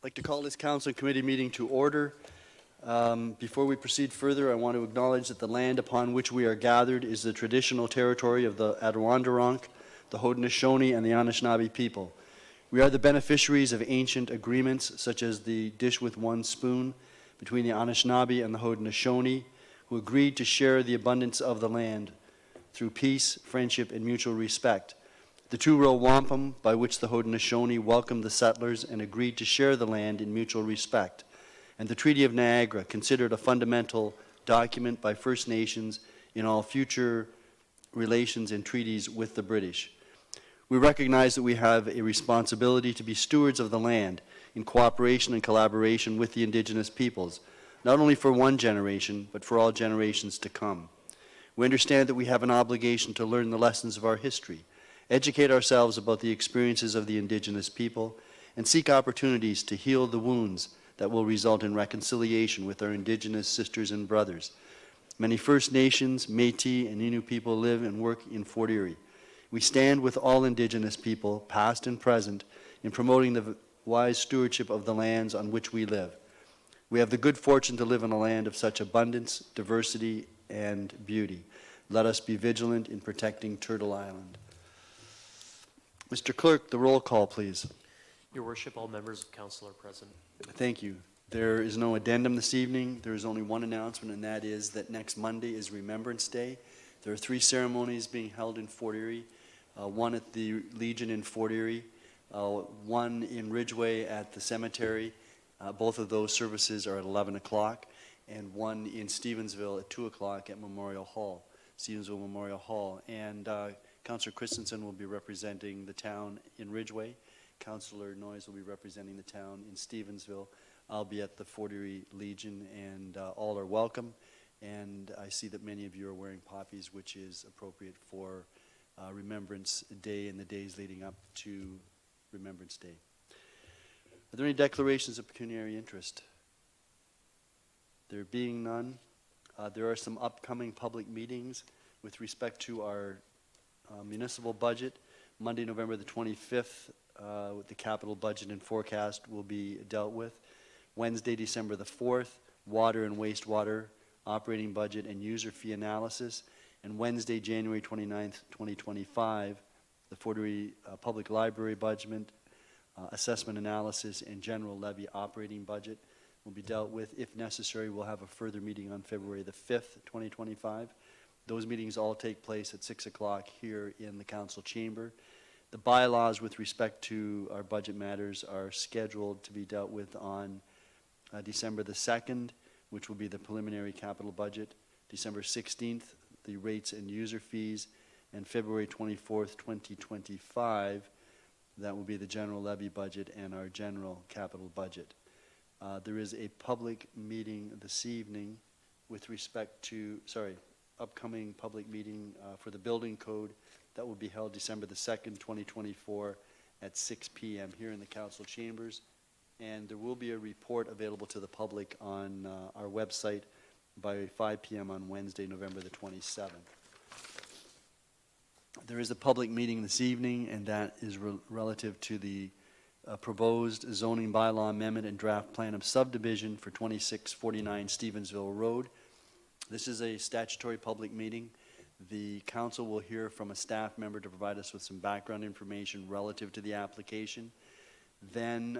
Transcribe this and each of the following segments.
like to call this council and committee meeting to order. Before we proceed further, I want to acknowledge that the land upon which we are gathered is the traditional territory of the Adirondack, the Haudenosaunee, and the Anishinaabe people. We are the beneficiaries of ancient agreements such as the Dish with One Spoon between the Anishinaabe and the Haudenosaunee, who agreed to share the abundance of the land through peace, friendship, and mutual respect. The two-row wampum by which the Haudenosaunee welcomed the settlers and agreed to share the land in mutual respect, and the Treaty of Niagara, considered a fundamental document by First Nations in all future relations and treaties with the British. We recognize that we have a responsibility to be stewards of the land in cooperation and collaboration with the Indigenous peoples, not only for one generation, but for all generations to come. We understand that we have an obligation to learn the lessons of our history, educate ourselves about the experiences of the Indigenous people, and seek opportunities to heal the wounds that will result in reconciliation with our Indigenous sisters and brothers. Many First Nations, Métis, and Innu people live and work in Fort Erie. We stand with all Indigenous people, past and present, in promoting the wise stewardship of the lands on which we live. We have the good fortune to live in a land of such abundance, diversity, and beauty. Let us be vigilant in protecting Turtle Island. Mr. Clerk, the roll call, please. Your Worship, all members of Council are present. Thank you. There is no addendum this evening. There is only one announcement, and that is that next Monday is Remembrance Day. There are 3 ceremonies being held in Fort Erie, one at the Legion in Fort Erie, one in Ridgeway at the cemetery. Both of those services are at 11 o'clock, and one in Stevensville at 2 o'clock at Memorial Hall, Stevensville Memorial Hall. And Councillor Christensen will be representing the town in Ridgeway. Councillor Noyes will be representing the town in Stevensville. I'll be at the Fort Erie Legion, and all are welcome. And I see that many of you are wearing poppies, which is appropriate for Remembrance Day and the days leading up to Remembrance Day. Are there any declarations of pecuniary interest? There being none, there are some upcoming public meetings with respect to our municipal budget. Monday, November the 25th, with the capital budget and forecast will be dealt with. Wednesday, December the 4th, water and wastewater operating budget and user fee analysis. And Wednesday, January 29th, 2025, the Fort Erie Public Library budget, assessment analysis, and general levy operating budget will be dealt with. If necessary, we'll have a further meeting on February the 5th, 2025. Those meetings all take place at 6 o'clock here in the council chamber. The bylaws with respect to our budget matters are scheduled to be dealt with on December the 2nd, which will be the preliminary capital budget, December 16th, the rates and user fees, and February 24th, 2025, that will be the general levy budget and our general capital budget. There is a public meeting this evening with respect to, upcoming public meeting for the building code that will be held December the 2nd, 2024 at 6 p.m. here in the council chambers. And there will be a report available to the public on our website by 5 p.m. on Wednesday, November the 27th. There is a public meeting this evening, and that is relative to the proposed zoning bylaw amendment and draft plan of subdivision for 2649 Stevensville Road. This is a statutory public meeting. The council will hear from a staff member to provide us with some background information relative to the application. Then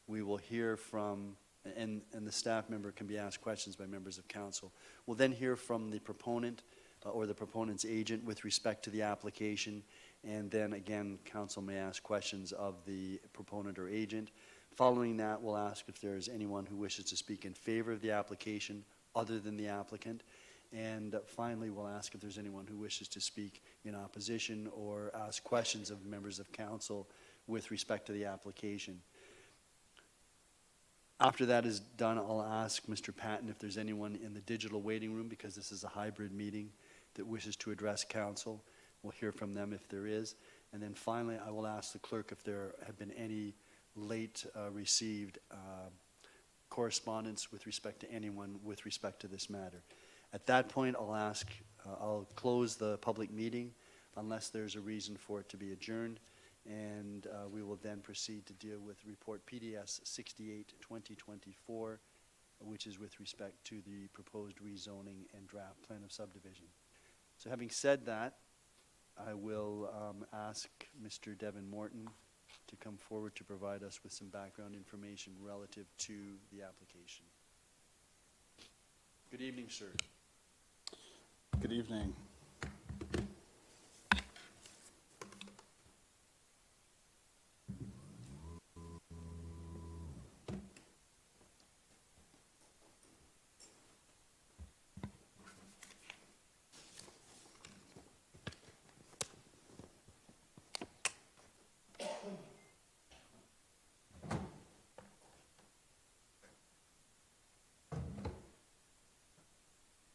we will hear from, and the staff member can be asked questions by members of council. We'll then hear from the proponent or the proponent's agent with respect to the application, and then again, council may ask questions of the proponent or agent. Following that, we'll ask if there is anyone who wishes to speak in favor of the application other than the applicant. And finally, we'll ask if there's anyone who wishes to speak in opposition or ask questions of members of council with respect to the application. After that is done, I'll ask Mr. Patton if there's anyone in the digital waiting room, because this is a hybrid meeting, that wishes to address council. We'll hear from them if there is. And then finally, I will ask the clerk if there have been any late received correspondence with respect to anyone with respect to this matter. At that point, I'll close the public meeting unless there's a reason for it to be adjourned. and we will then proceed to deal with report PDS 68/2024, which is with respect to the proposed rezoning and draft plan of subdivision. So having said that, I will ask Mr. Devin Morton to come forward to provide us with some background information relative to the application. Good evening, sir. Good evening.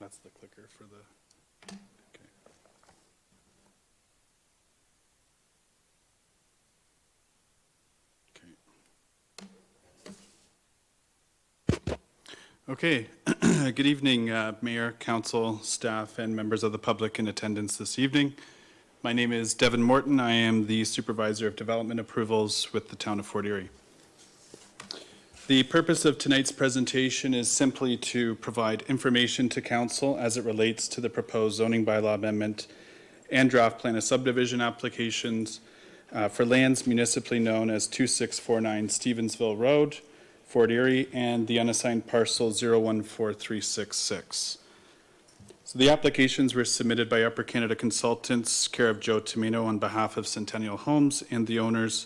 That's the clicker for the, okay. Okay. Good evening, Mayor, Council, staff, and members of the public in attendance this evening. My name is Devin Morton. I am the Supervisor of Development Approvals with the Town of Fort Erie. The purpose of tonight's presentation is simply to provide information to Council as it relates to the proposed zoning bylaw amendment and draft plan of subdivision applications for lands municipally known as 2649 Stevensville Road, Fort Erie, and the unassigned parcel 014366. So the applications were submitted by Upper Canada Consultants, care of Joe Tomino, on behalf of Centennial Homes and the owners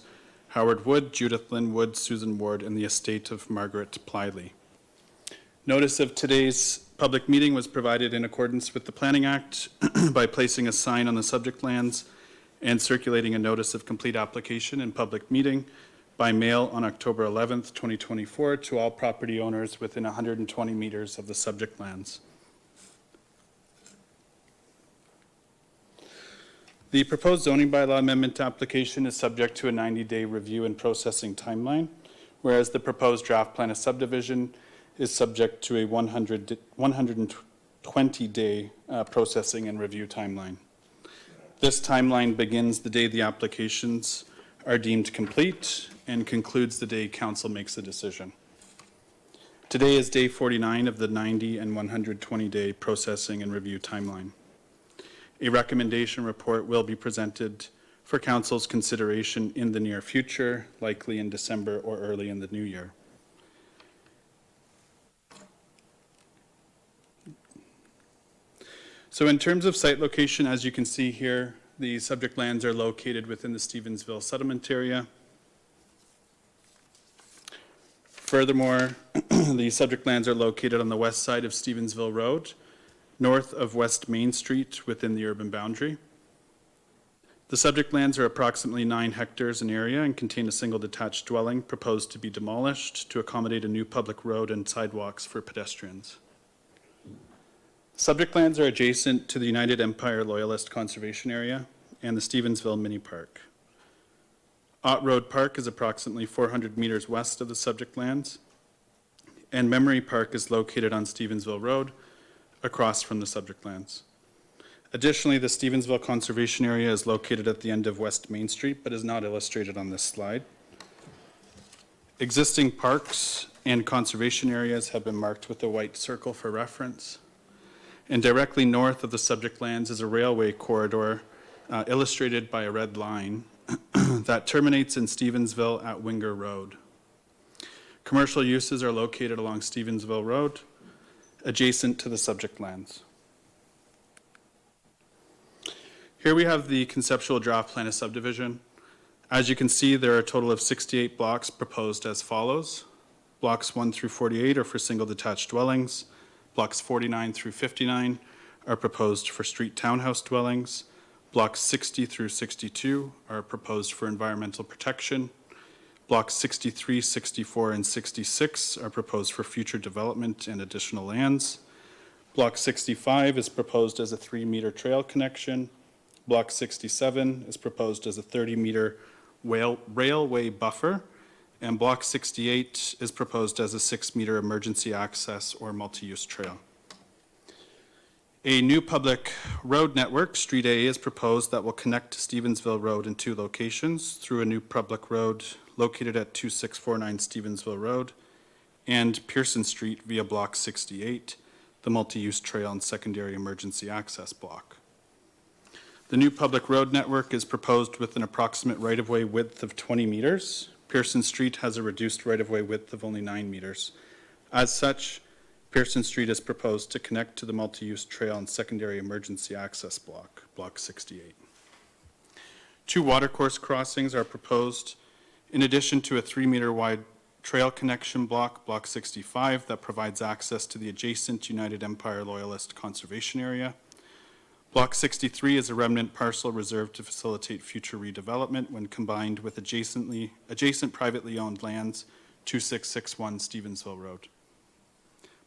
Howard Wood, Judith Lynn Wood, Susan Ward, and the estate of Margaret Plyley. Notice of today's public meeting was provided in accordance with the Planning Act by placing a sign on the subject lands and circulating a notice of complete application and public meeting by mail on October 11th, 2024 to all property owners within 120 meters of the subject lands. The proposed zoning bylaw amendment application is subject to a 90-day review and processing timeline, whereas the proposed draft plan of subdivision is subject to a 120-day processing and review timeline. This timeline begins the day the applications are deemed complete and concludes the day Council makes a decision. Today is day 49 of the 90 and 120-day processing and review timeline. A recommendation report will be presented for Council's consideration in the near future, likely in December or early in the new year. So in terms of site location, as you can see here, the subject lands are located within the Stevensville settlement area. Furthermore, the subject lands are located on the west side of Stevensville Road, north of West Main Street within the urban boundary. The subject lands are approximately 9 hectares in area and contain a single detached dwelling proposed to be demolished to accommodate a new public road and sidewalks for pedestrians. Subject lands are adjacent to the United Empire Loyalist Conservation Area and the Stevensville Mini Park. Ott Road Park is approximately 400 meters west of the subject lands, and Memory Park is located on Stevensville Road, across from the subject lands. Additionally, the Stevensville Conservation Area is located at the end of West Main Street, but is not illustrated on this slide. Existing parks and conservation areas have been marked with a white circle for reference. And directly north of the subject lands is a railway corridor illustrated by a red line that terminates in Stevensville at Winger Road. Commercial uses are located along Stevensville Road, adjacent to the subject lands. Here we have the conceptual draft plan of subdivision. As you can see, there are a total of 68 blocks proposed as follows. Blocks 1 through 48 are for single detached dwellings. Blocks 49 through 59 are proposed for street townhouse dwellings. Blocks 60 through 62 are proposed for environmental protection. Blocks 63, 64, and 66 are proposed for future development and additional lands. Block 65 is proposed as a 3-meter trail connection. Block 67 is proposed as a 30-meter railway buffer. And Block 68 is proposed as a 6-meter emergency access or multi-use trail. A new public road network, Street A, is proposed that will connect to Stevensville Road in 2 locations through a new public road located at 2649 Stevensville Road and Pearson Street via Block 68, the multi-use trail and secondary emergency access block. The new public road network is proposed with an approximate right-of-way width of 20 meters. Pearson Street has a reduced right-of-way width of only 9 meters. As such, Pearson Street is proposed to connect to the multi-use trail and secondary emergency access block, Block 68. 2 watercourse crossings are proposed in addition to a 3-meter wide trail connection block, Block 65, that provides access to the adjacent United Empire Loyalist Conservation Area. Block 63 is a remnant parcel reserved to facilitate future redevelopment when combined with adjacent privately owned lands, 2661 Stevensville Road.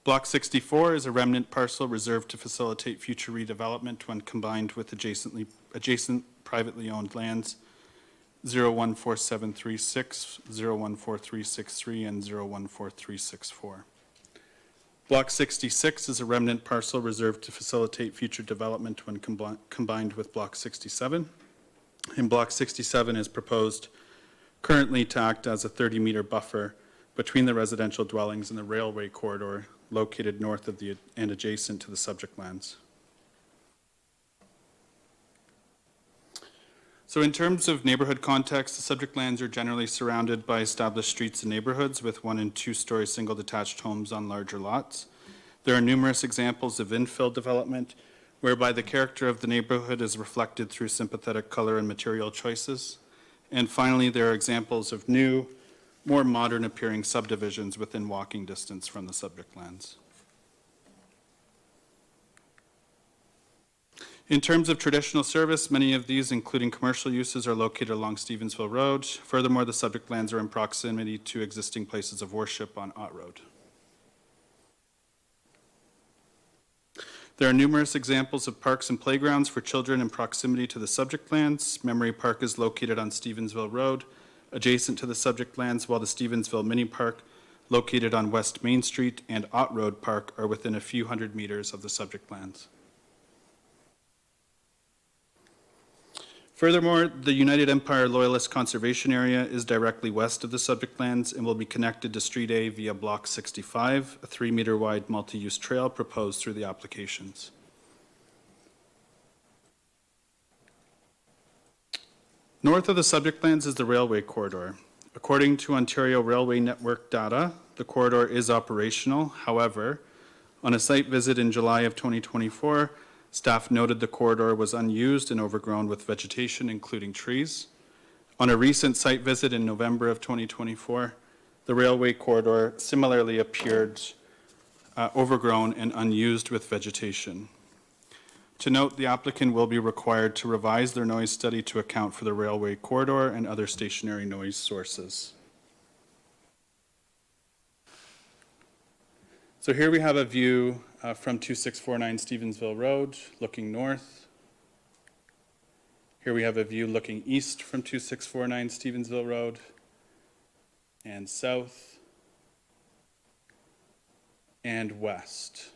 Block 64 is a remnant parcel reserved to facilitate future redevelopment when combined with adjacent privately owned lands, 014736, 014363, and 014364. Block 66 is a remnant parcel reserved to facilitate future development when combined with Block 67. And Block 67 is proposed currently to act as a 30-meter buffer between the residential dwellings and the railway corridor located north of and adjacent to the subject lands. So in terms of neighborhood context, the subject lands are generally surrounded by established streets and neighborhoods with 1- and 2-story single detached homes on larger lots. There are numerous examples of infill development whereby the character of the neighborhood is reflected through sympathetic color and material choices. And finally, there are examples of new, more modern appearing subdivisions within walking distance from the subject lands. In terms of traditional service, many of these, including commercial uses, are located along Stevensville Road. Furthermore, the subject lands are in proximity to existing places of worship on Ott Road. There are numerous examples of parks and playgrounds for children in proximity to the subject lands. Memory Park is located on Stevensville Road, adjacent to the subject lands, while the Stevensville Mini Park, located on West Main Street, and Ott Road Park are within a few hundred meters of the subject lands. Furthermore, the United Empire Loyalist Conservation Area is directly west of the subject lands and will be connected to Street A via Block 65, a 3-meter wide multi-use trail proposed through the applications. North of the subject lands is the railway corridor. According to Ontario Railway Network data, the corridor is operational. However, on a site visit in July of 2024, staff noted the corridor was unused and overgrown with vegetation, including trees. On a recent site visit in November of 2024, the railway corridor similarly appeared overgrown and unused with vegetation. To note, the applicant will be required to revise their noise study to account for the railway corridor and other stationary noise sources. So here we have a view from 2649 Stevensville Road, looking north. Here we have a view looking east from 2649 Stevensville Road, and south, and west.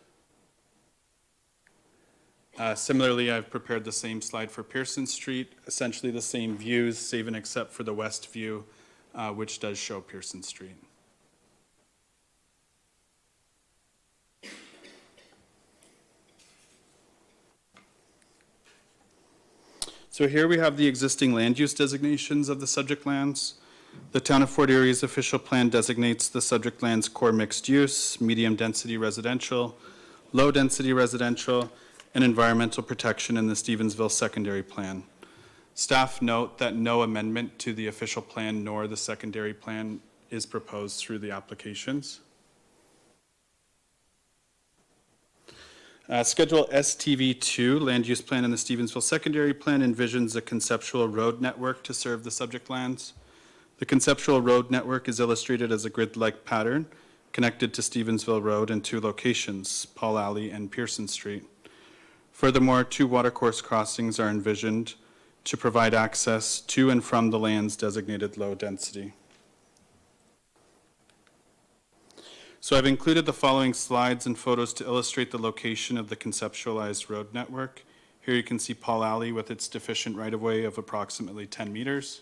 Similarly, I've prepared the same slide for Pearson Street, essentially the same views, save and except for the west view, which does show Pearson Street. So here we have the existing land use designations of the subject lands. The Town of Fort Erie's official plan designates the subject lands core mixed use, medium density residential, low density residential, and environmental protection in the Stevensville secondary plan. Staff note that no amendment to the official plan nor the secondary plan is proposed through the applications. Schedule STV2, land use plan in the Stevensville secondary plan, envisions a conceptual road network to serve the subject lands. The conceptual road network is illustrated as a grid-like pattern connected to Stevensville Road in 2 locations, Paul Alley and Pearson Street. Furthermore, 2 watercourse crossings are envisioned to provide access to and from the lands designated low density. So I've included the following slides and photos to illustrate the location of the conceptualized road network. Here you can see Paul Alley with its deficient right-of-way of approximately 10 meters.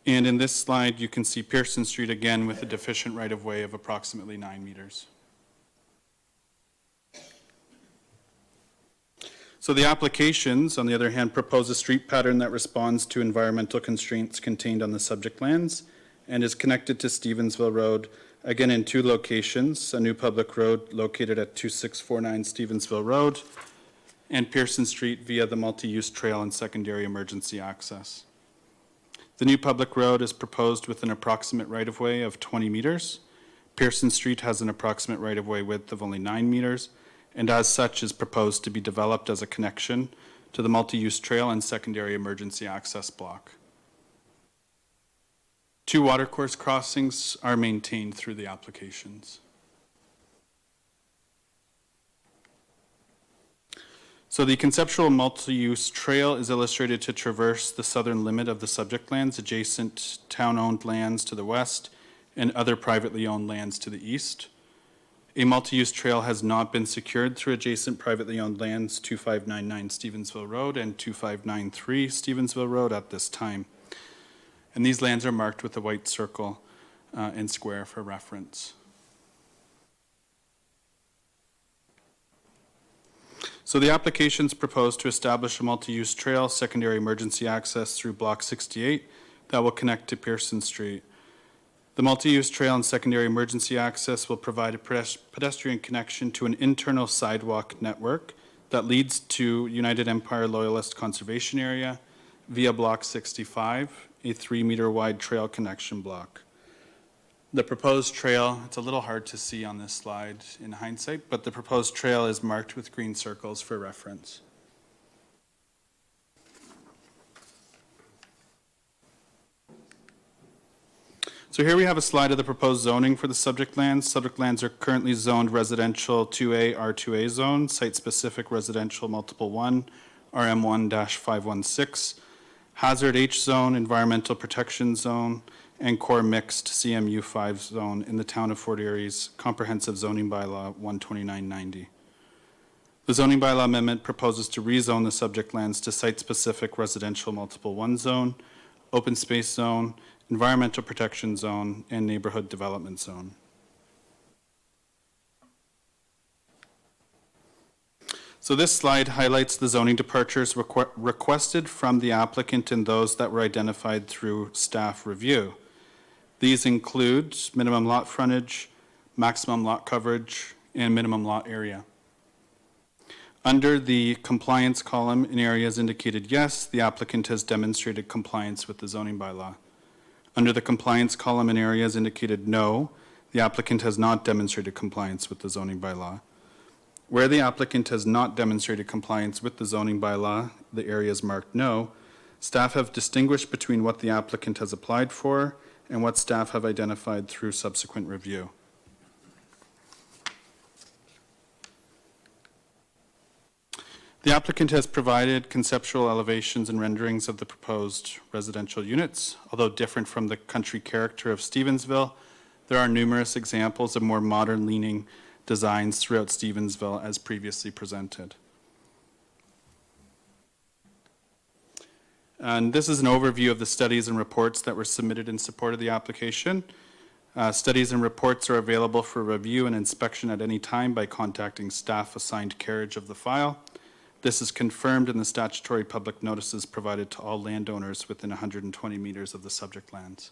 And in this slide, you can see Pearson Street again with a deficient right-of-way of approximately 9 meters. So the applications, on the other hand, propose a street pattern that responds to environmental constraints contained on the subject lands and is connected to Stevensville Road, again in 2 locations, a new public road located at 2649 Stevensville Road and Pearson Street via the multi-use trail and secondary emergency access. The new public road is proposed with an approximate right-of-way of 20 meters. Pearson Street has an approximate right-of-way width of only 9 meters, and as such is proposed to be developed as a connection to the multi-use trail and secondary emergency access block. 2 watercourse crossings are maintained through the applications. So the conceptual multi-use trail is illustrated to traverse the southern limit of the subject lands, adjacent town-owned lands to the west, and other privately owned lands to the east. A multi-use trail has not been secured through adjacent privately owned lands 2599 Stevensville Road and 2593 Stevensville Road at this time. And these lands are marked with a white circle and square for reference. So the applications propose to establish a multi-use trail, secondary emergency access through Block 68 that will connect to Pearson Street. The multi-use trail and secondary emergency access will provide a pedestrian connection to an internal sidewalk network that leads to United Empire Loyalist Conservation Area via Block 65, a 3-meter wide trail connection block. The proposed trail, it's a little hard to see on this slide in hindsight, but the proposed trail is marked with green circles for reference. So here we have a slide of the proposed zoning for the subject lands. Subject lands are currently zoned residential 2A, R2A zone, site-specific residential multiple 1, RM1-516, hazard H zone, environmental protection zone, and core mixed CMU5 zone in the town of Fort Erie's comprehensive zoning bylaw 12990. The zoning bylaw amendment proposes to rezone the subject lands to site-specific residential multiple 1 zone, open space zone, environmental protection zone, and neighborhood development zone. So this slide highlights the zoning departures requested from the applicant and those that were identified through staff review. These include minimum lot frontage, maximum lot coverage, and minimum lot area. Under the compliance column in areas indicated yes, the applicant has demonstrated compliance with the zoning bylaw. Under the compliance column in areas indicated no, the applicant has not demonstrated compliance with the zoning bylaw. Where the applicant has not demonstrated compliance with the zoning bylaw, the areas marked no, staff have distinguished between what the applicant has applied for and what staff have identified through subsequent review. The applicant has provided conceptual elevations and renderings of the proposed residential units. Although different from the country character of Stevensville, there are numerous examples of more modern-leaning designs throughout Stevensville as previously presented. And this is an overview of the studies and reports that were submitted in support of the application. Studies and reports are available for review and inspection at any time by contacting staff assigned carriage of the file. This is confirmed in the statutory public notices provided to all landowners within 120 meters of the subject lands.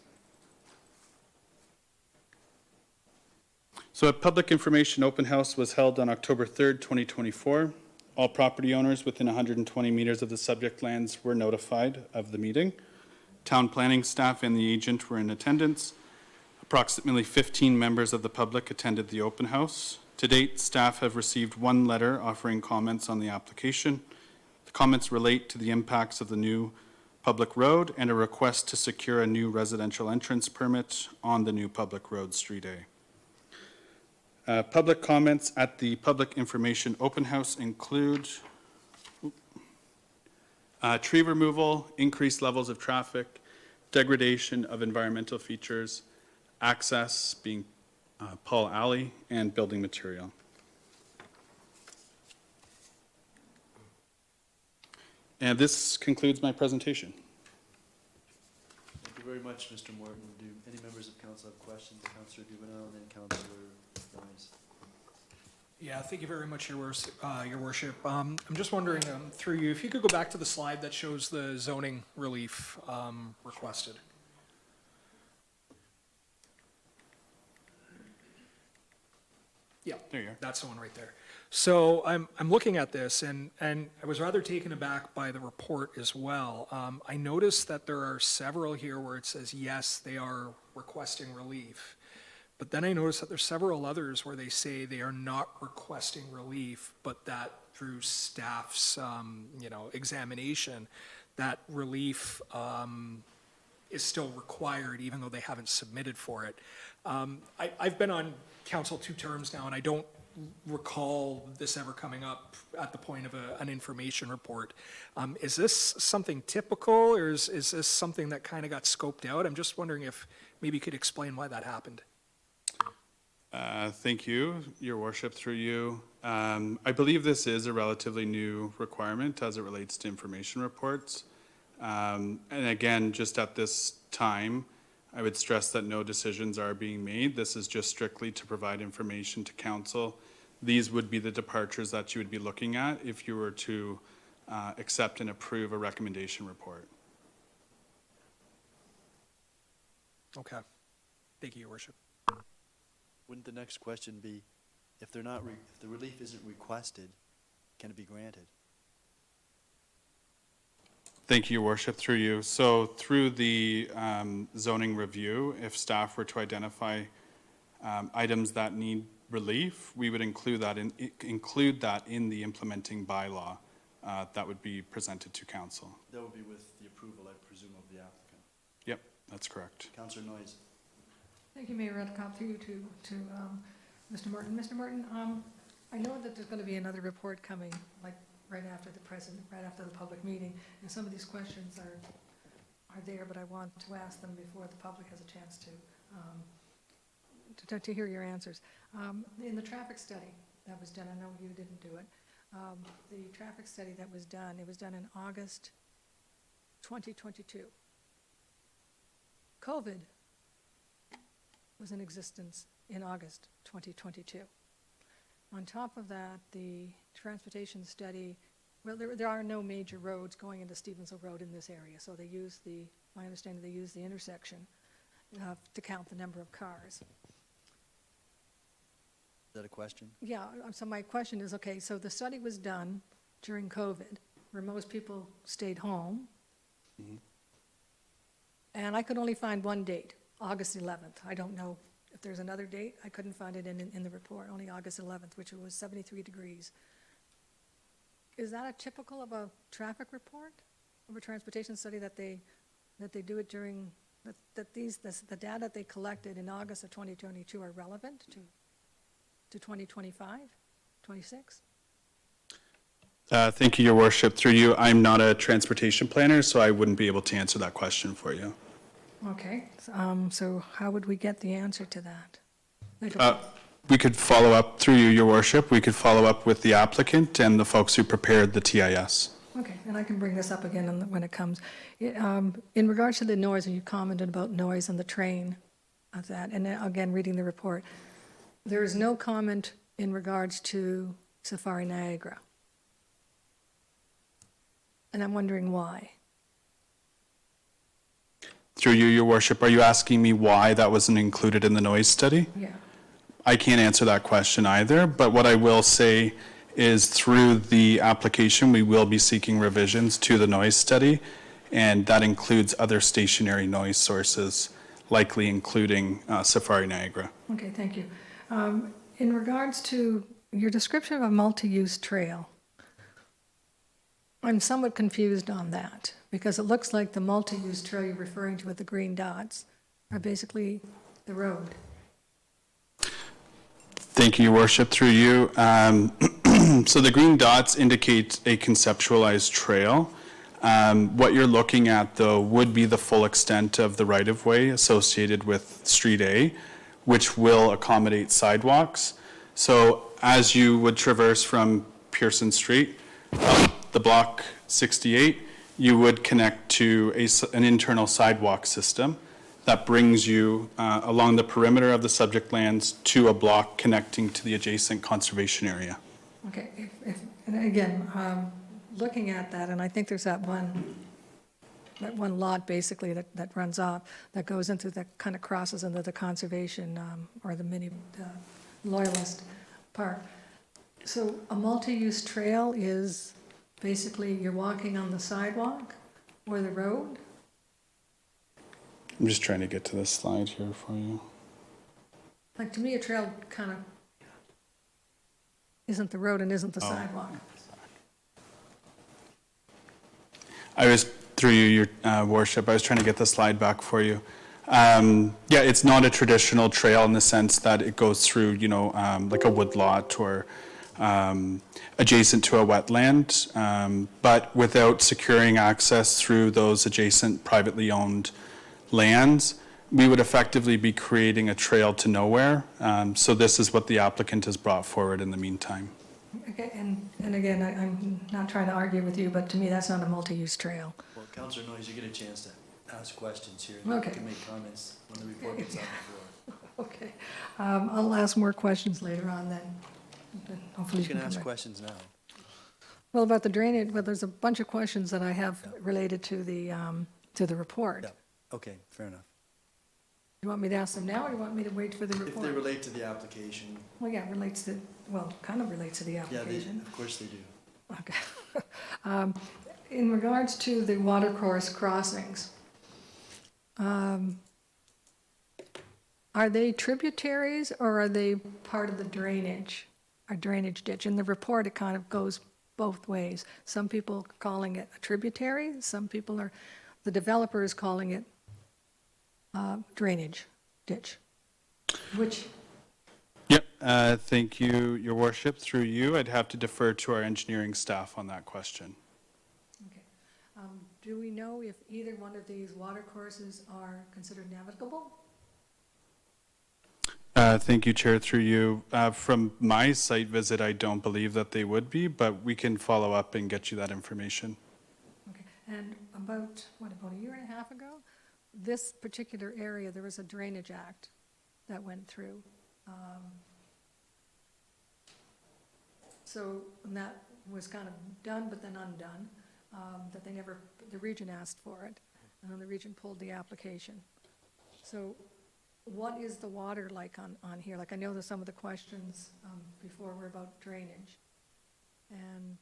So a public information open house was held on October 3rd, 2024. All property owners within 120 meters of the subject lands were notified of the meeting. Town planning staff and the agent were in attendance. Approximately 15 members of the public attended the open house. To date, staff have received 1 letter offering comments on the application. The comments relate to the impacts of the new public road and a request to secure a new residential entrance permit on the new public road, Street A. Public comments at the public information open house include tree removal, increased levels of traffic, degradation of environmental features, access being Paul Alley, and building material. And this concludes my presentation. Thank you very much, Mr. Morton. Do any members of council have questions? Councillor Dubanow and then Councillor Noyes. Yeah, thank you very much, Your Worship. I'm just wondering, through you, if you could go back to the slide that shows the zoning relief requested. Yeah, There you are. that's the one right there. So I'm looking at this, and I was rather taken aback by the report as well. I noticed that there are several here where it says, yes, they are requesting relief. But then I noticed that there's several others where they say they are not requesting relief, but that through staff's, examination, that relief is still required, even though they haven't submitted for it. I've been on council 2 terms now, and I don't recall this ever coming up at the point of an information report. Is this something typical, or is this something that kind of got scoped out? I'm just wondering if maybe you could explain why that happened. Thank you, Your Worship, through you. I believe this is a relatively new requirement as it relates to information reports. And again, just at this time, I would stress that no decisions are being made. This is just strictly to provide information to council. These would be the departures that you would be looking at if you were to accept and approve a recommendation report. Okay. Thank you, Your Worship. Wouldn't the next question be, if they're not, if the relief isn't requested, can it be granted? Thank you, Your Worship, through you. So through the zoning review, if staff were to identify items that need relief, we would include that in the implementing bylaw that would be presented to council. That would be with the approval, I presume, of the applicant. Yep, that's correct. Councillor Noyes. Thank you, Mayor Redekop, through you to Mr. Morton. Mr. Morton, I know that there's going to be another report coming, like right after the public meeting, and some of these questions are there, but I want to ask them before the public has a chance to hear your answers. In the traffic study that was done, I know you didn't do it, the traffic study that was done, it was done in August 2022. COVID was in existence in August 2022. On top of that, the transportation study, well, there are no major roads going into Stevensville Road in this area, so they use my understanding, they use the intersection to count the number of cars. Is that a question? Yeah, so my question is, okay, so the study was done during COVID, where most people stayed home, and I could only find one date, August 11th. I don't know if there's another date. I couldn't find it in the report, only August 11th, which was 73 degrees. Is that a typical of a traffic report, of a transportation study, that they do it during, the data they collected in August of 2022 are relevant to 2025, 26? Thank you, Your Worship. Through you, I'm not a transportation planner, so I wouldn't be able to answer that question for you. Okay, so how would we get the answer to that? We could follow up through you, Your Worship. We could follow up with the applicant and the folks who prepared the TIS. Okay, and I can bring this up again when it comes. In regards to the noise, and you commented about noise on the train of that, and again, reading the report, there is no comment in regards to Safari Niagara. And I'm wondering why. Through you, Your Worship, are you asking me why that wasn't included in the noise study? Yeah. I can't answer that question either, but what I will say is through the application, we will be seeking revisions to the noise study, and that includes other stationary noise sources, likely including Safari Niagara. Okay, thank you. In regards to your description of a multi-use trail, I'm somewhat confused on that, because it looks like the multi-use trail you're referring to with the green dots are basically the road. Thank you, Your Worship, through you. So the green dots indicate a conceptualized trail. What you're looking at, though, would be the full extent of the right-of-way associated with Street A, which will accommodate sidewalks. So as you would traverse from Pearson Street, the block 68, you would connect to an internal sidewalk system that brings you along the perimeter of the subject lands to a block connecting to the adjacent conservation area. Okay, and again, looking at that, and I think there's that one lot basically that runs off, that goes into, that kind of crosses into the conservation, or the loyalist park. So a multi-use trail is basically you're walking on the sidewalk or the road? I'm just trying to get to this slide here for you. Like, to me, a trail kind of isn't the road and isn't the sidewalk. I was, through you, your worship, I was trying to get the slide back for you. Yeah, it's not a traditional trail in the sense that it goes through, you know, like a woodlot or adjacent to a wetland, but without securing access through those adjacent privately owned lands, we would effectively be creating a trail to nowhere. So this is what the applicant has brought forward in the meantime. Okay, and again, I'm not trying to argue with you, but to me, that's not a multi-use trail. Well, Councillor Noyes, you get a chance to ask questions here. And Okay. you can make comments when the report gets on the floor. Okay, I'll ask more questions later on then. Hopefully You can come ask back. questions now. Well, about the drainage, well, there's a bunch of questions that I have related to the report. Yeah. Okay, fair enough. You want me to ask them now, or you want me to wait for the If they report? relate to the application, Well, yeah, kind of relates to the yeah, they, application. of course they do. Okay. In regards to the watercourse crossings, are they tributaries or are they part of the drainage, a drainage ditch? In the report, it kind of goes both ways. Some people are calling it a tributary, some people are, the developer is calling it drainage ditch. Which, Yep, thank you, your worship. Through you, I'd have to defer to our engineering staff on that question. okay. Do we know if either one of these watercourses are considered navigable? Thank you, Chair, through you. From my site visit, I don't believe that they would be, but we can follow up and get you that information. Okay, and about a year and a half ago, this particular area, there was a Drainage Act that went through. So and that was kind of done, but then undone, that the region asked for it, and then the region pulled the application. So what is the water like on here? Like, I know there's some of the questions before were about drainage, and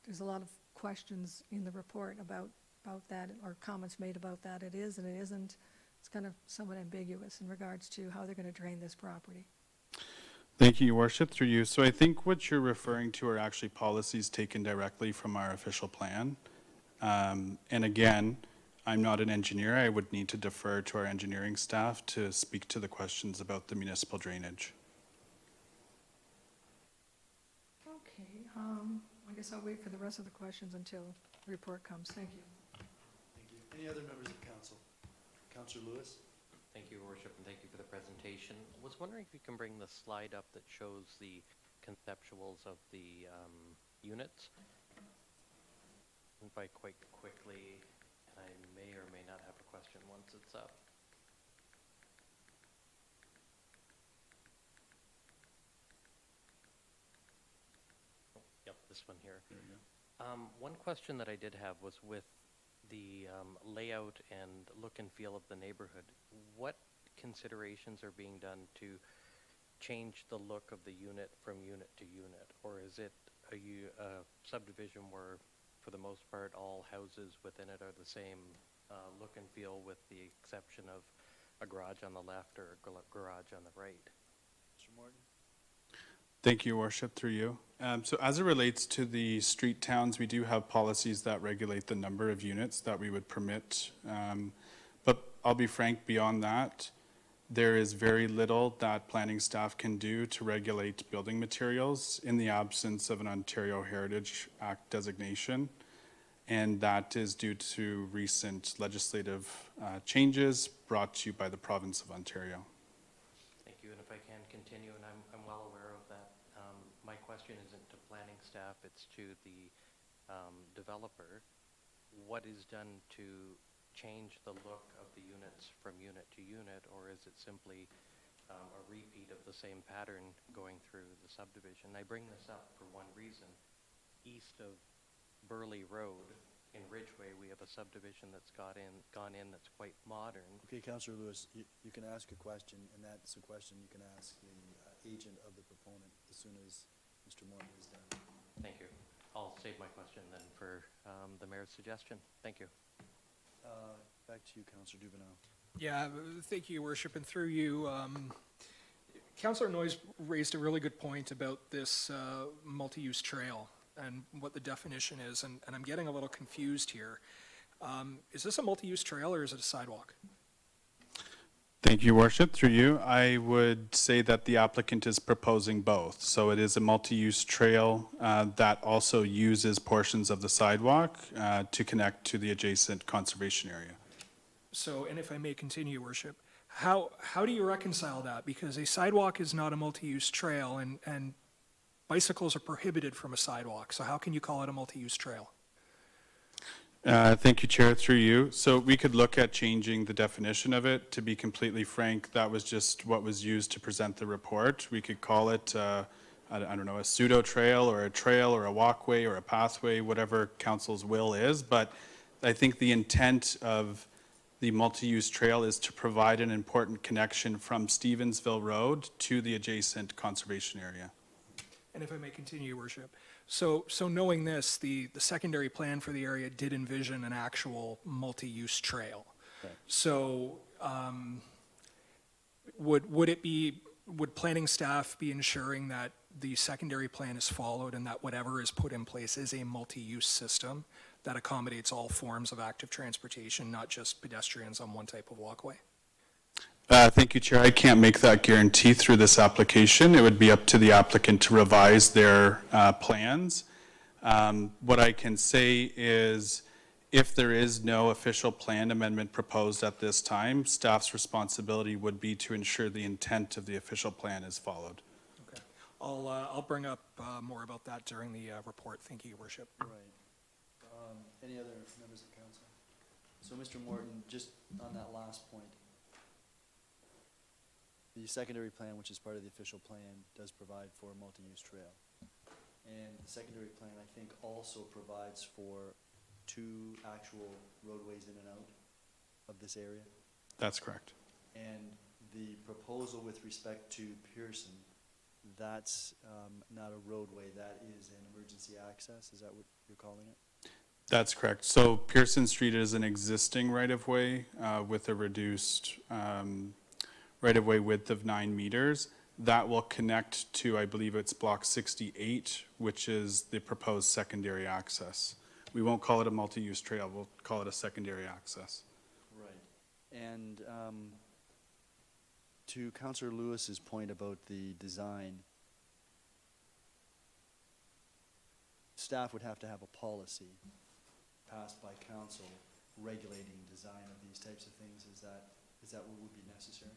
there's a lot of questions in the report about that, or comments made about that. It is and it isn't. It's kind of somewhat ambiguous in regards to how they're going to drain this property. Thank you, your worship, through you. So I think what you're referring to are actually policies taken directly from our official plan. And again, I'm not an engineer. I would need to defer to our engineering staff to speak to the questions about the municipal drainage. Okay, I guess I'll wait for the rest of the questions until the report comes. Thank you. Thank you. Any other members of council? Councillor Lewis? Thank you, Your Worship, and thank you for the presentation. I was wondering if you can bring the slide up that shows the conceptuals of the units. Went by quite quickly, and I may or may not have a question once it's up. Oh, yep, this one here. There we go. One question that I did have was with the layout and look and feel of the neighborhood. What considerations are being done to change the look of the unit from unit to unit? Or is it a subdivision where, for the most part, all houses within it are the same look and feel, with the exception of a garage on the left or a garage on the right? Mr. Morton? Thank you, your worship, through you. So as it relates to the street towns, we do have policies that regulate the number of units that we would permit. But I'll be frank, beyond that, there is very little that planning staff can do to regulate building materials in the absence of an Ontario Heritage Act designation. and that is due to recent legislative changes brought to you by the province of Ontario. Thank you, and if I can continue, and I'm well aware of that, my question isn't to planning staff, it's to the developer. What is done to change the look of the units from unit to unit, or is it simply a repeat of the same pattern going through the subdivision? I bring this up for one reason. East of Burley Road in Ridgeway, we have a subdivision that's gone in that's quite modern. Okay, Councillor Lewis, you can ask a question, and that's a question you can ask the agent of the proponent as soon as Mr. Morton is done. Thank you. I'll save my question then for the mayor's suggestion. Thank you. Back to you, Councillor Dubanow. Yeah, thank you, Your Worship, and through you, Councillor Noyes raised a really good point about this multi-use trail and what the definition is, and I'm getting a little confused here. Is this a multi-use trail or is it a sidewalk? Thank you, Worship. Through you, I would say that the applicant is proposing both. So it is a multi-use trail that also uses portions of the sidewalk to connect to the adjacent conservation area. So, and if I may continue, Your Worship, how do you reconcile that? Because a sidewalk is not a multi-use trail, and bicycles are prohibited from a sidewalk. So how can you call it a multi-use trail? Thank you, Chair. Through you. So we could look at changing the definition of it. To be completely frank, that was just what was used to present the report. We could call it, I don't know, a pseudo trail or a walkway or a pathway, whatever council's will is. But I think the intent of the multi-use trail is to provide an important connection from Stevensville Road to the adjacent conservation area. And if I may continue, Your Worship. So knowing this, the secondary plan for the area did envision an actual multi-use trail. Right. So would planning staff be ensuring that the secondary plan is followed and that whatever is put in place is a multi-use system that accommodates all forms of active transportation, not just pedestrians on one type of walkway? Thank you, Chair. I can't make that guarantee through this application. It would be up to the applicant to revise their plans. What I can say is if there is no official plan amendment proposed at this time, staff's responsibility would be to ensure the intent of the official plan is followed. Okay. I'll bring up more about that during the report. Thank you, Your Worship. Right. Any other members of council? So, Mr. Morton, just on that last point, the secondary plan, which is part of the official plan, does provide for a multi-use trail. And the secondary plan, I think, also provides for 2 actual roadways in and out of this area. That's correct. And the proposal with respect to Pearson, that's not a roadway, that is an emergency access, is that what you're calling it? That's correct. So Pearson Street is an existing right-of-way with a reduced right-of-way width of 9 meters. That will connect to, I believe it's block 68, which is the proposed secondary access. We won't call it a multi-use trail, we'll call it a secondary access. Right. And to Councillor Lewis's point about the design, staff would have to have a policy passed by council regulating design of these types of things. Is that what would be necessary?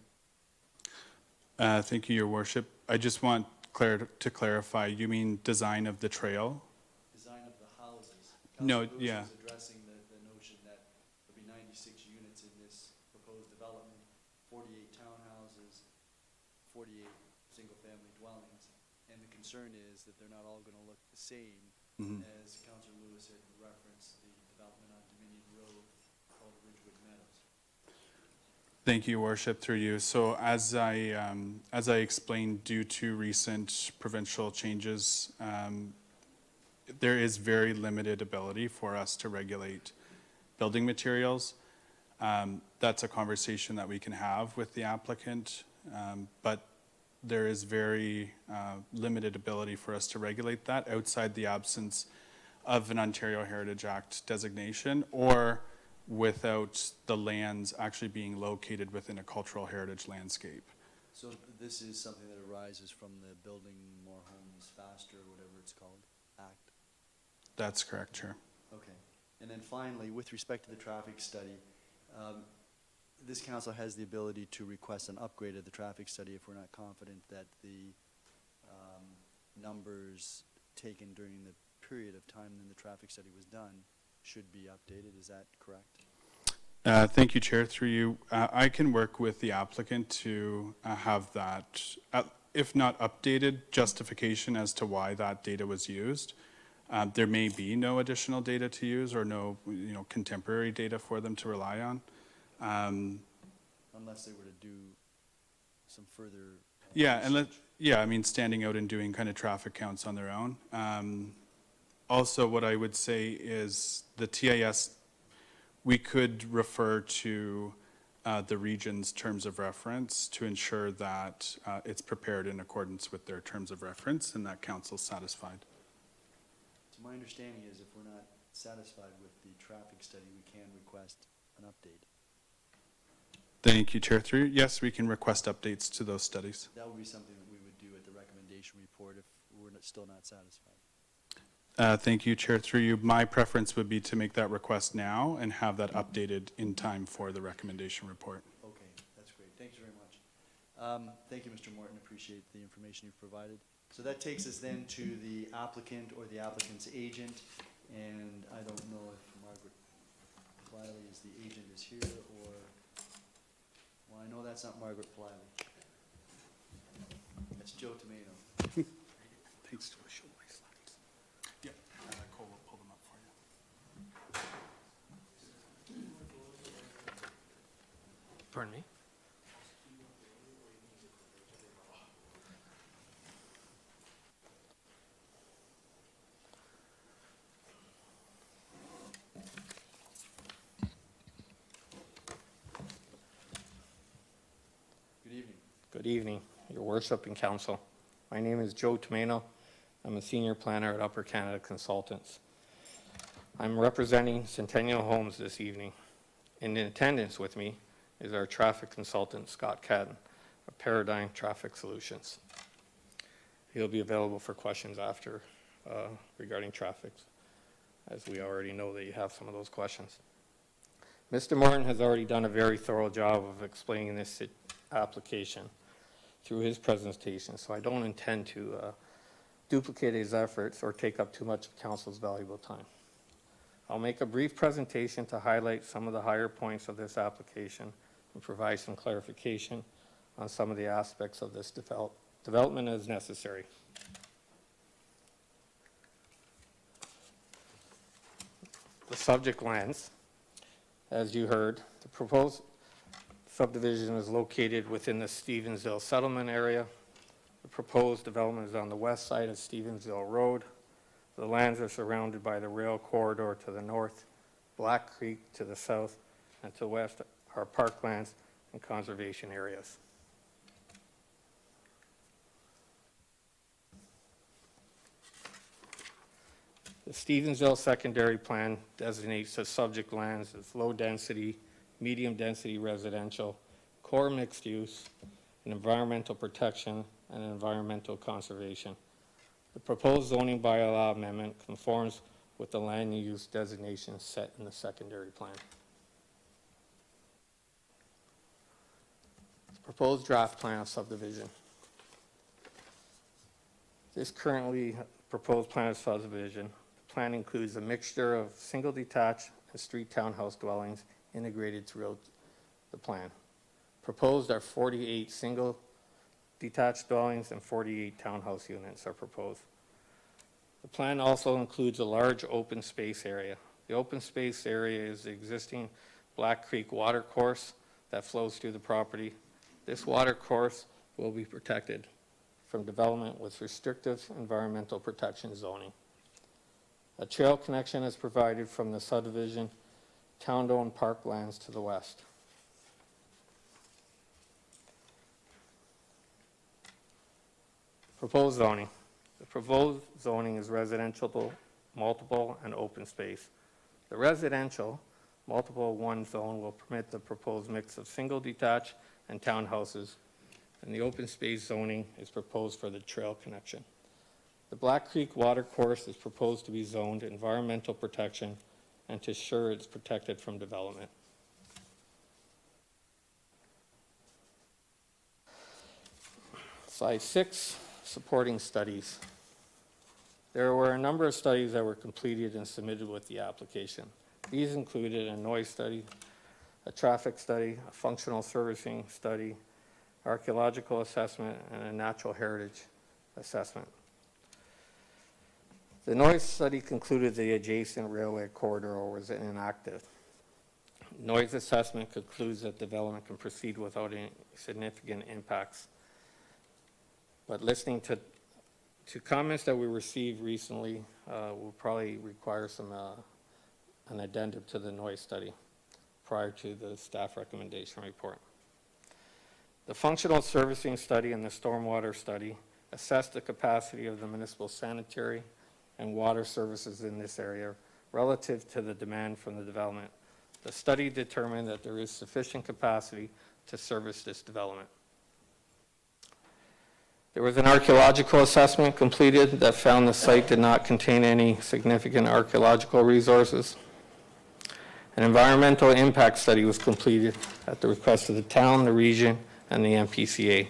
Thank you, Your Worship. I just want to clarify, you mean design of the trail? Design of the houses. No, Councillor Lewis yeah. was addressing the notion that there'll be 96 units in this proposed development, 48 townhouses, 48 single-family dwellings, and the concern is that they're not all going to look the same. As Councillor Lewis had referenced, the development on Dominion Road called Ridgewood Meadows. Thank you, Your Worship, through you. So as I explained, due to recent provincial changes, there is very limited ability for us to regulate building materials. That's a conversation that we can have with the applicant, but there is very limited ability for us to regulate that outside the absence of an Ontario Heritage Act designation or without the lands actually being located within a cultural heritage landscape. So this is something that arises from the Building More Homes Faster, whatever it's called, Act? That's correct, Chair. Okay. And then finally, with respect to the traffic study, this council has the ability to request an upgrade of the traffic study if we're not confident that the numbers taken during the period of time when the traffic study was done should be updated. Is that correct? Thank you, Chair. Through you, I can work with the applicant to have that, if not updated, justification as to why that data was used. There may be no additional data to use or no, contemporary data for them to rely on. Unless they were to do some further. Standing out and doing kind of traffic counts on their own. Also, what I would say is the TIS, we could refer to the region's terms of reference to ensure that it's prepared in accordance with their terms of reference and that council's satisfied. So my understanding is if we're not satisfied with the traffic study, we can request an update. Thank you, Chair. Through you. Yes, we can request updates to those studies. That would be something that we would do at the recommendation report if we're still not satisfied. Thank you, Chair. Through you, my preference would be to make that request now and have that updated in time for the recommendation report. Okay, that's great. Thank you very much. Thank you, Mr. Morton. Appreciate the information you've provided. So that takes us then to the applicant or the applicant's agent. And I don't know if Margaret Pliley is the agent is here or, well, I know that's not Margaret Pliley. That's Joe Tomato. Thanks to show my slides. Yep, Cole will pull them up for you. Pardon me? Good evening. Good evening, Your Worship and Council. My name is Joe Tomato. I'm a senior planner at Upper Canada Consultants. I'm representing Centennial Homes this evening. In attendance with me is our traffic consultant, Scott Cadden, of Paradigm Traffic Solutions. He'll be available for questions after regarding traffic, as we already know that you have some of those questions. Mr. Morton has already done a very thorough job of explaining this application through his presentation, so I don't intend to duplicate his efforts or take up too much of council's valuable time. I'll make a brief presentation to highlight some of the higher points of this application and provide some clarification on some of the aspects of this development as necessary. The subject lands, as you heard, the proposed subdivision is located within the Stevensville settlement area. The proposed development is on the west side of Stevensville Road. The lands are surrounded by the rail corridor to the north, Black Creek to the south, and to the west are parklands and conservation areas. The Stevensville secondary plan designates the subject lands as low density, medium density residential, core mixed use, and environmental protection and environmental conservation. The proposed zoning bylaw amendment conforms with the land use designation set in the secondary plan. Proposed draft plan of subdivision. This currently proposed plan of subdivision. The plan includes a mixture of single detached and street townhouse dwellings integrated throughout the plan. Proposed are 48 single detached dwellings and 48 townhouse units are proposed. The plan also includes a large open space area. The open space area is the existing Black Creek water course that flows through the property. This water course will be protected from development with restrictive environmental protection zoning. A trail connection is provided from the subdivision town-owned parklands to the west. Proposed zoning. The proposed zoning is residential, multiple, and open space. The residential multiple one zone will permit the proposed mix of single detached and townhouses, and the open space zoning is proposed for the trail connection. The Black Creek water course is proposed to be zoned environmental protection and to ensure it's protected from development. Slide 6, supporting studies. There were a number of studies that were completed and submitted with the application. These included a noise study, a traffic study, a functional servicing study, archaeological assessment, and a natural heritage assessment. The noise study concluded the adjacent railway corridor was inactive. Noise assessment concludes that development can proceed without any significant impacts. But listening to comments that we received recently, will probably require an addendum to the noise study prior to the staff recommendation report. The functional servicing study and the stormwater study assessed the capacity of the municipal sanitary and water services in this area relative to the demand from the development. The study determined that there is sufficient capacity to service this development. There was an archaeological assessment completed that found the site did not contain any significant archaeological resources. An environmental impact study was completed at the request of the town, the region, and the MPCA.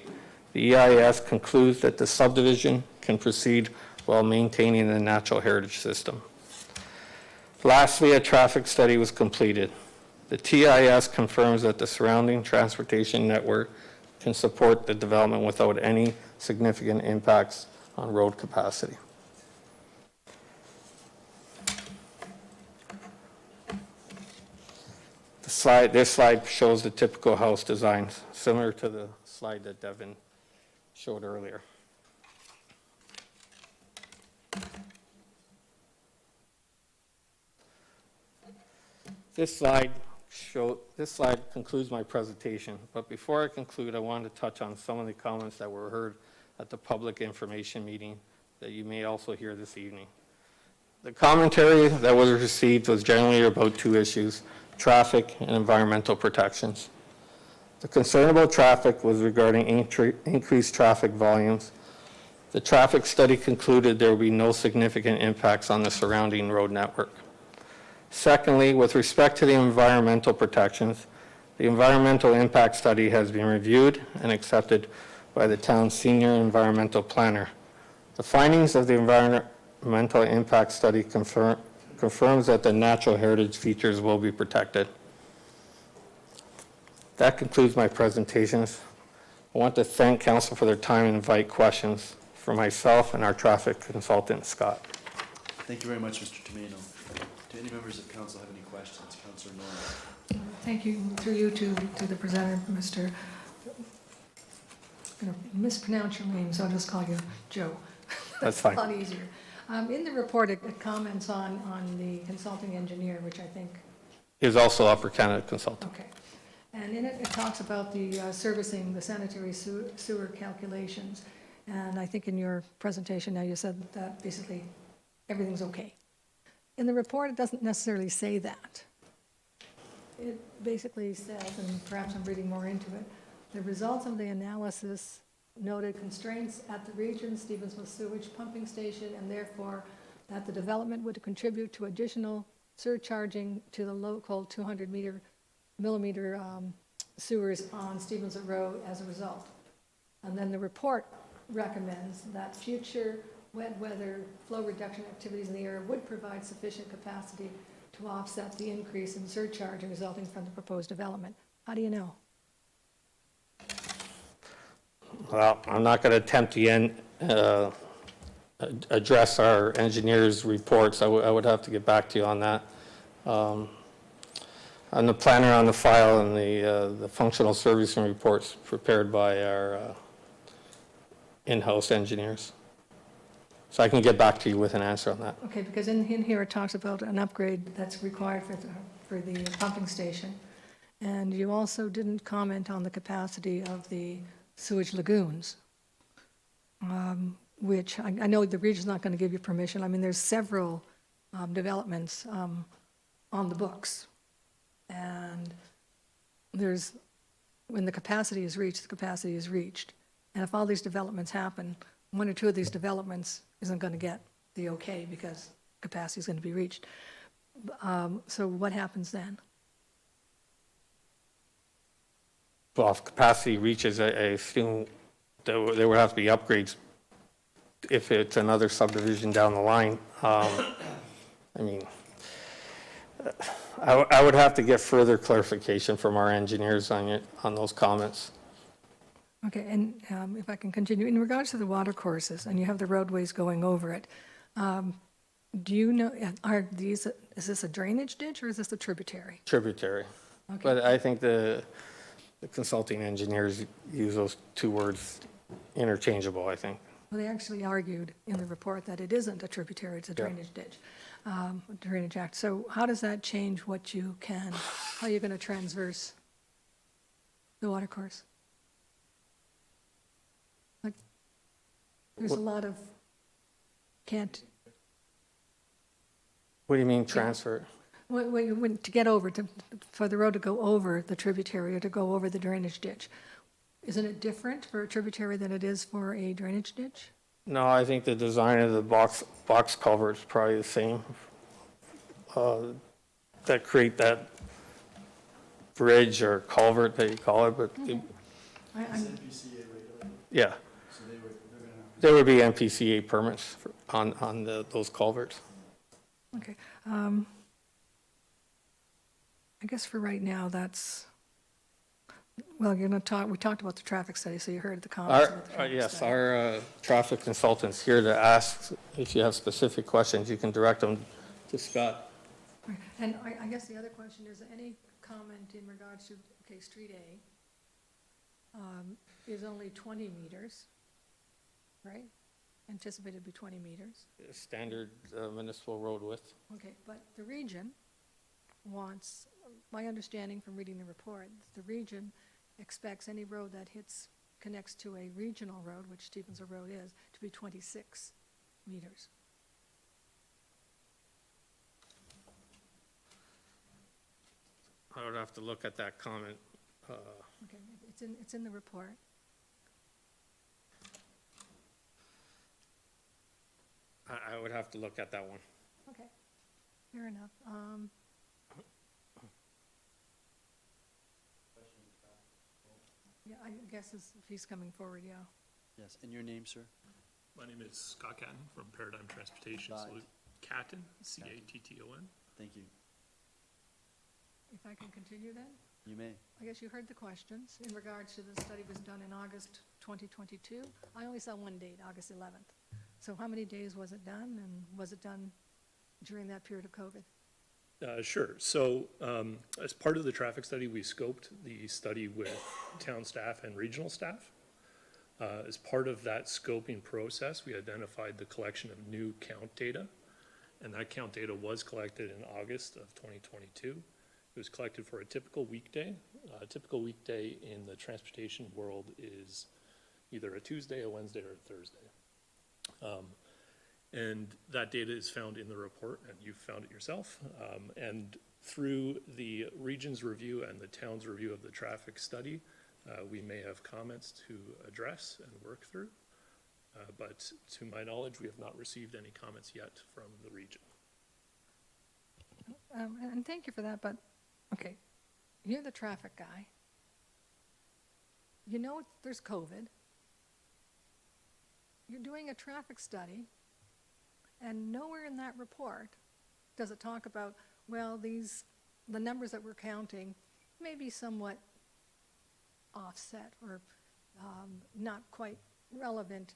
The EIS concludes that the subdivision can proceed while maintaining the natural heritage system. Lastly, a traffic study was completed. The TIS confirms that the surrounding transportation network can support the development without any significant impacts on road capacity. This slide shows the typical house designs, similar to the slide that Devin showed earlier. This slide concludes my presentation, but before I conclude, I wanted to touch on some of the comments that were heard at the public information meeting that you may also hear this evening. The commentary that was received was generally about two issues: traffic and environmental protections. The concern about traffic was regarding increased traffic volumes. The traffic study concluded there will be no significant impacts on the surrounding road network. Secondly, with respect to the environmental protections, the environmental impact study has been reviewed and accepted by the town's senior environmental planner. The findings of the environmental impact study confirms that the natural heritage features will be protected. That concludes my presentations. I want to thank council for their time and invite questions for myself and our traffic consultant, Scott. Thank you very much, Mr. Tomino. Do any members of council have any questions? Councillor Noyes. Thank you, through you to the presenter, Mr. I'm going to mispronounce your name, so I'll just call you Joe. That's fine. A lot easier. In the report, it comments on the consulting engineer, which I think, Is also Upper Canada consultant. okay. And in it, it talks about the servicing, the sanitary sewer calculations. And I think in your presentation now, you said that basically everything's okay. In the report, it doesn't necessarily say that. It basically says, and perhaps I'm reading more into it, the results of the analysis noted constraints at the region Stevensville sewage pumping station, and therefore that the development would contribute to additional surcharging to the local 200 millimeter sewers on Stevensville Road as a result. And then the report recommends that future wet weather flow reduction activities in the area would provide sufficient capacity to offset the increase in surcharging resulting from the proposed development. How do you know? Well, I'm not going to attempt to address our engineer's reports. I would have to get back to you on that. On the planner on the file and the functional servicing reports prepared by our in-house engineers. So I can get back to you with an answer on that. Okay, because in here it talks about an upgrade that's required for the pumping station. And you also didn't comment on the capacity of the sewage lagoons, which I know the region's not going to give you permission. I mean, there's several developments on the books. And when the capacity is reached, the capacity is reached. And if all these developments happen, one or two of these developments isn't going to get the okay because capacity is going to be reached. So what happens then? Well, if capacity reaches, I assume there would have to be upgrades if it's another subdivision down the line. I mean, I would have to get further clarification from our engineers on it, on those comments. Okay, and if I can continue, in regards to the water courses, and you have the roadways going over it, do you know, is this a drainage ditch or is this a tributary? Tributary. Okay. But I think the consulting engineers use those two words interchangeable, I think. Well, they actually argued in the report that it isn't a tributary, it's a Yeah. drainage ditch, drainage act. So how does that change what you can, how you're going to transverse the water course? Like, there's a lot of, can't, What do you mean transfer? to get over, for the road to go over the tributary or to go over the drainage ditch, isn't it different for a tributary than it is for a drainage ditch? No, I think the design of the box culvert is probably the same. That create that bridge or culvert that you call it, but I'm- yeah. There would be NPCA permits on those culverts. Okay. I guess for right now, that's, well, you're going to talk, we talked about the traffic study, so you heard the comments about the traffic Yes, study. our traffic consultant's here to ask, if you have specific questions, you can direct them to Scott. Right. And I guess the other question is, any comment in regards to, okay, Street A is only 20 meters, right? Anticipated to be 20 meters. Standard municipal road width. Okay, but the region wants, my understanding from reading the report, the region expects any road that connects to a regional road, which Stevensville Road is, to be 26 meters. I would have to look at that comment. Okay, it's in the report. I would have to look at that one. Okay, fair enough. Yeah, I guess if he's coming forward, yeah. Yes, and your name, sir? My name is Scott Catton from Paradigm Transportation. Scott. Catton, C-A-T-T-O-N. Thank you. If I can continue then? You may. I guess you heard the questions in regards to the study was done in August 2022. I only saw one date, August 11th. So how many days was it done, and was it done during that period of COVID? Sure. So as part of the traffic study, we scoped the study with town staff and regional staff. As part of that scoping process, we identified the collection of new count data, and that count data was collected in August of 2022. It was collected for a typical weekday. A typical weekday in the transportation world is either a Tuesday, a Wednesday, or a Thursday. And that data is found in the report, and you've found it yourself. And through the region's review and the town's review of the traffic study, we may have comments to address and work through. But to my knowledge, we have not received any comments yet from the region. And thank you for that, but, okay, you're the traffic guy. You know there's COVID. You're doing a traffic study, and nowhere in that report does it talk about, well, the numbers that we're counting may be somewhat offset or not quite relevant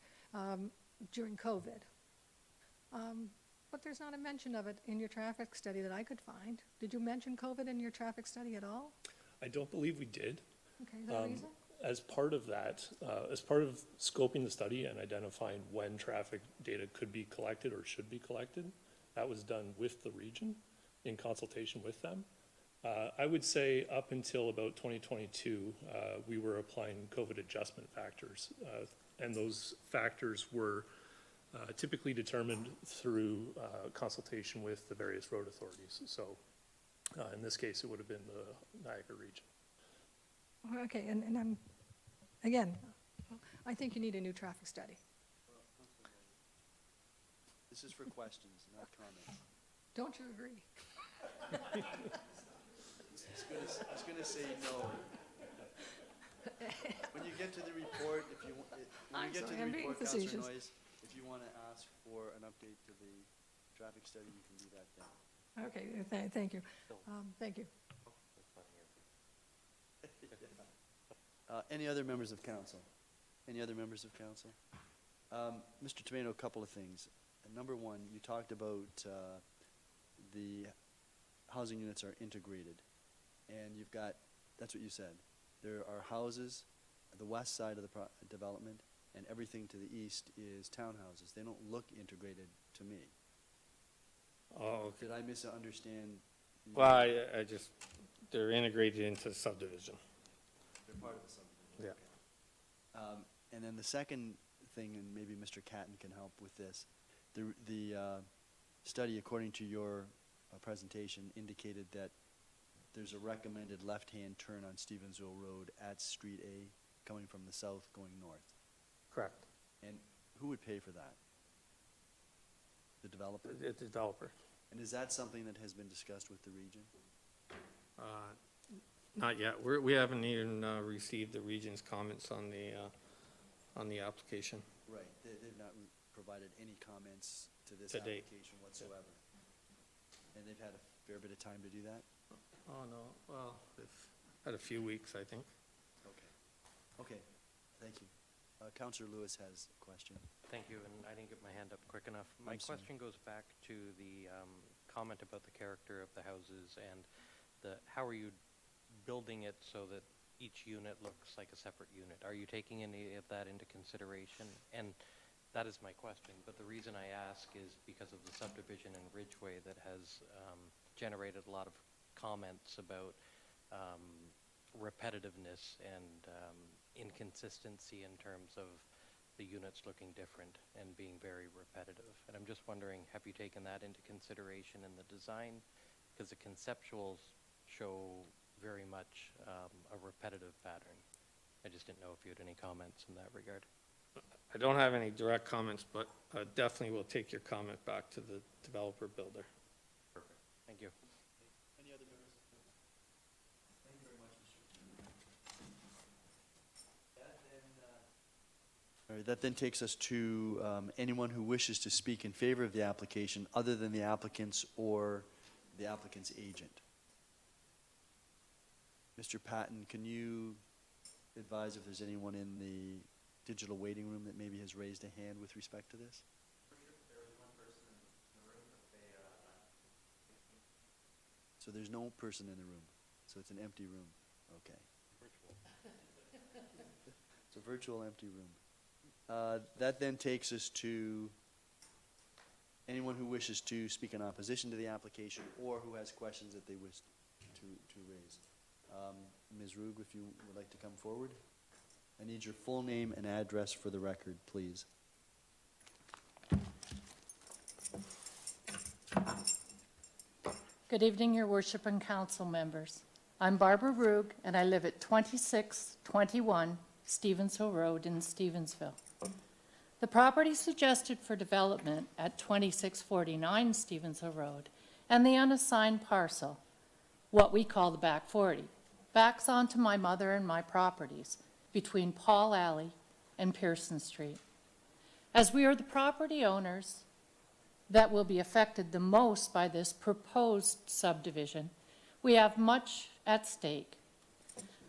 during COVID. But there's not a mention of it in your traffic study that I could find. Did you mention COVID in your traffic study at all? I don't believe we did. Okay, is that a reason? As part of that, as part of scoping the study and identifying when traffic data could be collected or should be collected, that was done with the region in consultation with them. I would say up until about 2022, we were applying COVID adjustment factors, and those factors were typically determined through consultation with the various road authorities. So in this case, it would have been the Niagara Region. Okay, and I'm, again, I think you need a new traffic study. This is for questions, not comments. Don't you agree? I was gonna say no. When you get to the report, if you, when I'm you get to sorry, the I'm being report, Councillor facetious. Noyes, if you wanna ask for an update to the traffic study, you can do that then. Okay, thank you. Thank you. Any other members of council? Any other members of council? Mr. Tomato, a couple of things. Number one, you talked about the housing units are integrated, and you've got, that's what you said. There are houses, the west side of the development, and everything to the east is townhouses. They don't look integrated to me. Oh, okay. Did I misunderstand? Well, I just, they're integrated into the subdivision. They're part of the subdivision. Yeah. And then the second thing, and maybe Mr. Catton can help with this, the study, according to your presentation, indicated that there's a recommended left-hand turn on Stevensville Road at Street A, coming from the south going north. Correct. And who would pay for that? The developer? The developer. And is that something that has been discussed with the region? Not yet. We haven't even received the region's comments on the application. Right, they've not provided any comments to this To date. application whatsoever. And they've had a fair bit of time to do that? Oh, no, well, they've had a few weeks, I think. Okay. Okay, thank you. Councillor Lewis has a question. Thank you, and I didn't get my hand up quick enough. My I'm sorry. question goes back to the comment about the character of the houses and how are you building it so that each unit looks like a separate unit? Are you taking any of that into consideration? And that is my question, but the reason I ask is because of the subdivision in Ridgeway that has generated a lot of comments about repetitiveness and inconsistency in terms of the units looking different and being very repetitive. And I'm just wondering, have you taken that into consideration in the design? Because the conceptuals show very much a repetitive pattern. I just didn't know if you had any comments in that regard. I don't have any direct comments, but definitely will take your comment back to the developer builder. Perfect. Thank you. Any other members? Thank you very much, Mr. All right, that then takes us to anyone who wishes to speak in favor of the application other than the applicants or the applicant's agent. Mr. Patton, can you advise if there's anyone in the digital waiting room that maybe has raised a hand with respect to this? So there's no person in the room, so it's an empty room, okay. It's a virtual empty room. That then takes us to anyone who wishes to speak in opposition to the application or who has questions that they wish to raise. Ms. Rug, if you would like to come forward. I need your full name and address for the record, please. Good evening, Your Worship and Council members. I'm Barbara Rug, and I live at 2621 Stevensville Road in Stevensville. The property suggested for development at 2649 Stevensville Road and the unassigned parcel, what we call the back 40, backs onto my mother and my properties between Paul Alley and Pearson Street. As we are the property owners that will be affected the most by this proposed subdivision, we have much at stake.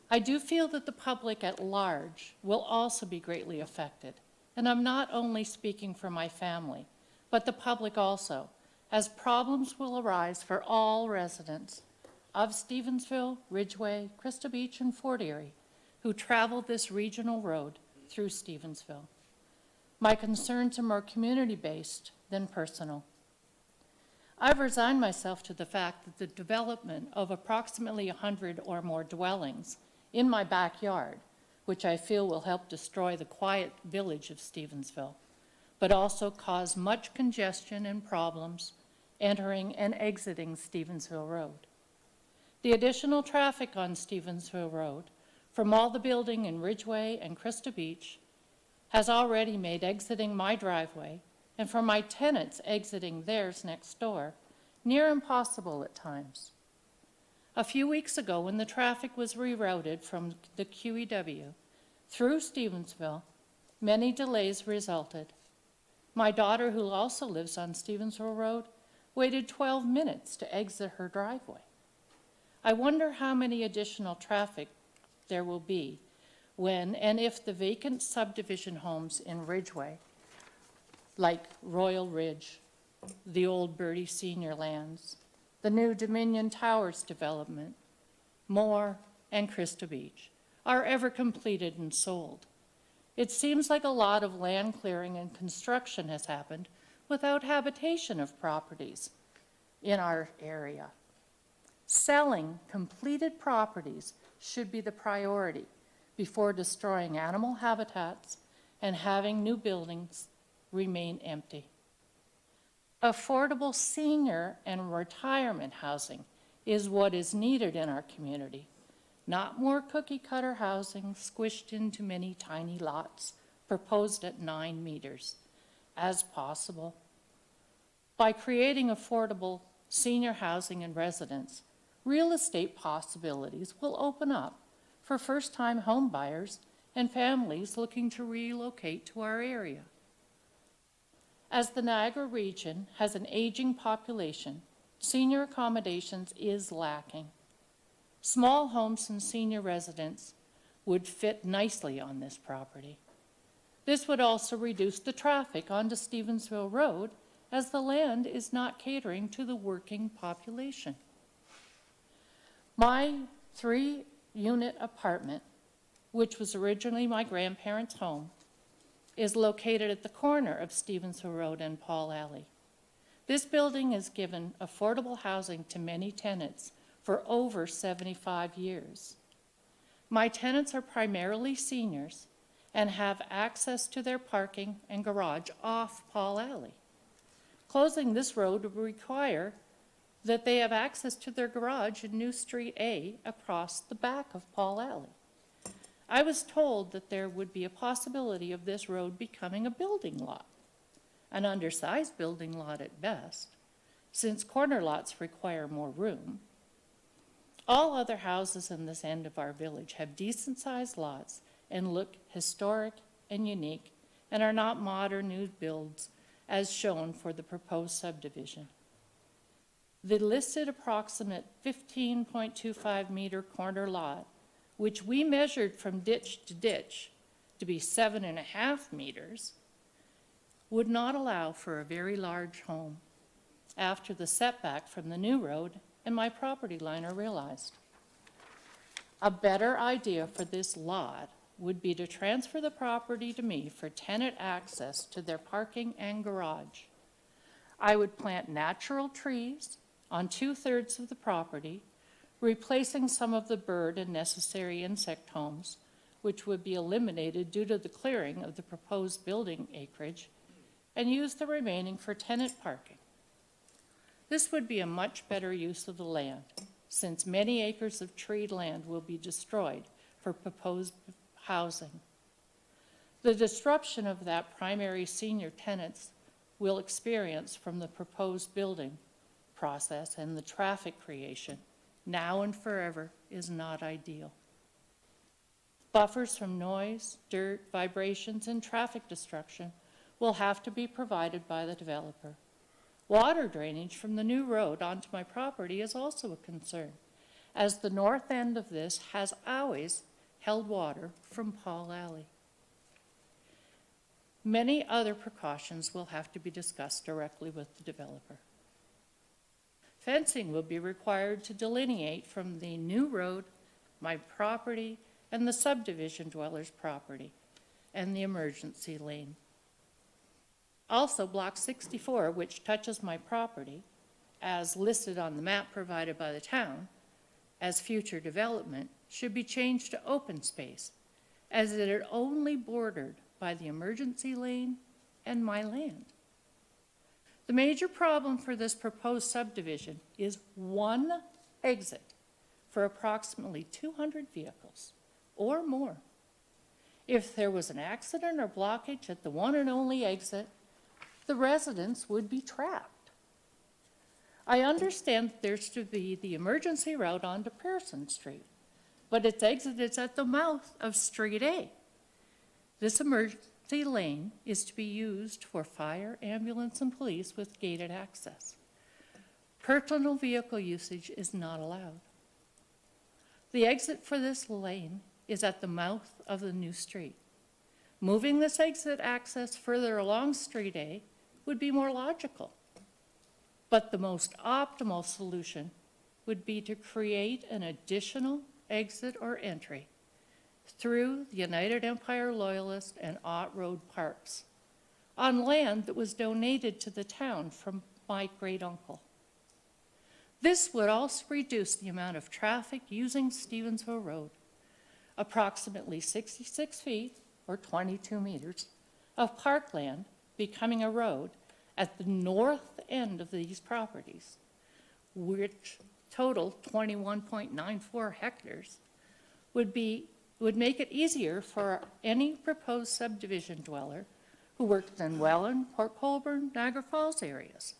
I do feel that the public at large will also be greatly affected, and I'm not only speaking for my family, but the public also, as problems will arise for all residents of Stevensville, Ridgeway, Crystal Beach, and Fort Erie who travel this regional road through Stevensville. My concerns are more community-based than personal. I've resigned myself to the fact that the development of approximately 100 or more dwellings in my backyard, which I feel will help destroy the quiet village of Stevensville, but also cause much congestion and problems entering and exiting Stevensville Road. The additional traffic on Stevensville Road from all the building in Ridgeway and Crystal Beach has already made exiting my driveway and for my tenants exiting theirs next door near impossible at times. A few weeks ago, when the traffic was rerouted from the QEW through Stevensville, many delays resulted. My daughter, who also lives on Stevensville Road, waited 12 minutes to exit her driveway. I wonder how many additional traffic there will be when and if the vacant subdivision homes in Ridgeway, like Royal Ridge, the old Birdie Senior Lands, the new Dominion Towers development, Moore, and Crystal Beach, are ever completed and sold. It seems like a lot of land clearing and construction has happened without habitation of properties in our area. Selling completed properties should be the priority before destroying animal habitats and having new buildings remain empty. Affordable senior and retirement housing is what is needed in our community, not more cookie-cutter housing squished into many tiny lots proposed at 9 meters, as possible. By creating affordable senior housing and residence, real estate possibilities will open up for first-time home buyers and families looking to relocate to our area. As the Niagara region has an aging population, senior accommodations is lacking. Small homes and senior residents would fit nicely on this property. This would also reduce the traffic onto Stevensville Road, as the land is not catering to the working population. My 3-unit apartment, which was originally my grandparents' home, is located at the corner of Stevensville Road and Paul Alley. This building has given affordable housing to many tenants for over 75 years. My tenants are primarily seniors and have access to their parking and garage off Paul Alley. Closing this road would require that they have access to their garage in New Street A across the back of Paul Alley. I was told that there would be a possibility of this road becoming a building lot, an undersized building lot at best, since corner lots require more room. All other houses in this end of our village have decent-sized lots and look historic and unique and are not modern new builds as shown for the proposed subdivision. The listed approximate 15.25 meter corner lot, which we measured from ditch to ditch to be 7.5 meters, would not allow for a very large home after the setback from the new road and my property line are realized. A better idea for this lot would be to transfer the property to me for tenant access to their parking and garage. I would plant natural trees on 2/3 of the property, replacing some of the bird and necessary insect homes, which would be eliminated due to the clearing of the proposed building acreage, and use the remaining for tenant parking. This would be a much better use of the land, since many acres of treed land will be destroyed for proposed housing. The disruption of that primary senior tenants will experience from the proposed building process and the traffic creation now and forever is not ideal. Buffers from noise, dirt, vibrations, and traffic destruction will have to be provided by the developer. Water drainage from the new road onto my property is also a concern, as the north end of this has always held water from Paul Alley. Many other precautions will have to be discussed directly with the developer. Fencing will be required to delineate from the new road, my property, and the subdivision dweller's property, and the emergency lane. Also, Block 64, which touches my property, as listed on the map provided by the town, as future development, should be changed to open space, as it is only bordered by the emergency lane and my land. The major problem for this proposed subdivision is one exit for approximately 200 vehicles or more. If there was an accident or blockage at the one and only exit, the residents would be trapped. I understand that there's to be the emergency route onto Pearson Street, but its exit is at the mouth of Street A. This emergency lane is to be used for fire, ambulance, and police with gated access. Personal vehicle usage is not allowed. The exit for this lane is at the mouth of the new street. Moving this exit access further along Street A would be more logical. But the most optimal solution would be to create an additional exit or entry through the United Empire Loyalist and Ott Road Parks on land that was donated to the town from my great-uncle. This would also reduce the amount of traffic using Stevensville Road, approximately 66 feet or 22 meters of parkland becoming a road at the north end of these properties, which total 21.94 hectares, would make it easier for any proposed subdivision dweller who works in Welland, Port Colborne, Niagara Falls areas.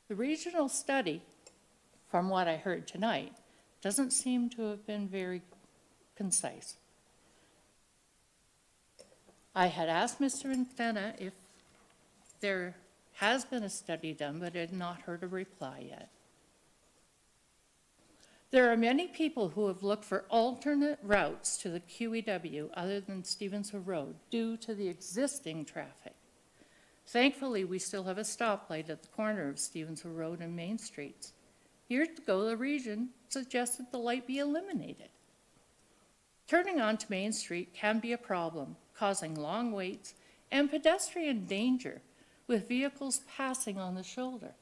The regional study, from what I heard tonight, doesn't seem to have been very concise. I had asked Mr. McDermott if there has been a study done, but I had not heard a reply yet. There are many people who have looked for alternate routes to the QEW other than Stevensville Road due to the existing traffic. Thankfully, we still have a stoplight at the corner of Stevensville Road and Main Streets. Years ago, the region suggested the light be eliminated. Turning onto Main Street can be a problem, causing long waits and pedestrian danger with vehicles passing on the shoulder.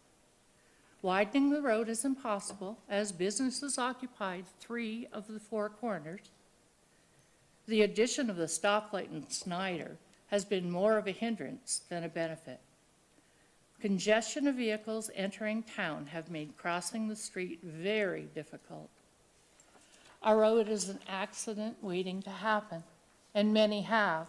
Widening the road is impossible as businesses occupied 3 of the 4 corners. The addition of the stoplight in Snyder has been more of a hindrance than a benefit. Congestion of vehicles entering town have made crossing the street very difficult. Our road is an accident waiting to happen, and many have.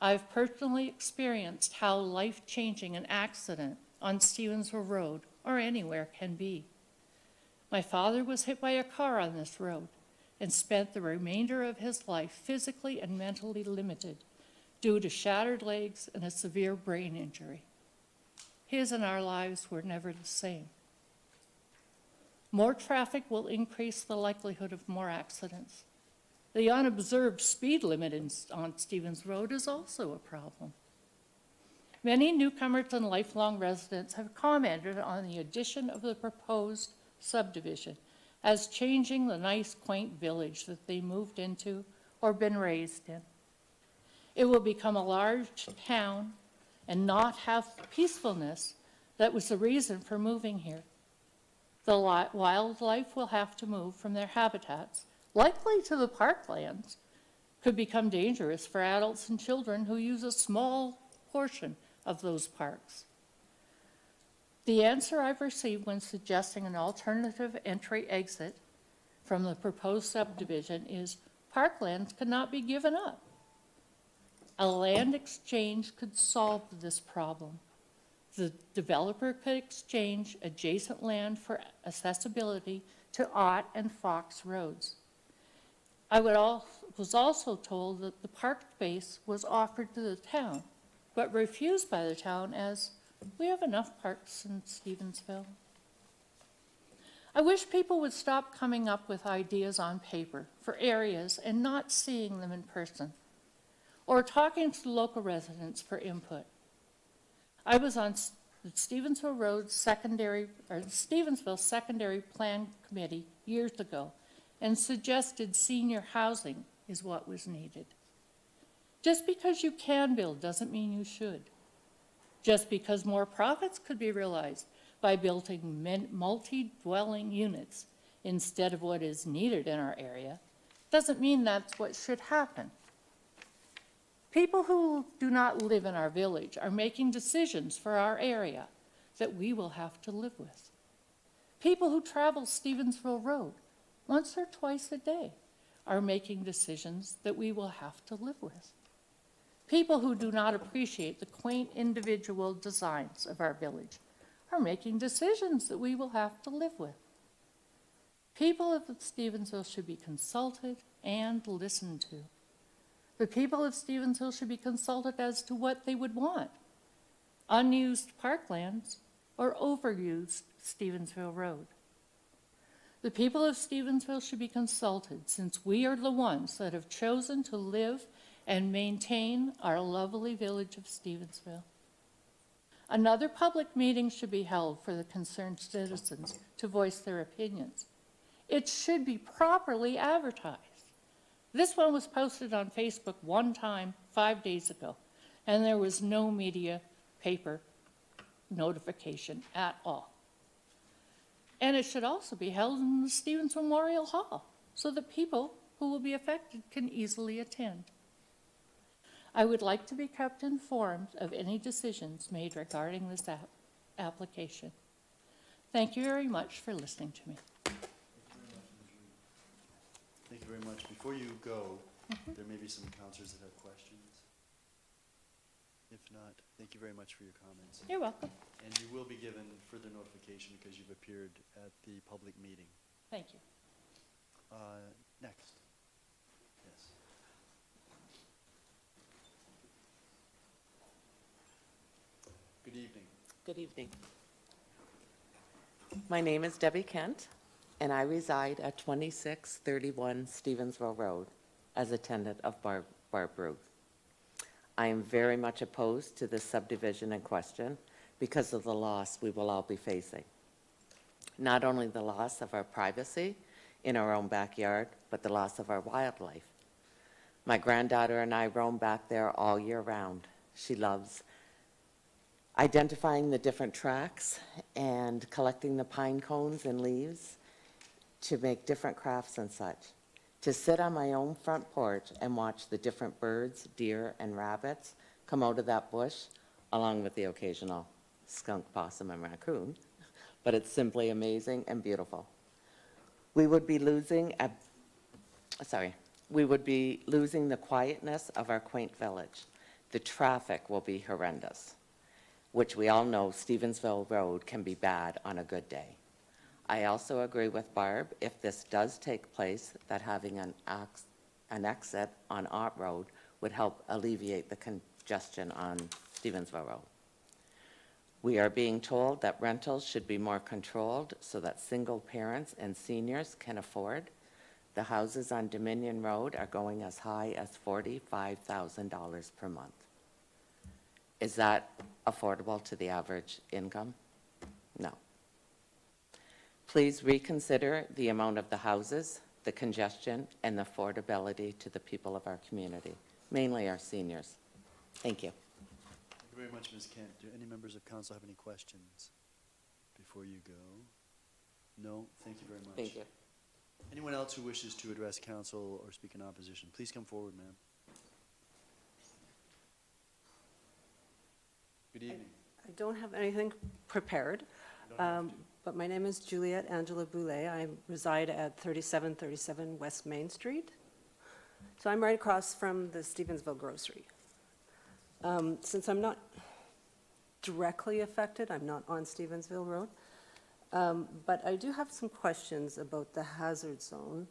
I've personally experienced how life-changing an accident on Stevensville Road or anywhere can be. My father was hit by a car on this road and spent the remainder of his life physically and mentally limited due to shattered legs and a severe brain injury. His and our lives were never the same. More traffic will increase the likelihood of more accidents. The unobserved speed limit on Stevens Road is also a problem. Many newcomers and lifelong residents have commented on the addition of the proposed subdivision as changing the nice, quaint village that they moved into or been raised in. It will become a large town and not have the peacefulness that was the reason for moving here. The wildlife will have to move from their habitats, likely to the parklands, could become dangerous for adults and children who use a small portion of those parks. The answer I've received when suggesting an alternative entry-exit from the proposed subdivision is parklands cannot be given up. A land exchange could solve this problem. The developer could exchange adjacent land for accessibility to Ott and Fox roads. I was also told that the park space was offered to the town, but refused by the town as we have enough parks in Stevensville. I wish people would stop coming up with ideas on paper for areas and not seeing them in person, or talking to local residents for input. I was on the Stevensville Secondary Plan Committee years ago and suggested senior housing is what was needed. Just because you can build doesn't mean you should. Just because more profits could be realized by building multi-dwelling units instead of what is needed in our area doesn't mean that's what should happen. People who do not live in our village are making decisions for our area that we will have to live with. People who travel Stevensville Road once or twice a day are making decisions that we will have to live with. People who do not appreciate the quaint individual designs of our village are making decisions that we will have to live with. People of Stevensville should be consulted and listened to. The people of Stevensville should be consulted as to what they would want: unused parklands or overused Stevensville Road. The people of Stevensville should be consulted, since we are the ones that have chosen to live and maintain our lovely village of Stevensville. Another public meeting should be held for the concerned citizens to voice their opinions. It should be properly advertised. This one was posted on Facebook one time 5 days ago, and there was no media paper notification at all. And it should also be held in the Stevens Memorial Hall, so that people who will be affected can easily attend. I would like to be kept informed of any decisions made regarding this application. Thank you very much for listening to me. Thank you very much. Before you go, there may be some councillors that have questions. If not, thank you very much for your comments. You're welcome. And you will be given further notification because you've appeared at the public meeting. Thank you. Next. Yes. Good evening. Good evening. My name is Debbie Kent, and I reside at 2631 Stevensville Road as a tenant of Barb Rugg. I am very much opposed to this subdivision in question because of the loss we will all be facing. Not only the loss of our privacy in our own backyard, but the loss of our wildlife. My granddaughter and I roam back there all year round. She loves identifying the different tracks and collecting the pine cones and leaves to make different crafts and such. To sit on my own front porch and watch the different birds, deer, and rabbits come out of that bush, along with the occasional skunk, possum, and raccoon, but it's simply amazing and beautiful. We would be losing the quietness of our quaint village. The traffic will be horrendous, which we all know Stevensville Road can be bad on a good day. I also agree with Barb, if this does take place, that having an exit on Ott Road would help alleviate the congestion on Stevensville Road. We are being told that rentals should be more controlled so that single parents and seniors can afford. The houses on Dominion Road are going as high as $45,000 per month. Is that affordable to the average income? No. Please reconsider the amount of the houses, the congestion, and the affordability to the people of our community, mainly our seniors. Thank you. Thank you very much, Ms. Kent. Do any members of council have any questions before you go? No? Thank you very much. Thank you. Anyone else who wishes to address council or speak in opposition, please come forward, ma'am. Good evening. I don't have anything prepared, but my name is Juliette Angela Boulay. I reside at 3737 West Main Street. So I'm right across from the Stevensville Grocery. Since I'm not directly affected, I'm not on Stevensville Road, but I do have some questions about the hazard zone.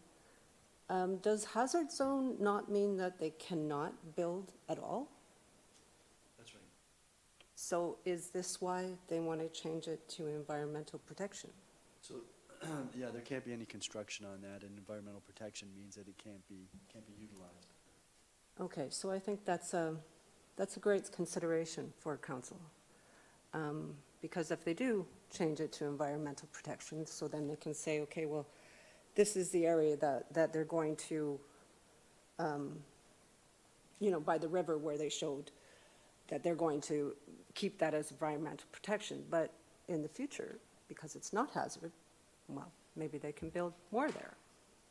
Does hazard zone not mean that they cannot build at all? That's right. So is this why they want to change it to environmental protection? So, yeah, there can't be any construction on that, and environmental protection means that it can't be utilized. Okay, so I think that's a great consideration for council. Because if they do change it to environmental protection, so then they can say, okay, well, this is the area that they're going to, by the river where they showed that they're going to keep that as environmental protection. But in the future, because it's not hazard, well, maybe they can build more there.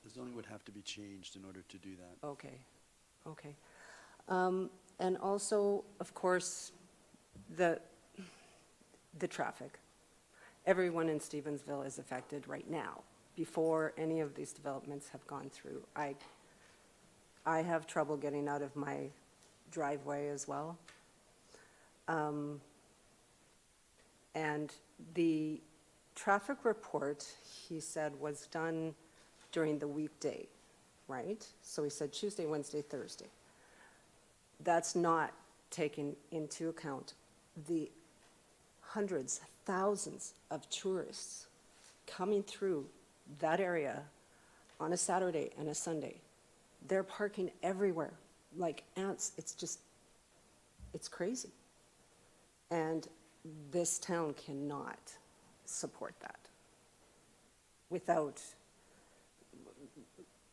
The zoning would have to be changed in order to do that. Okay. And also, of course, the traffic. Everyone in Stevensville is affected right now, before any of these developments have gone through. I have trouble getting out of my driveway as well. And the traffic report, he said, was done during the weekday, right? So he said Tuesday, Wednesday, Thursday. That's not taking into account the hundreds, thousands of tourists coming through that area on a Saturday and a Sunday. They're parking everywhere like ants. It's crazy. And this town cannot support that without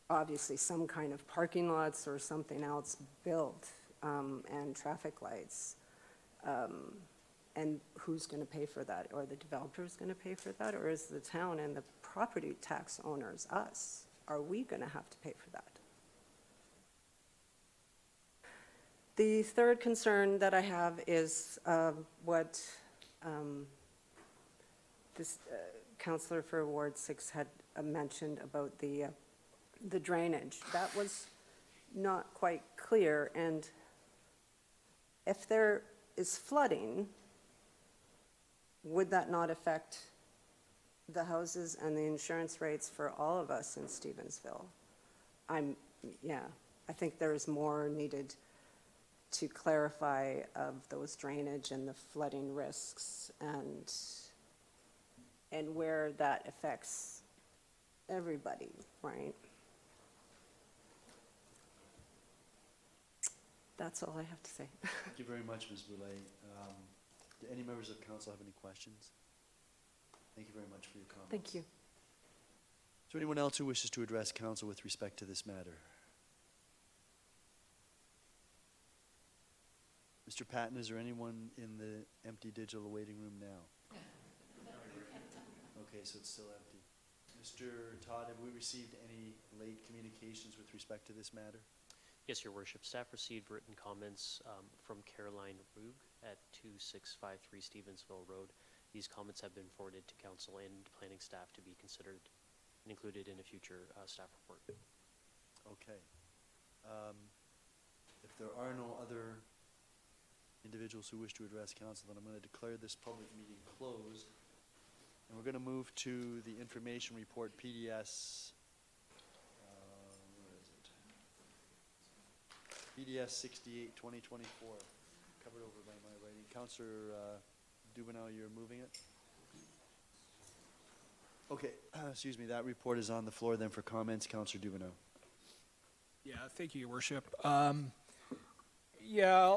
obviously some kind of parking lots or something else built, and traffic lights. And who's going to pay for that? Or the developer's going to pay for that? Or is the town and the property tax owners, us, are we going to have to pay for that? The third concern that I have is what this Councillor for Ward 6 had mentioned about the drainage. That was not quite clear, and if there is flooding, would that not affect the houses and the insurance rates for all of us in Stevensville? I think there is more needed to clarify of those drainage and the flooding risks and where that affects everybody, right? That's all I have to say. Thank you very much, Ms. Boulay. Do any members of council have any questions? Thank you very much for your comments. Thank you. Is there anyone else who wishes to address council with respect to this matter? Mr. Patton, is there anyone in the empty digital waiting room now? Okay, so it's still empty. Mr. Todd, have we received any late communications with respect to this matter? Yes, Your Worship. Staff received written comments from Caroline Rug at 2653 Stevensville Road. These comments have been forwarded to council and planning staff to be considered and included in a future staff report. Okay. If there are no other individuals who wish to address council, then I'm going to declare this public meeting closed. And we're going to move to the information report, PDS. Where is it? PDS 68, 2024. Covered over by my writing. Councillor Dubanow, you're moving it? Okay, excuse me, that report is on the floor then for comments. Councillor Dubanow. Yeah, thank you, Your Worship. Yeah,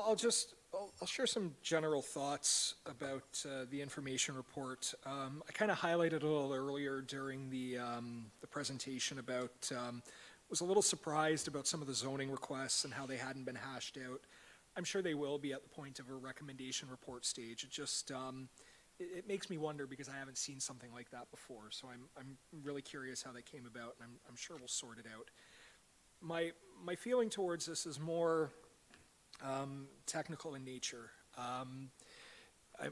I'll share some general thoughts about the information report. I kind of highlighted a little earlier during the presentation about, was a little surprised about some of the zoning requests and how they hadn't been hashed out. I'm sure they will be at the point of a recommendation report stage. It just, it makes me wonder because I haven't seen something like that before. So I'm really curious how that came about, and I'm sure we'll sort it out. My feeling towards this is more technical in nature. I'm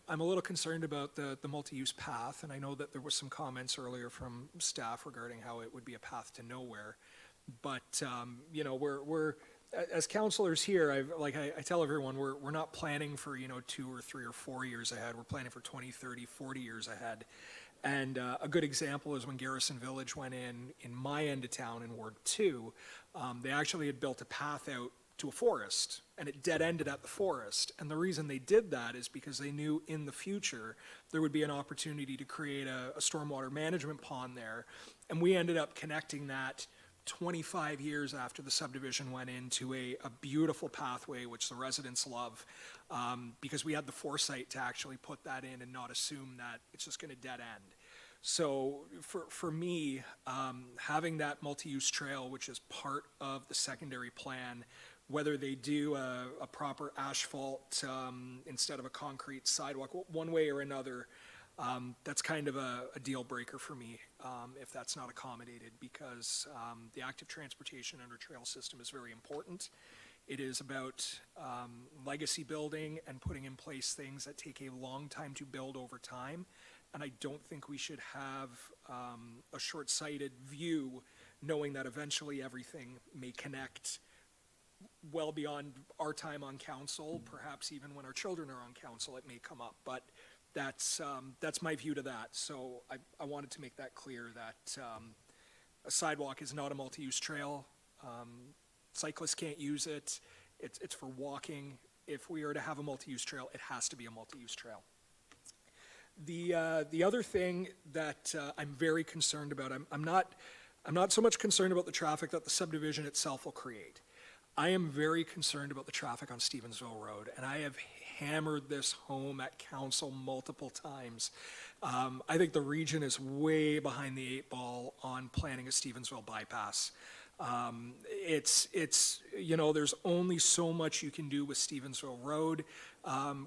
a little concerned about the multi-use path, and I know that there was some comments earlier from staff regarding how it would be a path to nowhere. But you know, we're as councillors here, I tell everyone, we're not planning for 2 or 3 or 4 years ahead. We're planning for 20, 30, 40 years ahead. And a good example is when Garrison Village went in my end of town in Ward 2, they actually had built a path out to a forest, and it dead-ended at the forest. And the reason they did that is because they knew in the future there would be an opportunity to create a stormwater management pond there. And we ended up connecting that 25 years after the subdivision went into a beautiful pathway, which the residents love, because we had the foresight to actually put that in and not assume that it's just going to dead end. So for me, having that multi-use trail, which is part of the secondary plan, whether they do a proper asphalt instead of a concrete sidewalk, one way or another, that's kind of a deal breaker for me if that's not accommodated, because the active transportation under trail system is very important. It is about legacy building and putting in place things that take a long time to build over time. And I don't think we should have a short-sighted view, knowing that eventually everything may connect well beyond our time on council, perhaps even when our children are on council, it may come up. But that's my view to that. So I wanted to make that clear that a sidewalk is not a multi-use trail. Cyclists can't use it. It's for walking. If we are to have a multi-use trail, it has to be a multi-use trail. The other thing that I'm very concerned about, I'm not so much concerned about the traffic that the subdivision itself will create. I am very concerned about the traffic on Stevensville Road, and I have hammered this home at council multiple times. I think the region is way behind the 8 ball on planning a Stevensville bypass. There's only so much you can do with Stevensville Road.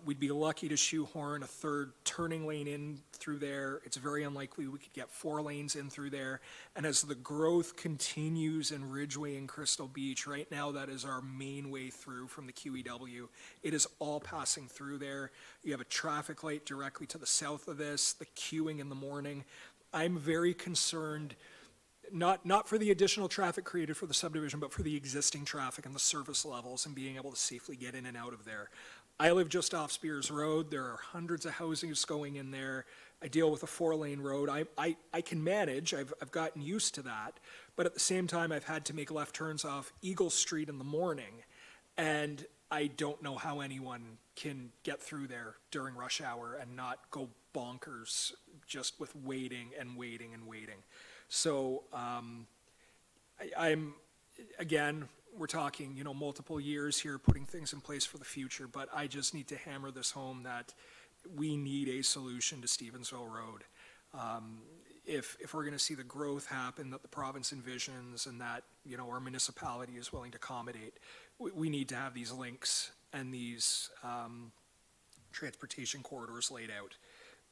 We'd be lucky to shoehorn a third turning lane in through there. It's very unlikely we could get 4 lanes in through there. And as the growth continues in Ridgeway and Crystal Beach, right now that is our main way through from the QEW. It is all passing through there. You have a traffic light directly to the south of this, the queuing in the morning. I'm very concerned not for the additional traffic created for the subdivision, but for the existing traffic and the service levels and being able to safely get in and out of there. I live just off Spears Road. There are hundreds of houses going in there. I deal with a 4-lane road. I can manage. I've gotten used to that. But at the same time, I've had to make left turns off Eagle Street in the morning. And I don't know how anyone can get through there during rush hour and not go bonkers just with waiting and waiting and waiting. So again, we're talking, multiple years here, putting things in place for the future, but I just need to hammer this home that we need a solution to Stevensville Road. If we're going to see the growth happen that the province envisions and that, our municipality is willing to accommodate, we need to have these links and these transportation corridors laid out.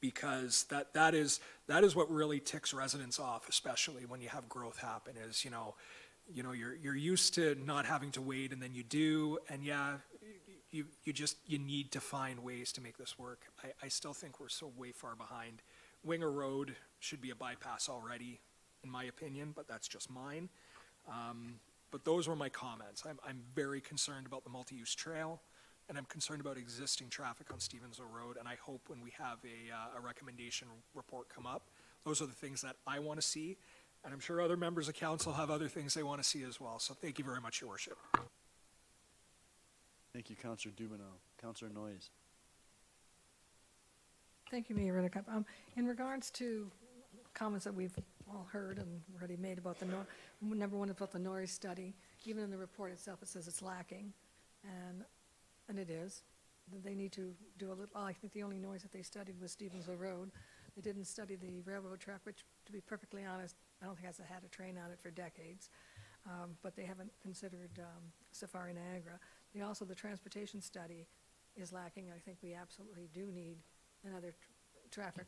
Because that is what really ticks residents off, especially when you have growth happen, is, you're used to not having to wait, and then you do, and yeah, you need to find ways to make this work. I still think we're so way far behind. Winger Road should be a bypass already, in my opinion, but that's just mine. But those were my comments. I'm very concerned about the multi-use trail, and I'm concerned about existing traffic on Stevensville Road, and I hope when we have a recommendation report come up, those are the things that I want to see, and I'm sure other members of council have other things they want to see as well. So thank you very much, Your Worship. Thank you, Councillor Dubanow. Councillor Noyes. Thank you, Mayor Redekop. In regards to comments that we've all heard and already made about number one, about the Noyes study, even in the report itself, it says it's lacking, and it is. They need to do a little, I think the only noise that they studied was Stevensville Road. They didn't study the railroad track, which, to be perfectly honest, I don't think has had a train on it for decades. But they haven't considered Safari Niagara. The transportation study is lacking. I think we absolutely do need another traffic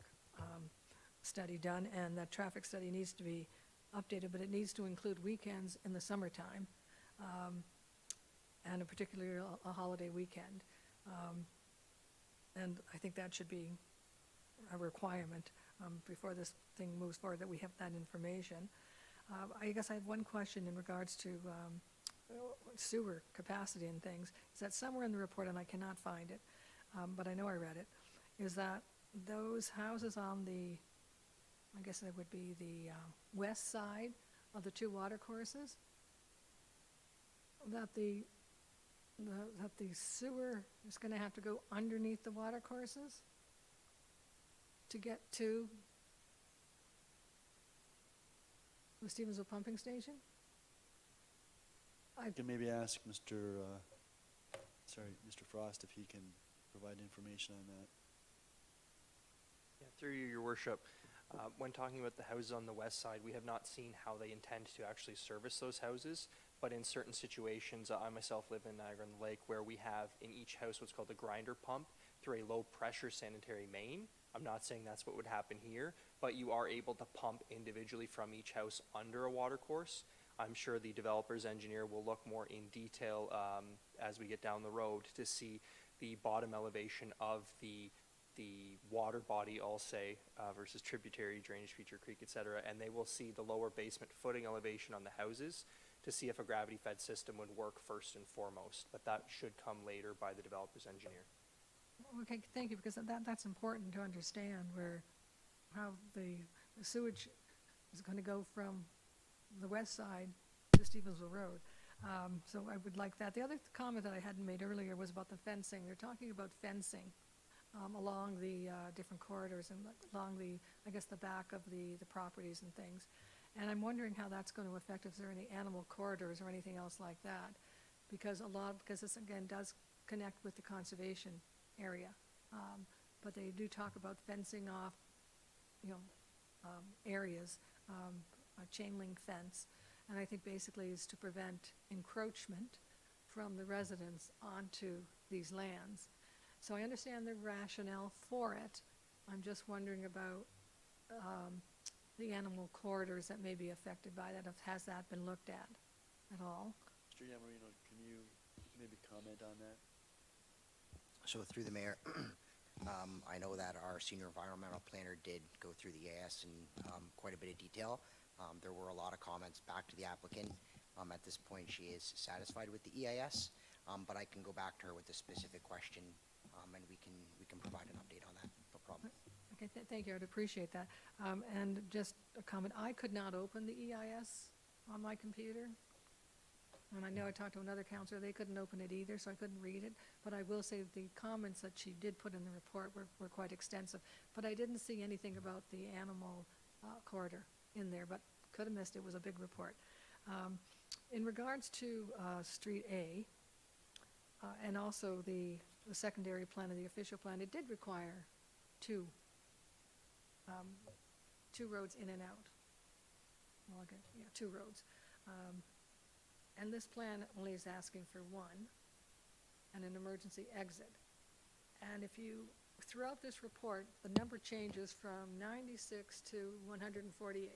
study done, and that traffic study needs to be updated, but it needs to include weekends in the summertime. And particularly a holiday weekend. And I think that should be a requirement before this thing moves forward, that we have that information. I guess I have one question in regards to sewer capacity and things. Is that somewhere in the report, and I cannot find it, but I know I read it, is that those houses on the, I guess it would be the west side of the 2 water courses, that the sewer is going to have to go underneath the water courses to get to the Stevensville pumping station? I can maybe ask Mr. Frost if he can provide information on that. Yeah, through you, Your Worship. When talking about the houses on the west side, we have not seen how they intend to actually service those houses. But in certain situations, I myself live in Niagara on the Lake, where we have in each house what's called a grinder pump through a low pressure sanitary main. I'm not saying that's what would happen here, but you are able to pump individually from each house under a water course. I'm sure the developer's engineer will look more in detail as we get down the road to see the bottom elevation of the water body, I'll say, versus tributary, drainage feature, creek, etc. And they will see the lower basement footing elevation on the houses to see if a gravity-fed system would work first and foremost. But that should come later by the developer's engineer. Okay, thank you, because that's important to understand how the sewage is going to go from the west side to Stevensville Road. So I would like that. The other comment that I hadn't made earlier was about the fencing. They're talking about fencing along the different corridors and along I guess, the back of the properties and things. And I'm wondering how that's going to affect if there are any animal corridors or anything else like that. Because this, again, does connect with the conservation area. But they do talk about fencing off, areas, a chain link fence. And I think basically is to prevent encroachment from the residents onto these lands. So I understand the rationale for it. I'm just wondering about the animal corridors that may be affected by that. Has that been looked at all? Mr. Yamarino, can you maybe comment on that? So through the mayor, I know that our senior environmental planner did go through the EIS in quite a bit of detail. There were a lot of comments back to the applicant. At this point, she is satisfied with the EIS, but I can go back to her with a specific question, and we can provide an update on that. No problem. Okay, thank you. I'd appreciate that. And just a comment, I could not open the EIS on my computer. And I know I talked to another counselor, they couldn't open it either, so I couldn't read it. But I will say that the comments that she did put in the report were quite extensive. But I didn't see anything about the animal corridor in there, but could have missed it. It was a big report. In regards to Street A, and also the secondary plan and the official plan, it did require two roads in and out. Well, okay, yeah, two roads. And this plan only is asking for one and an emergency exit. And if you, throughout this report, the number changes from 96 to 148.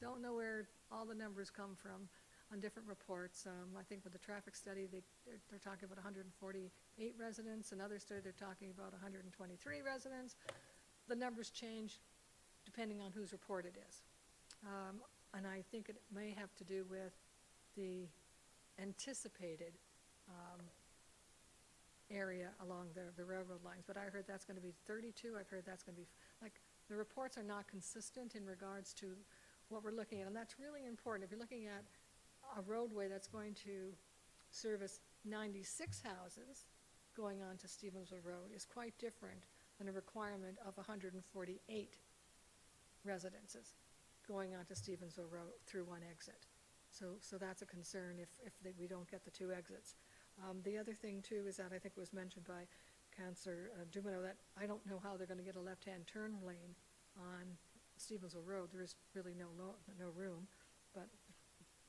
Don't know where all the numbers come from on different reports. I think with the traffic study, they're talking about 148 residents. Another study, they're talking about 123 residents. The numbers change depending on whose report it is. And I think it may have to do with the anticipated area along the railroad lines. But I heard that's going to be 32. I've heard that's going to be, the reports are not consistent in regards to what we're looking at. And that's really important. If you're looking at a roadway that's going to service 96 houses going on to Stevensville Road is quite different than a requirement of 148 residences going on to Stevensville Road through one exit. So that's a concern if we don't get the two exits. The other thing too is that I think it was mentioned by Councillor Dubanow that I don't know how they're going to get a left-hand turn lane on Stevensville Road. There is really no room, but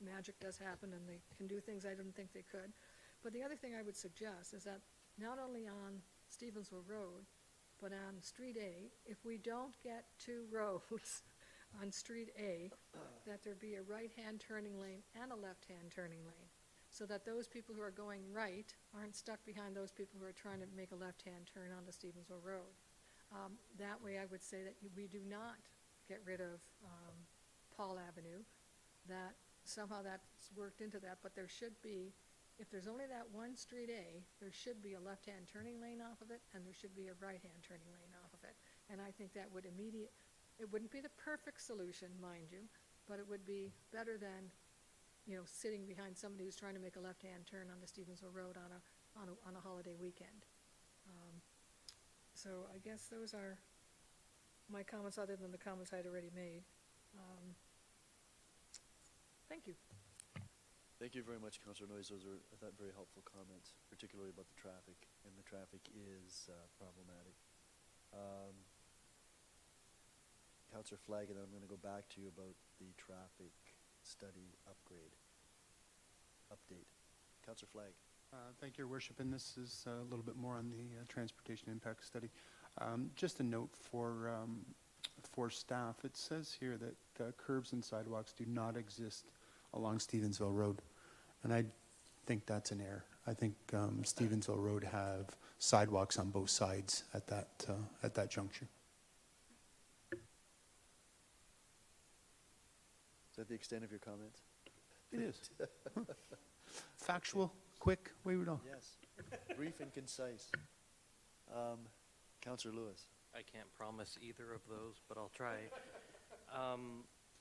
magic does happen and they can do things I didn't think they could. But the other thing I would suggest is that not only on Stevensville Road, but on Street A, if we don't get two roads on Street A, that there be a right-hand turning lane and a left-hand turning lane, so that those people who are going right aren't stuck behind those people who are trying to make a left-hand turn onto Stevensville Road. That way I would say that we do not get rid of Paul Avenue, that somehow that's worked into that, but there should be, if there's only that one Street A, there should be a left-hand turning lane off of it, and there should be a right-hand turning lane off of it. And I think that would it wouldn't be the perfect solution, mind you, but it would be better than, sitting behind somebody who's trying to make a left-hand turn on the Stevensville Road on a holiday weekend. So I guess those are my comments, other than the comments I'd already made. Thank you. Thank you very much, Councillor Noyes. Those are, I thought, very helpful comments, particularly about the traffic, and the traffic is problematic. Councillor Flagg, and then I'm going to go back to you about the traffic study update. Councillor Flagg. Thank you, Your Worship, and this is a little bit more on the transportation impact study. Just a note for staff, it says here that curbs and sidewalks do not exist along Stevensville Road, and I think that's an error. I think Stevensville Road have sidewalks on both sides at that juncture. Is that the extent of your comments? It is. Factual, quick, way we go. Yes. Brief and concise. Councillor Lewis. I can't promise either of those, but I'll try.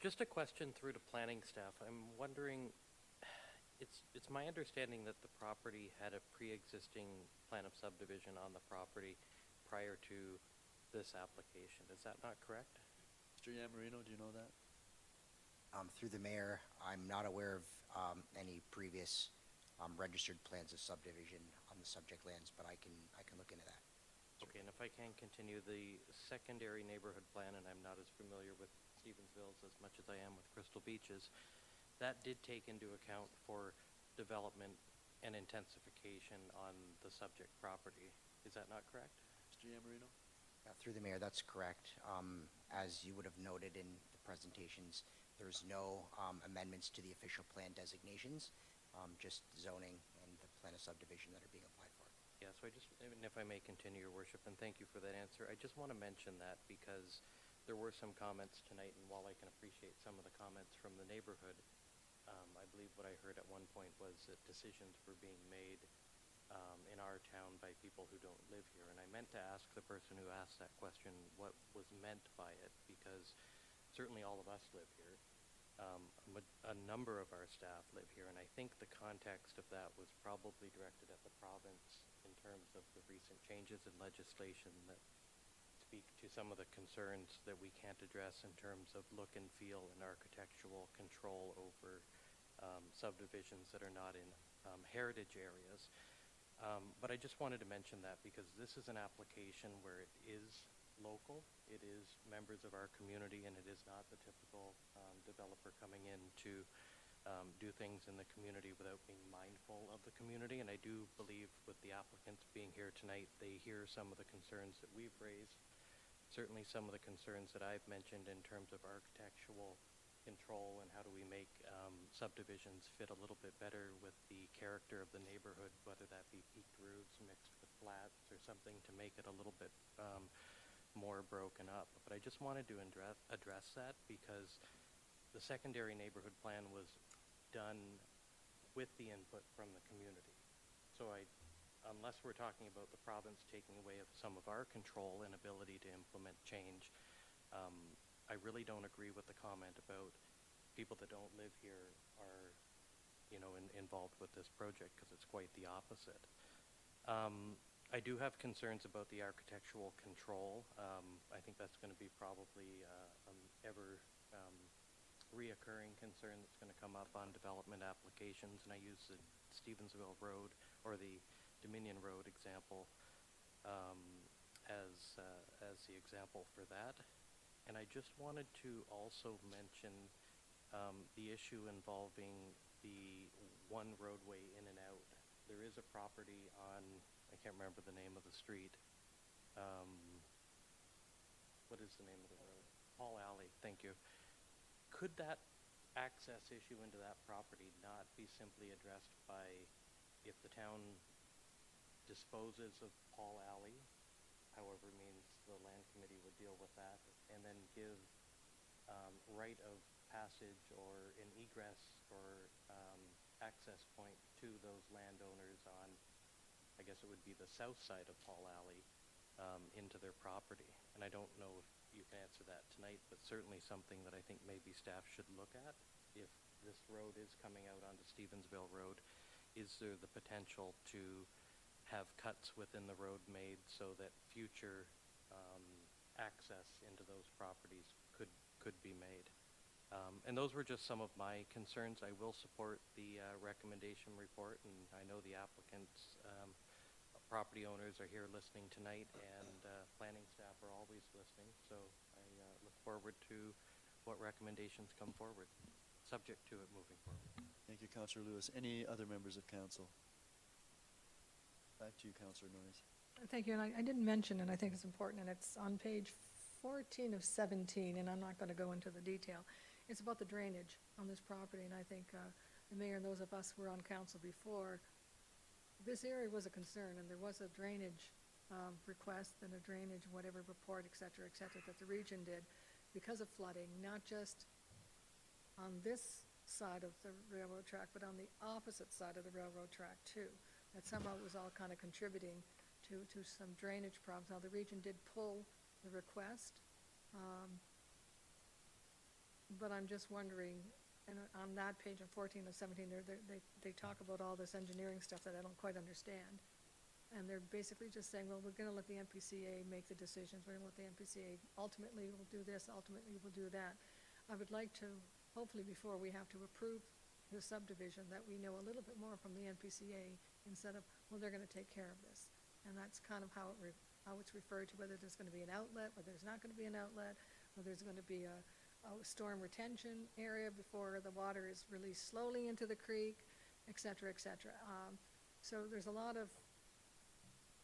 Just a question through to planning staff. I'm wondering, it's my understanding that the property had a pre-existing plan of subdivision on the property prior to this application. Is that not correct? Mr. Yamarino, do you know that? Through the mayor, I'm not aware of any previous registered plans of subdivision on the subject lands, but I can look into that. Okay, and if I can continue, the secondary neighborhood plan, and I'm not as familiar with Stevensville's as much as I am with Crystal Beaches, that did take into account for development and intensification on the subject property. Is that not correct? Mr. Yamarino? Through the mayor, that's correct. As you would have noted in the presentations, there's no amendments to the official plan designations, just zoning and the plan of subdivision that are being applied for. Yeah, so and if I may continue, Your Worship, and thank you for that answer, I just want to mention that because there were some comments tonight, and while I can appreciate some of the comments from the neighborhood, I believe what I heard at one point was that decisions were being made in our town by people who don't live here. And I meant to ask the person who asked that question what was meant by it, because certainly all of us live here. A number of our staff live here, and I think the context of that was probably directed at the province in terms of the recent changes in legislation that speak to some of the concerns that we can't address in terms of look and feel and architectural control over subdivisions that are not in heritage areas. But I just wanted to mention that because this is an application where it is local, it is members of our community, and it is not the typical developer coming in to do things in the community without being mindful of the community. And I do believe with the applicants being here tonight, they hear some of the concerns that we've raised, certainly some of the concerns that I've mentioned in terms of architectural control and how do we make subdivisions fit a little bit better with the character of the neighborhood, whether that be peaked roofs mixed with flats or something to make it a little bit more broken up. But I just wanted to address that because the secondary neighborhood plan was done with the input from the community. So unless we're talking about the province taking away of some of our control and ability to implement change, I really don't agree with the comment about people that don't live here are, involved with this project, because it's quite the opposite. I do have concerns about the architectural control. I think that's going to be probably an ever reoccurring concern that's going to come up on development applications, and I use the Stevensville Road or the Dominion Road example as the example for that. And I just wanted to also mention the issue involving the one roadway in and out. There is a property on, I can't remember the name of the street. What is the name of the road? Paul Alley, thank you. Could that access issue into that property not be simply addressed by, if the town disposes of Paul Alley, however means the land committee would deal with that, and then give right of passage or an egress or access point to those landowners on, I guess it would be the south side of Paul Alley, into their property. And I don't know if you can answer that tonight, but certainly something that I think maybe staff should look at. If this road is coming out onto Stevensville Road, is there the potential to have cuts within the road made so that future access into those properties could be made? And those were just some of my concerns. I will support the recommendation report, and I know the applicants, property owners are here listening tonight, and planning staff are always listening. So I look forward to what recommendations come forward, subject to it moving forward. Thank you, Councillor Lewis. Any other members of council? Back to you, Councillor Noyes. Thank you, and I didn't mention, and I think it's important, and it's on page 14 of 17, and I'm not going to go into the detail. It's about the drainage on this property, and I think the mayor and those of us who were on council before, this area was a concern, and there was a drainage request and a drainage whatever report, et cetera, that the region did because of flooding, not just on this side of the railroad track, but on the opposite side of the railroad track too. that somehow it was all kind of contributing to some drainage problems. Now, the region did pull the request, but I'm just wondering, and on that page of 14 of 17, they talk about all this engineering stuff that I don't quite understand. And they're basically just saying, well, we're gonna let the MPCA make the decisions, we're gonna let the MPCA, ultimately we'll do this, ultimately we'll do that. I would like to, hopefully before we have to approve the subdivision, that we know a little bit more from the MPCA instead of, well, they're gonna take care of this. And that's kind of how it's referred to, whether there's gonna be an outlet, whether there's not gonna be an outlet, whether there's gonna be a storm retention area before the water is released slowly into the creek, et cetera, et cetera. So there's a lot of,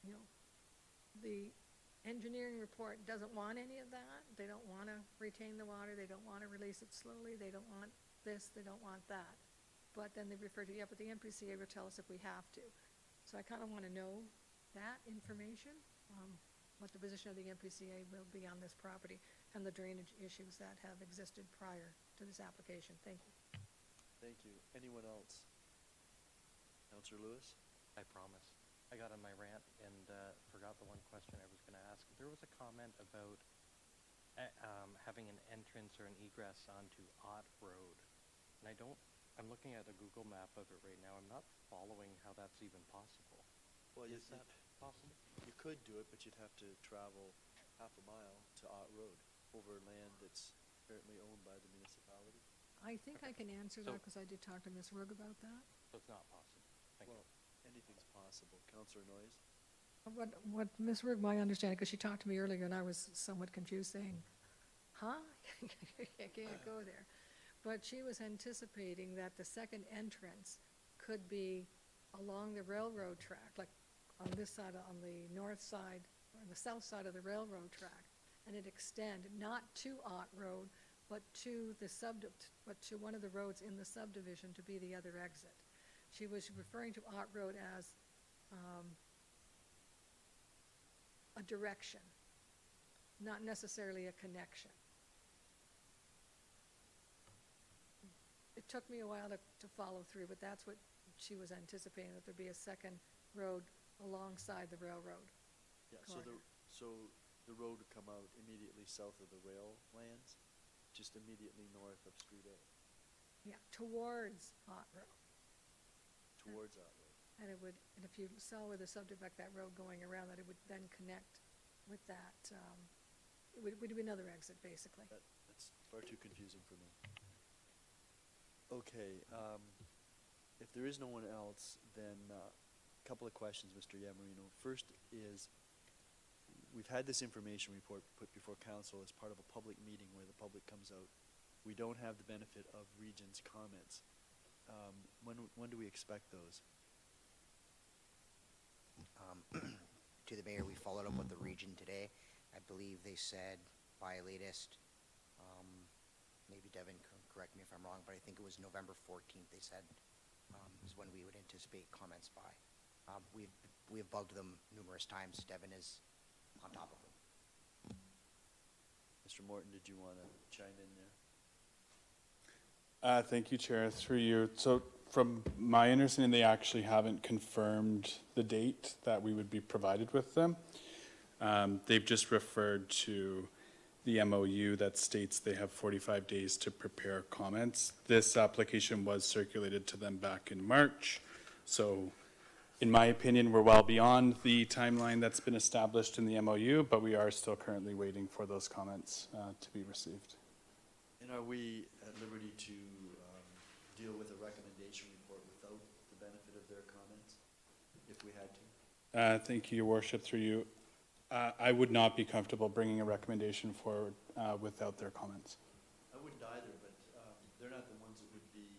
you know, the engineering report doesn't want any of that. They don't want to retain the water. They don't want to release it slowly. They don't want this. They don't want that. But then they refer to, yeah, but the MPCA will tell us if we have to. So I kind of want to know that information, what the position of the MPCA will be on this property and the drainage issues that have existed prior to this application. Thank you. Thank you. Anyone else? Councillor Lewis? I promise. I got on my rant and forgot the one question I was going to ask. There was a comment about having an entrance or an egress onto Ott Road. And I'm looking at a Google map of it right now. I'm not following how that's even possible. Well, Is that possible? You could do it, but you'd have to travel half a mile to Ott Road over land that's currently owned by the municipality. I think I can answer that because I did talk to Ms. Rugg about that. So it's not possible. Thank you. Well, anything's possible. Councillor Noyes? What Ms. Rugg, my understanding, because she talked to me earlier and I was somewhat confused saying, huh? I can't go there. But she was anticipating that the second entrance could be along the railroad track, like on this side, on the north side, or the south side of the railroad track. And it extend not to Ott Road, but to to one of the roads in the subdivision to be the other exit. She was referring to Ott Road as a direction, not necessarily a connection. It took me a while to follow through, but that's what she was anticipating, that there'd be a second road alongside the railroad. Yeah, corridor. so the road would come out immediately south of the rail lands, just immediately north of Street A, Yeah, towards Ott Road. towards Ott Road. And it would, and if you saw where the subject, like that road going around, that it would then connect with that, it would be another exit, basically. That's far too confusing for me. Okay, if there is no one else, then a couple of questions, Mr. Yamarino. First is, we've had this information report put before council as part of a public meeting where the public comes out. We don't have the benefit of Region's comments. When do we expect those? To the mayor, we followed up with the region today. I believe they said by latest, maybe Devin can correct me if I'm wrong, but I think it was November 14th, they said, is when we would anticipate comments by. We've bugged them numerous times. Devin is on top of them. Mr. Morton, did you want to chime in there? Thank you, Chair. Through you. So from my understanding, they actually haven't confirmed the date that we would be provided with them. They've just referred to the MOU that states they have 45 days to prepare comments. This application was circulated to them back in March. So in my opinion, we're well beyond the timeline that's been established in the MOU, but we are still currently waiting for those comments to be received. And are we at liberty to deal with a recommendation report without the benefit of their comments, if we had to? Thank you, Your Worship. Through you, I would not be comfortable bringing a recommendation forward without their comments. I wouldn't either, but they're not the ones that would be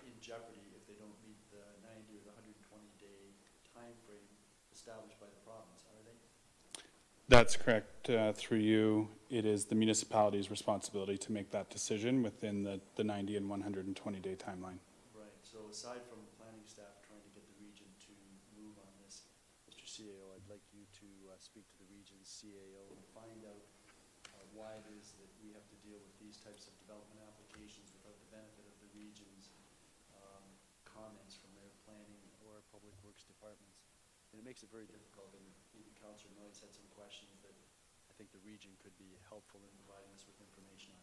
in jeopardy if they don't meet the 90 or the 120-day time frame established by the province, are they? That's correct. Through you, it is the municipality's responsibility to make that decision within the 90 and 120-day timeline. Right, so aside from planning staff trying to get the region to move on this, Mr. CAO, I'd like you to speak to the region's CAO and find out why it is that we have to deal with these types of development applications without the benefit of the region's comments from their planning or public works departments. And it makes it very difficult, and even Councillor Noyes had some questions that I think the region could be helpful in providing us with information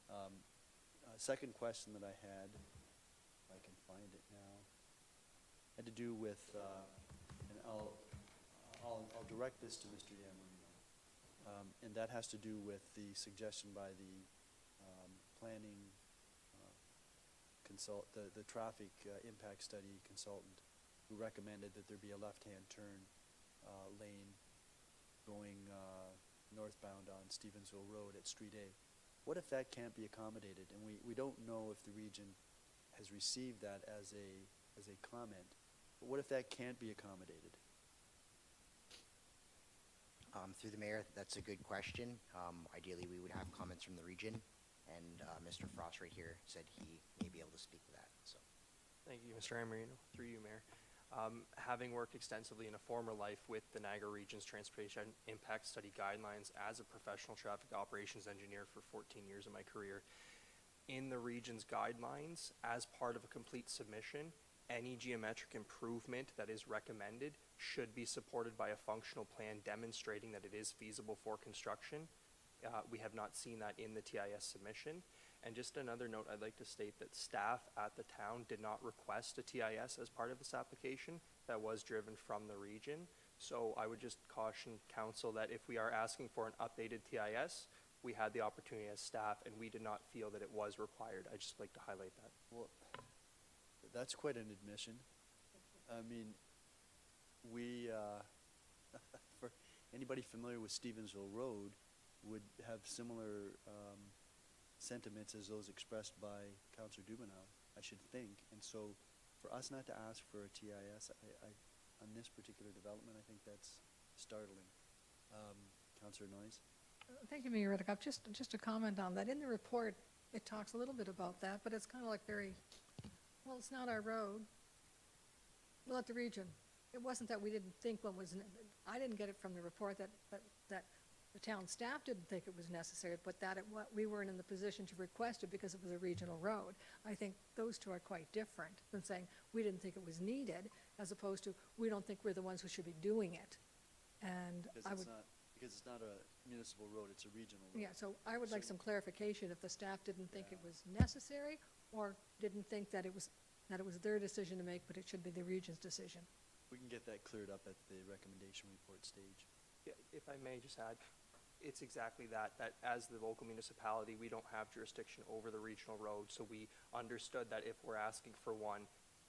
on. Second question that I had, if I can find it now, had to do with, and I'll direct this to Mr. Yamarino. And that has to do with the suggestion by the planning the traffic impact study consultant, who recommended that there be a left-hand turn lane going northbound on Stevensville Road at Street A. What if that can't be accommodated? And we don't know if the region has received that as a comment. But what if that can't be accommodated? Through the mayor, that's a good question. Ideally, we would have comments from the region, and Mr. Frost right here said he may be able to speak to that, so. Thank you, Mr. Amarino. Through you, Mayor. Having worked extensively in a former life with the Niagara Region's Transportation Impact Study Guidelines as a professional traffic operations engineer for 14 years of my career, in the region's guidelines, as part of a complete submission, any geometric improvement that is recommended should be supported by a functional plan demonstrating that it is feasible for construction. We have not seen that in the TIS submission. And just another note, I'd like to state that staff at the town did not request a TIS as part of this application. That was driven from the region. So I would just caution council that if we are asking for an updated TIS, we had the opportunity as staff, and we did not feel that it was required. I'd just like to highlight that. Well, that's quite an admission. I mean, we, for anybody familiar with Stevensville Road, would have similar sentiments as those expressed by Councillor Dubanow, I should think. And so for us not to ask for a TIS on this particular development, I think that's startling. Councillor Noyes? Thank you, Mayor Redekop. Just a comment on that. In the report, it talks a little bit about that, but it's kind of like very, well, it's not our road. We'll let the region. It wasn't that we didn't think one was, I didn't get it from the report that the town staff didn't think it was necessary, but that we weren't in the position to request it because it was a regional road. I think those two are quite different than saying we didn't think it was needed, as opposed to we don't think we're the ones who should be doing it. And Because it's not a municipal road, it's a regional road. yeah, so I would like some clarification if the staff didn't think it was necessary or didn't think that it was their decision to make, but it should be the region's decision. We can get that cleared up at the recommendation report stage. Yeah, if I may just add, it's exactly that as the local municipality, we don't have jurisdiction over the regional road, so we understood that if we're asking for one,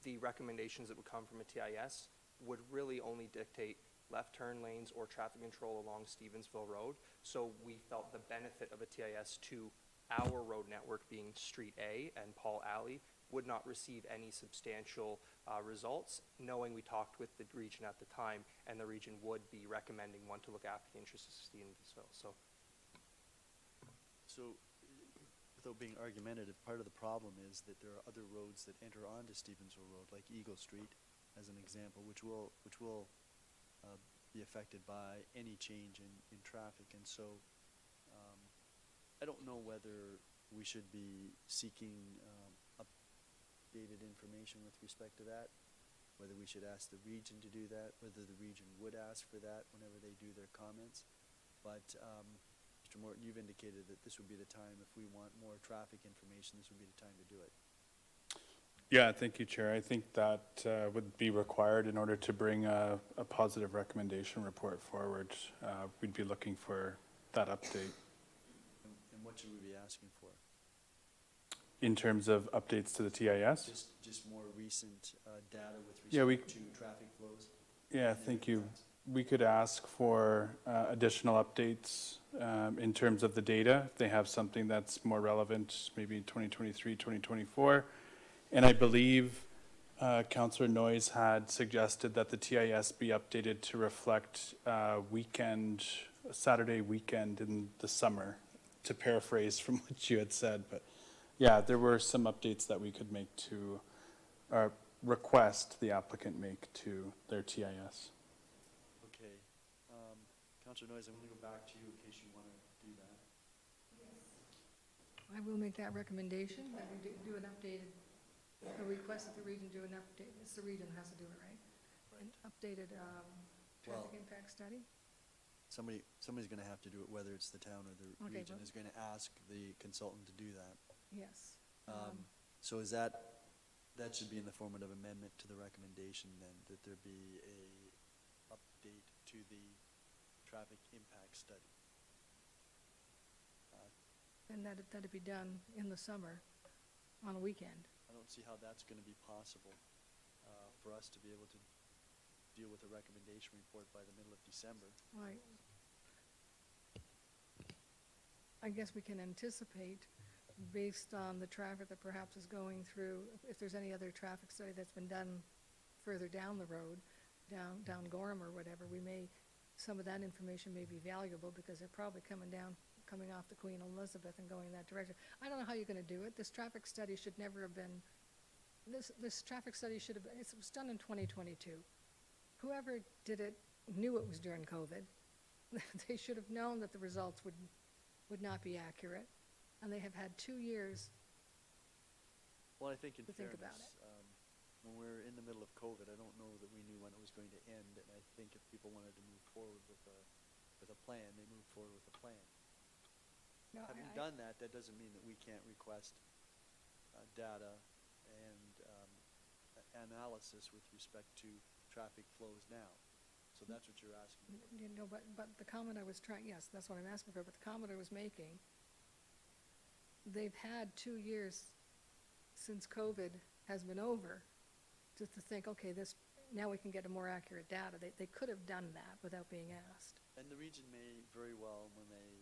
the recommendations that would come from a TIS would really only dictate left turn lanes or traffic control along Stevensville Road. So we felt the benefit of a TIS to our road network being Street A and Paul Alley would not receive any substantial results, knowing we talked with the region at the time, and the region would be recommending one to look after the interests of Stevensville. So, without being argumentative, part of the problem is that there are other roads that enter onto Stevensville Road, like Eagle Street, as an example, which will be affected by any change in traffic. And so, I don't know whether we should be seeking updated information with respect to that, whether we should ask the region to do that, whether the region would ask for that whenever they do their comments. But Mr. Morton, you've indicated that this would be the time, if we want more traffic information, this would be the time to do it. Yeah, thank you, Chair. I think that would be required in order to bring a positive recommendation report forward. We'd be looking for that update. And what should we be asking for? In terms of updates to the TIS? Just more recent data with Yeah, respect to traffic flows? Yeah, thank you. We could ask for additional updates in terms of the data. If they have something that's more relevant, maybe 2023, 2024. And I believe Councillor Noyes had suggested that the TIS be updated to reflect Saturday weekend in the summer, to paraphrase from what you had said. But yeah, there were some updates that we could make to, request the applicant make to their TIS. Okay. Councillor Noyes, I'm going to go back to you in case you want to do that. I will make that recommendation, that we do an updated, a request that the region do an update. It's the region that has to do it, right? an updated Well- traffic impact study? Somebody's gonna have to do it, whether it's the town or the Okay, region, but- is gonna ask the consultant to do that. Yes. So is that should be in the form of an amendment to the recommendation then, that there be a update to the traffic impact study? And that'd be done in the summer, on a weekend. I don't see how that's gonna be possible, for us to be able to deal with a recommendation report by the middle of December. Right. I guess we can anticipate, based on the traffic that perhaps is going through, if there's any other traffic study that's been done further down the road, down Gorham or whatever, some of that information may be valuable, because they're probably coming off the Queen Elizabeth and going that direction. I don't know how you're gonna do it. This traffic study should never have been, this traffic study should have, it was done in 2022. Whoever did it knew it was during COVID. They should have known that the results would not be accurate, and they have had 2 years. Well, I think in To think about fairness, when we're in the middle of COVID, I don't know that we knew when it was going to end, and I think if people wanted to move forward with a plan, they moved forward with a plan. No, Having done that, that doesn't mean that we can't request data and analysis with respect to traffic flows now. So that's what you're asking for. You know, but the comment I was trying, yes, that's what I'm asking for, but the comment I was making, they've had 2 years since COVID has been over to think, okay, now we can get a more accurate data. They could have done that without being asked. And the region may very well, when they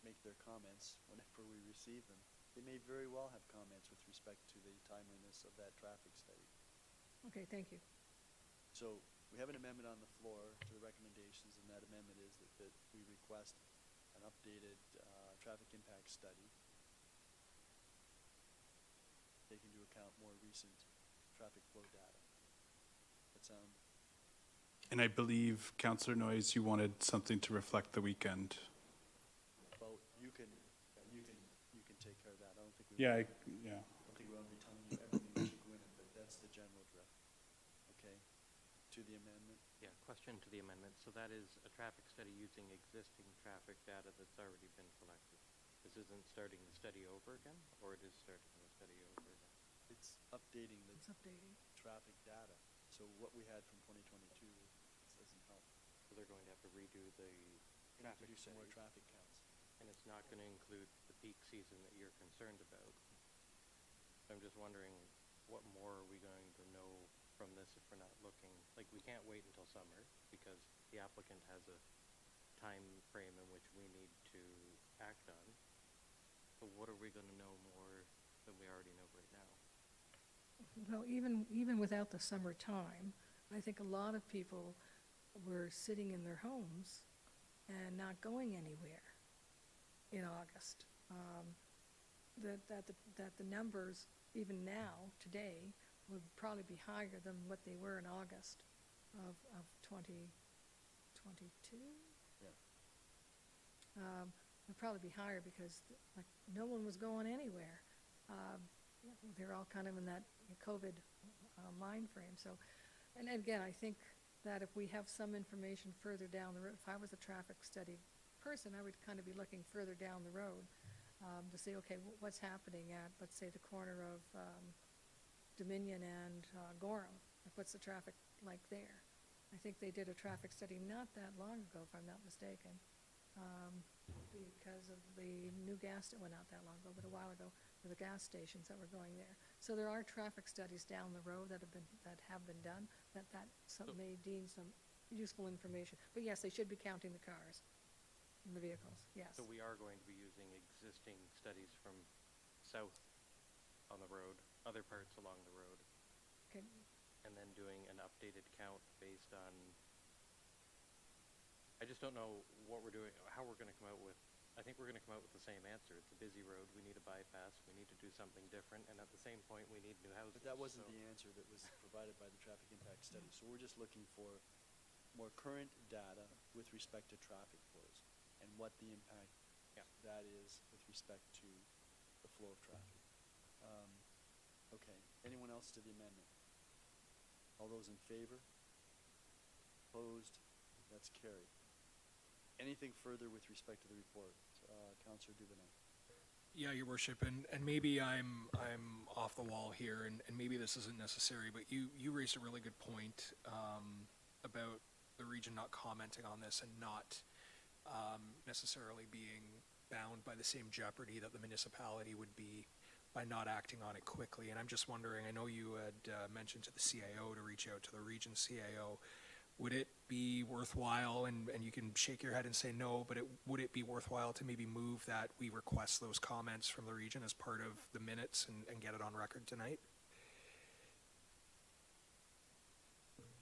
make their comments, whenever we receive them, they may very well have comments with respect to the timeliness of that traffic study. Okay, thank you. So we have an amendment on the floor to the recommendations, and that amendment is that we request an updated traffic impact study, take into account more recent traffic flow data. That sound? And I believe, Councillor Noyes, you wanted something to reflect the weekend. Well, you can take care of that. I don't think we. Yeah, I don't think we want to be telling you everything that should go in it, but that's the general drift. Okay? To the amendment? Yeah, question to the amendment. So that is a traffic study using existing traffic data that's already been collected. This isn't starting the study over again, or it is starting the study over again? It's updating the It's updating. traffic data. So what we had from 2022 doesn't help. So they're going to have to redo the We have to traffic do some more study, traffic counts. and it's not going to include the peak season that you're concerned about. So I'm just wondering, what more are we going to know from this if we're not looking? Like, we can't wait until summer, because the applicant has a time frame in which we need to act on. So what are we going to know more than we already know right now? Well, even without the summertime, I think a lot of people were sitting in their homes and not going anywhere in August. That the numbers, even now, today, would probably be higher than what they were in August of 2022. Yeah. Would probably be higher because, like, no one was going anywhere. They're all kind of in that COVID mind frame. So, and again, I think that if we have some information further down the road, if I was a traffic study person, I would kind of be looking further down the road to say, okay, what's happening at, let's say, the corner of Dominion and Gorham? Like, what's the traffic like there? I think they did a traffic study not that long ago, if I'm not mistaken, because of the new gas, well, not that long ago, but a while ago, for the gas stations that were going there. So there are traffic studies down the road that have been done, that some may deem some useful information. But yes, they should be counting the cars and the vehicles, yes. So we are going to be using existing studies from south on the road, other parts along the road, Okay, and then doing an updated count based on, I just don't know what we're doing, how we're going to come out with, I think we're going to come out with the same answer. It's a busy road, we need a bypass, we need to do something different, and at the same point, we need new houses. But that wasn't So- the answer that was provided by the traffic impact study. So we're just looking for more current data with respect to traffic flows and what the impact Yeah. that is with respect to the flow of traffic. Okay, anyone else to the amendment? All those in favor? opposed? That's carried. Anything further with respect to the report? Councillor Dubanow. Yeah, Your Worship, and maybe I'm off the wall here, and maybe this isn't necessary, but you raised a really good point about the region not commenting on this and not necessarily being bound by the same jeopardy that the municipality would be by not acting on it quickly. And I'm just wondering, I know you had mentioned to the CAO to reach out to the region CAO. Would it be worthwhile, and you can shake your head and say no, but would it be worthwhile to maybe move that we request those comments from the region as part of the minutes and get it on record tonight?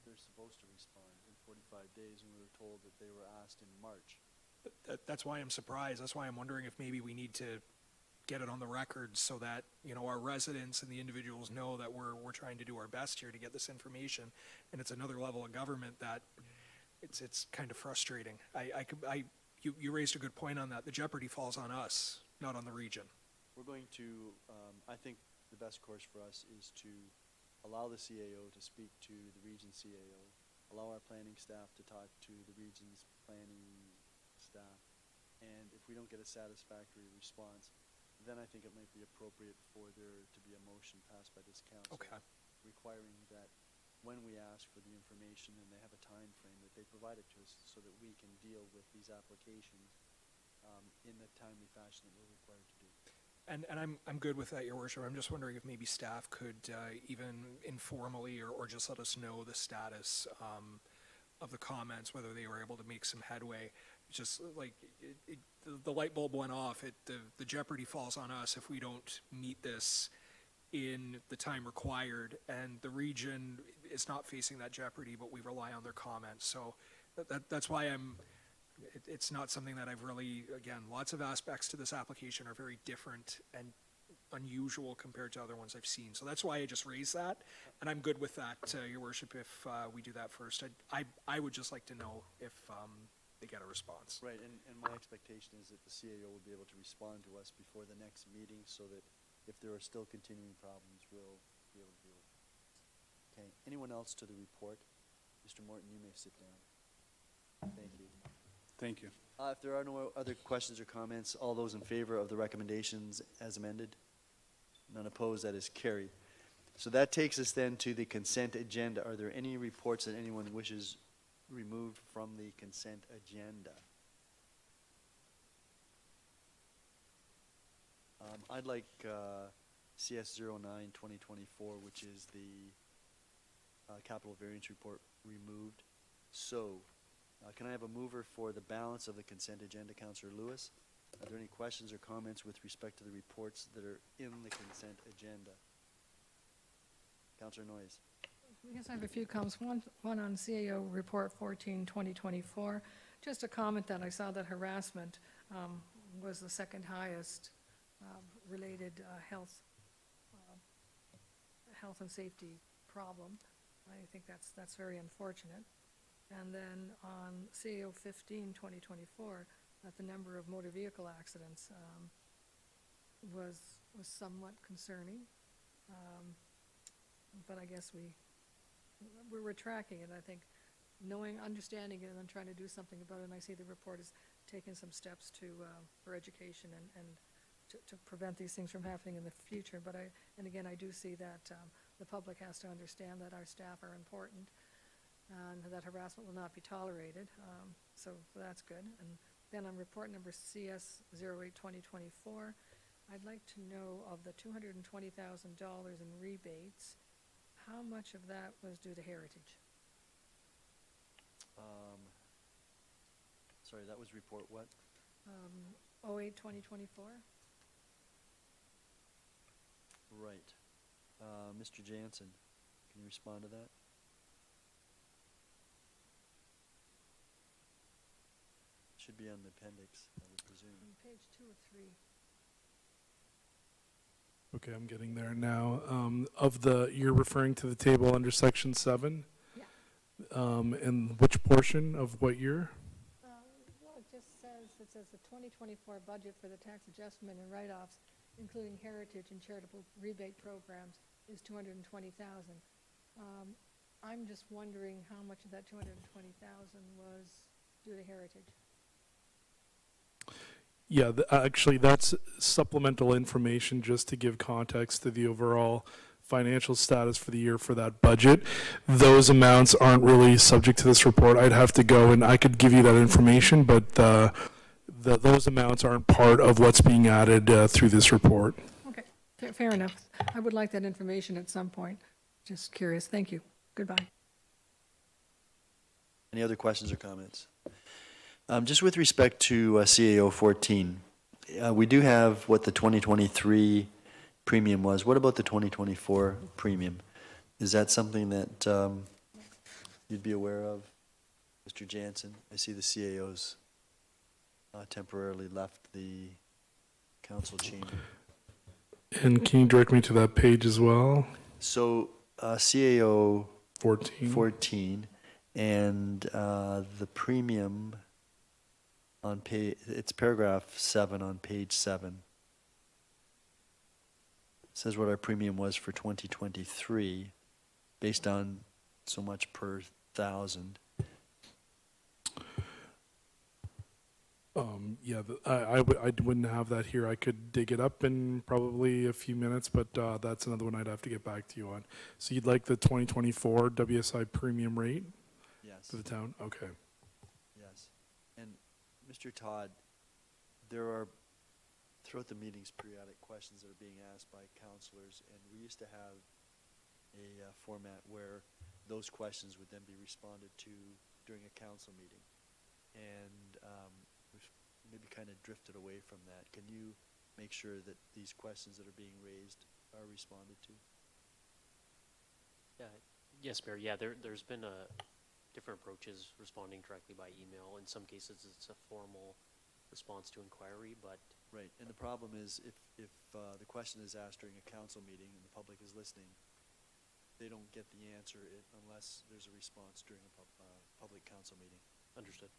They're supposed to respond in 45 days, and we were told that they were asked in March. That's why I'm surprised. That's why I'm wondering if maybe we need to get it on the record so that, our residents and the individuals know that we're trying to do our best here to get this information. And it's another level of government that it's kind of frustrating. You raised a good point on that. The jeopardy falls on us, not on the region. We're going to, I think the best course for us is to allow the CAO to speak to the region CAO, allow our planning staff to talk to the region's planning staff, and if we don't get a satisfactory response, then I think it might be appropriate for there to be a motion passed by this council. Okay. Requiring that when we ask for the information and they have a time frame that they provide it to us so that we can deal with these applications in the timely fashion that we're required to do. And I'm good with that, Your Worship. I'm just wondering if maybe staff could even informally or just let us know the status of the comments, whether they were able to make some headway. Just like the light bulb went off. The jeopardy falls on us if we don't meet this in the time required, and the region is not facing that jeopardy, but we rely on their comments. So that's why it's not something that I've really, again, lots of aspects to this application are very different and unusual compared to other ones I've seen. So that's why I just raised that, and I'm good with that, Your Worship, if we do that first. I would just like to know if they get a response. Right, and my expectation is that the CAO will be able to respond to us before the next meeting so that if there are still continuing problems, we'll be able to deal with them. Okay, anyone else to the report? Mr. Morton, you may sit down. Thank you. Thank you. If there are no other questions or comments, all those in favor of the recommendations as amended? None opposed, that is carried. So that takes us then to the consent agenda. Are there any reports that anyone wishes removed from the consent agenda? I'd like CS 09-2024, which is the capital variance report, removed. So, can I have a mover for the balance of the consent agenda, Councillor Lewis? Are there any questions or comments with respect to the reports that are in the consent agenda? Councillor Noyes. Yes, I have a few comments. One on CAO Report 14-2024. Just a comment that I saw that harassment was the second highest related health and safety problem. I think that's very unfortunate. And then on CAO 15-2024, that the number of motor vehicle accidents was somewhat concerning. But I guess we're tracking it. I think understanding it and then trying to do something about it. And I see the report is taking some steps for education and to prevent these things from happening in the future. But again, I do see that the public has to understand that our staff are important and that harassment will not be tolerated. So that's good. And then on report number CS 08-2024, I'd like to know of the $220,000 in rebates, how much of that was due to Heritage? Sorry, that was report what? 08-2024? Right. Mr. Jansen, can you respond to that? Should be on the appendix, I would presume. On page 2 or 3. Okay, I'm getting there now. You're referring to the table under section 7? Yeah. And which portion of what year? Well, it says the 2024 budget for the tax adjustment and write-offs, including Heritage and charitable rebate programs, is $220,000. I'm just wondering how much of that 220,000 was due to Heritage? Yeah, actually, that's supplemental information just to give context to the overall financial status for the year for that budget. Those amounts aren't really subject to this report. I'd have to go and I could give you that information, but those amounts aren't part of what's being added through this report. Okay, fair enough. I would like that information at some point. Just curious. Thank you. Goodbye. Any other questions or comments? Just with respect to CAO 14, we do have what the 2023 premium was. What about the 2024 premium? Is that something that you'd be aware of, Mr. Jansen? I see the CAOs temporarily left the council chamber. And can you direct me to that page as well? So CAO 14. And the premium on page, it's paragraph 7 on page 7. It says what our premium was for 2023 based on so much per thousand. Yeah, I wouldn't have that here. I could dig it up in probably a few minutes, but that's another one I'd have to get back to you on. So you'd like the 2024 WSI premium rate Yes. for the town? Okay. Yes. And Mr. Todd, there are, throughout the meetings, periodic questions that are being asked by councillors, and we used to have a format where those questions would then be responded to during a council meeting. And we've maybe kind of drifted away from that. Can you make sure that these questions that are being raised are responded to? Yes, Mayor. Yeah, there's been different approaches responding directly by email. In some cases, it's a formal response to inquiry, but Right, and the problem is if the question is asked during a council meeting and the public is listening, they don't get the answer unless there's a response during a public council meeting. understood.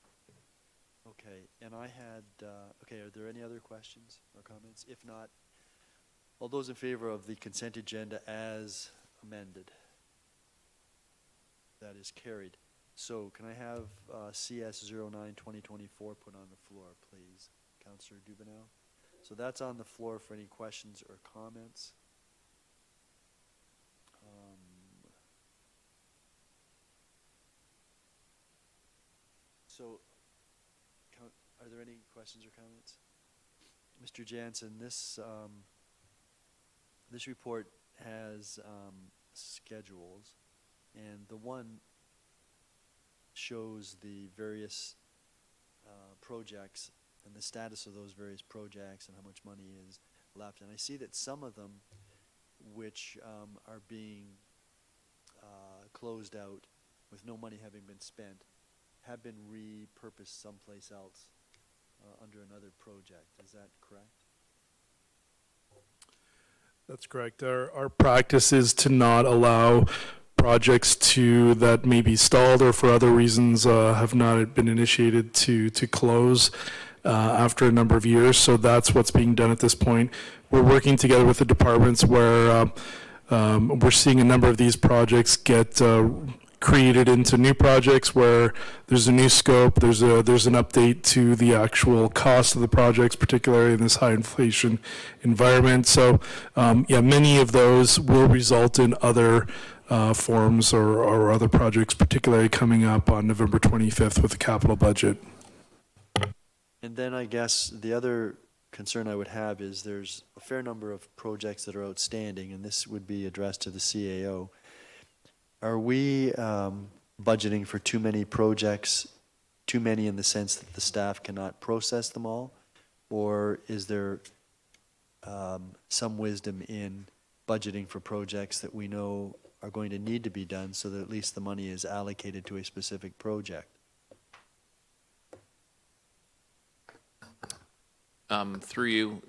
Okay, and I had, okay, are there any other questions or comments? If not, all those in favor of the consent agenda as amended? That is carried. So can I have CS 09-2024 put on the floor, please? Councillor Dubanow. So that's on the floor for any questions or comments. So, are there any questions or comments? Mr. Jansen, this report has schedules, and the one shows the various projects and the status of those various projects and how much money is left. And I see that some of them, which are being closed out with no money having been spent, have been repurposed someplace else under another project. Is that correct? That's correct. Our practice is to not allow projects that may be stalled or for other reasons have not been initiated to close after a number of years. So that's what's being done at this point. We're working together with the departments where we're seeing a number of these projects get created into new projects where there's a new scope, there's an update to the actual cost of the projects, particularly in this high inflation environment. So yeah, many of those will result in other forms or other projects, particularly coming up on November 25th with the capital budget. And then I guess the other concern I would have is there's a fair number of projects that are outstanding, and this would be addressed to the CAO. Are we budgeting for too many projects, too many in the sense that the staff cannot process them all? Or is there some wisdom in budgeting for projects that we know are going to need to be done so that at least the money is allocated to a specific project? Through you,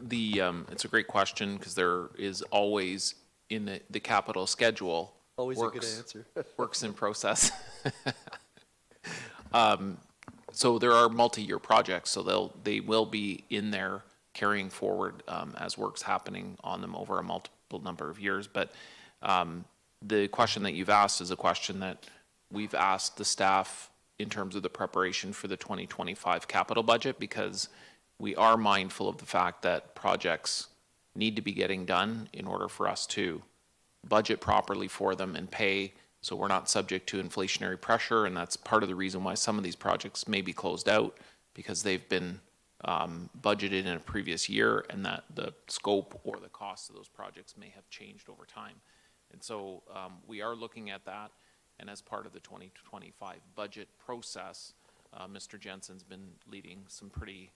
it's a great question because there is always in the capital schedule Always a good answer. works in process. So there are multi-year projects, so they will be in there carrying forward as work's happening on them over a multiple number of years. But the question that you've asked is a question that we've asked the staff in terms of the preparation for the 2025 capital budget, because we are mindful of the fact that projects need to be getting done in order for us to budget properly for them and pay, so we're not subject to inflationary pressure. And that's part of the reason why some of these projects may be closed out, because they've been budgeted in a previous year, and that the scope or the cost of those projects may have changed over time. And so we are looking at that, and as part of the 2025 budget process, Mr. Jensen's been leading some pretty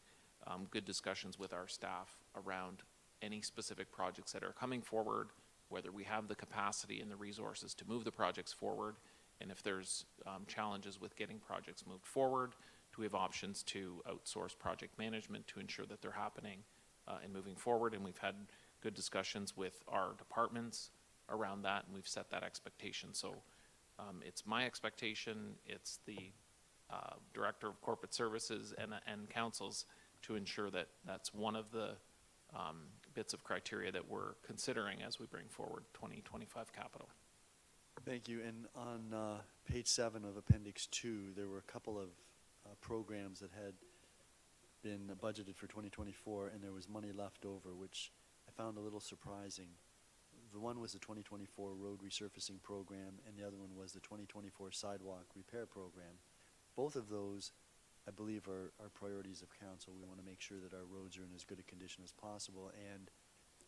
good discussions with our staff around any specific projects that are coming forward, whether we have the capacity and the resources to move the projects forward, and if there's challenges with getting projects moved forward, do we have options to outsource project management to ensure that they're happening and moving forward. And we've had good discussions with our departments around that, and we've set that expectation. So it's my expectation, it's the Director of Corporate Services and Council's, to ensure that that's one of the bits of criteria that we're considering as we bring forward 2025 capital. Thank you. And on page 7 of Appendix 2, there were a couple of programs that had been budgeted for 2024, and there was money left over, which I found a little surprising. The one was the 2024 road resurfacing program, and the other one was the 2024 sidewalk repair program. Both of those, I believe, are priorities of council. We want to make sure that our roads are in as good a condition as possible, and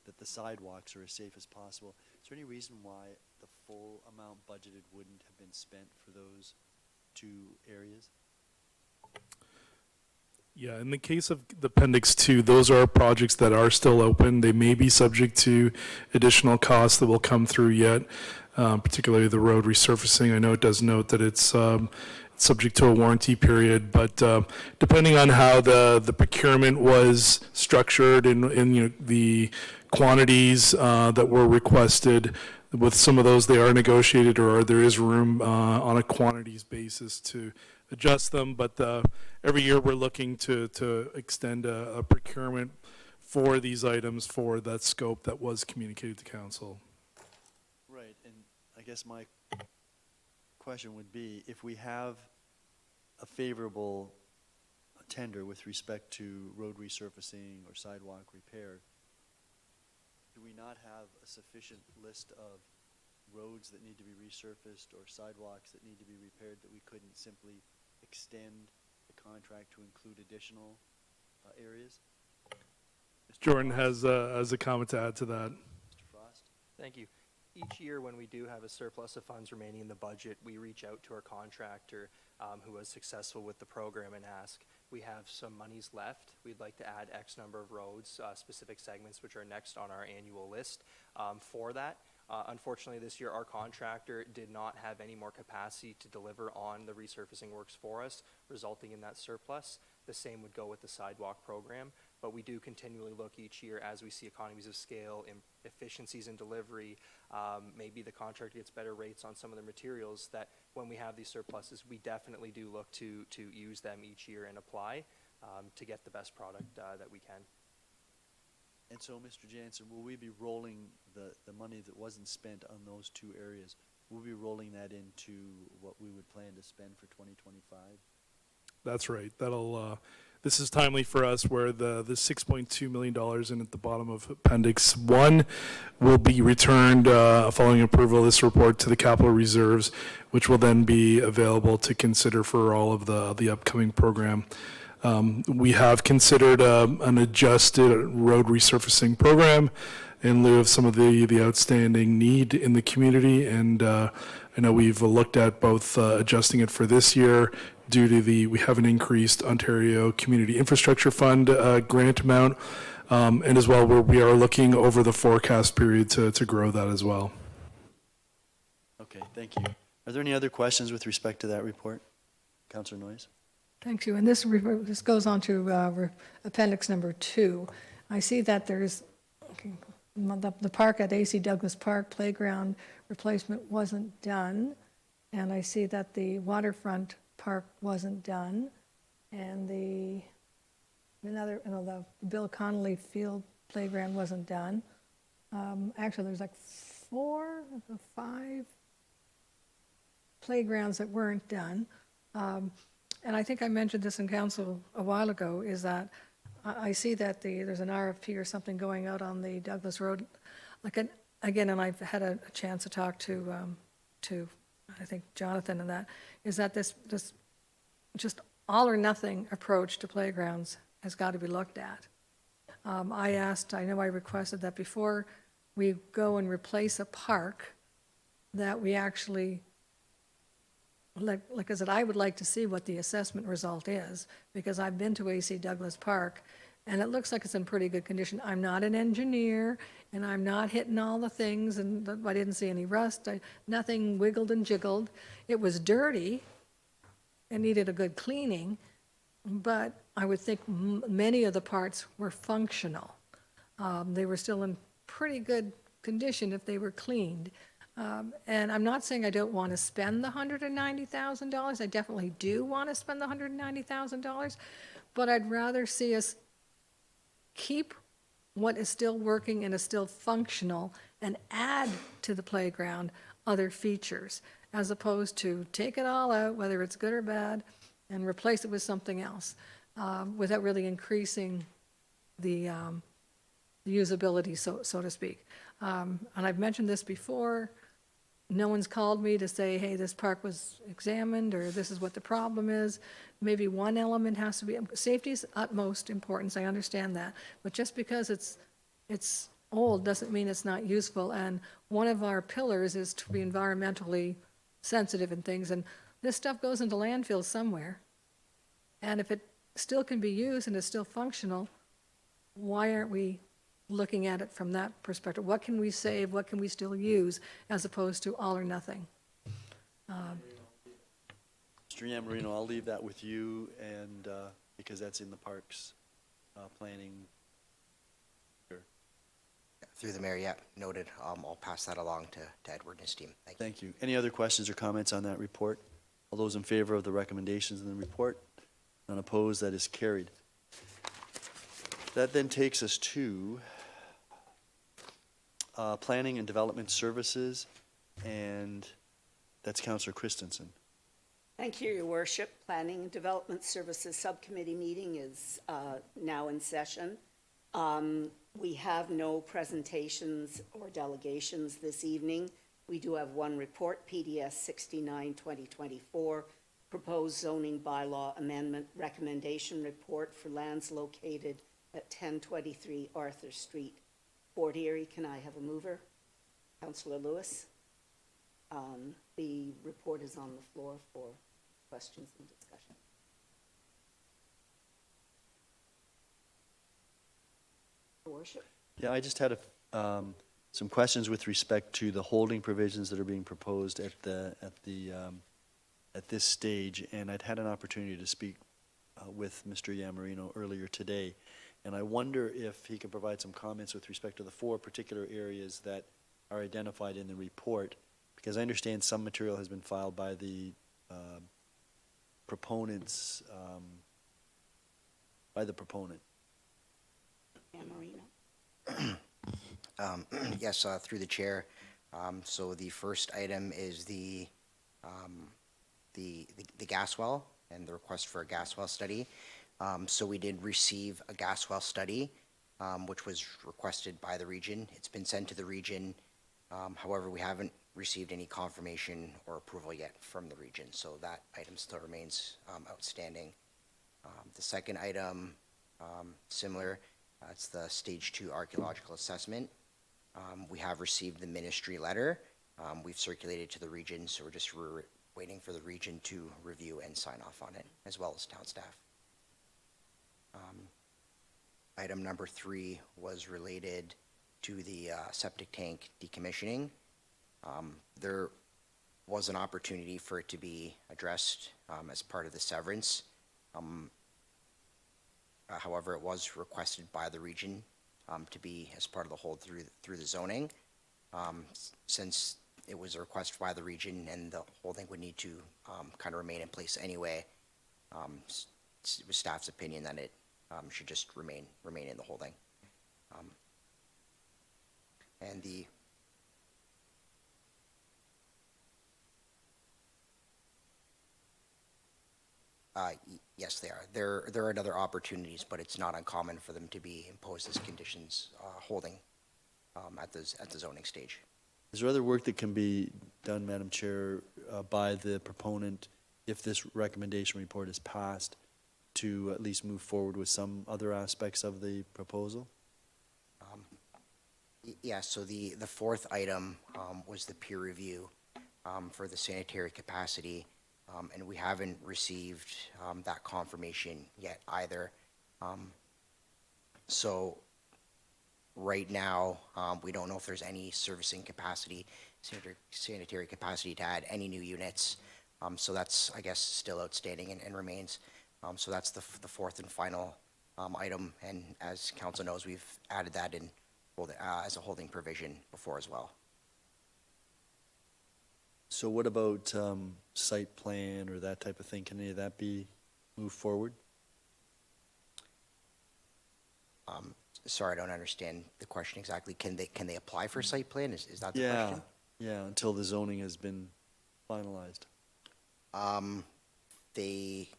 that the sidewalks are as safe as possible. Is there any reason why the full amount budgeted wouldn't have been spent for those two areas? Yeah, in the case of the Appendix 2, those are projects that are still open. They may be subject to additional costs that will come through yet, particularly the road resurfacing. I know it does note that it's subject to a warranty period, but depending on how the procurement was structured and the quantities that were requested, with some of those they are negotiated, or there is room on a quantities basis to adjust them. But every year we're looking to extend a procurement for these items for that scope that was communicated to council. Right, and I guess my question would be, if we have a favorable tender with respect to road resurfacing or sidewalk repair, do we not have a sufficient list of roads that need to be resurfaced or sidewalks that need to be repaired that we couldn't simply extend the contract to include additional areas? Jordan has a comment to add to that. Mr. Frost? Thank you. Each year when we do have a surplus of funds remaining in the budget, we reach out to our contractor who was successful with the program and ask, we have some monies left. We'd like to add X number of roads, specific segments, which are next on our annual list for that. Unfortunately, this year our contractor did not have any more capacity to deliver on the resurfacing works for us, resulting in that surplus. The same would go with the sidewalk program, but we do continually look each year as we see economies of scale, efficiencies in delivery. Maybe the contractor gets better rates on some of the materials, that when we have these surpluses, we definitely do look to use them each year and apply to get the best product that we can. And so, Mr. Jansen, will we be rolling the money that wasn't spent on those two areas, we'll be rolling that into what we would plan to spend for 2025? That's right. This is timely for us, where the $6.2 million in at the bottom of Appendix 1 will be returned following approval of this report to the capital reserves, which will then be available to consider for all of the upcoming program. We have considered an adjusted road resurfacing program in lieu of some of the outstanding need in the community, and I know we've looked at both adjusting it for this year due to we have an increased Ontario Community Infrastructure Fund grant amount, and as well we are looking over the forecast period to grow that as well. Okay, thank you. Are there any other questions with respect to that report? Councillor Noyes? Thank you. And this goes on to appendix number 2. I see that there's the park at AC Douglas Park playground replacement wasn't done, and I see that the waterfront park wasn't done, and the Bill Connolly Field playground wasn't done. Actually, there's like 4 of the 5 playgrounds that weren't done. And I think I mentioned this in council a while ago, is that I see that there's an RFP or something going out on the Douglas Road. Again, and I've had a chance to talk to I think Jonathan and that, is that this just all or nothing approach to playgrounds has got to be looked at. I know I requested that before we go and replace a park, that we actually, like I said, I would like to see what the assessment result is, because I've been to AC Douglas Park, and it looks like it's in pretty good condition. I'm not an engineer, and I'm not hitting all the things, and I didn't see any rust, nothing wiggled and jiggled. It was dirty, it needed a good cleaning, but I would think many of the parts were functional. They were still in pretty good condition if they were cleaned. And I'm not saying I don't want to spend the $190,000. I definitely do want to spend the $190,000, but I'd rather see us keep what is still working and is still functional and add to the playground other features, as opposed to take it all out, whether it's good or bad, and replace it with something else, without really increasing the usability, so to speak. And I've mentioned this before. No one's called me to say, hey, this park was examined, or this is what the problem is. Maybe one element has to be, safety is utmost importance, I understand that. But just because it's old doesn't mean it's not useful. And one of our pillars is to be environmentally sensitive and things. And this stuff goes into landfills somewhere. And if it still can be used and is still functional, why aren't we looking at it from that perspective? What can we save? What can we still use, as opposed to all or nothing? Mr. Yamarino, I'll leave that with you, and because that's in the parks planning. Through the mayor, yeah, noted. I'll pass that along to Edward and his team. Thank you. Thank you. Any other questions or comments on that report? All those in favor of the recommendations in the report? None opposed, that is carried. That then takes us to Planning and Development Services, and that's Councillor Christensen. Thank you, Your Worship. Planning and Development Services Subcommittee meeting is now in session. We have no presentations or delegations this evening. We do have one report, PDS 69-2024, Proposed Zoning Bylaw Amendment Recommendation Report for lands located at 1023 Arthur Street, Fort Erie. Can I have a mover? Councillor Lewis. The report is on the floor for questions and discussion. Your Worship. Yeah, I just had some questions with respect to the holding provisions that are being proposed at this stage, and I'd had an opportunity to speak with Mr. Yamarino earlier today, and I wonder if he can provide some comments with respect to the 4 particular areas that are identified in the report, because I understand some material has been filed by the proponents, by the proponent. Yamarino. Yes, through the chair. So the first item is the gas well and the request for a gas well study. So we did receive a gas well study, which was requested by the region. It's been sent to the region. However, we haven't received any confirmation or approval yet from the region, so that item still remains outstanding. The second item, similar, it's the Stage 2 archaeological assessment. We have received the ministry letter. We've circulated to the region, so we're just waiting for the region to review and sign off on it, as well as town staff. Item number 3 was related to the septic tank decommissioning. There was an opportunity for it to be addressed as part of the severance. However, it was requested by the region to be as part of the hold through the zoning. Since it was a request by the region and the holding would need to kind of remain in place anyway, it was staff's opinion that it should just remain in the holding. And the Yes, they are. There are other opportunities, but it's not uncommon for them to be imposed as conditions, holding at the zoning stage. Is there other work that can be done, Madam Chair, by the proponent if this recommendation report is passed to at least move forward with some other aspects of the proposal? Yeah, so the fourth item was the peer review for the sanitary capacity, and we haven't received that confirmation yet either. So right now, we don't know if there's any servicing capacity, sanitary capacity to add any new units. So that's, I guess, still outstanding and remains. So that's the fourth and final item, and as council knows, we've added that in as a holding provision before as well. So what about site plan or that type of thing? Can any of that be moved forward? Sorry, I don't understand the question exactly. Can they apply for site plan? Is that the Yeah, question? yeah, until the zoning has been finalized. They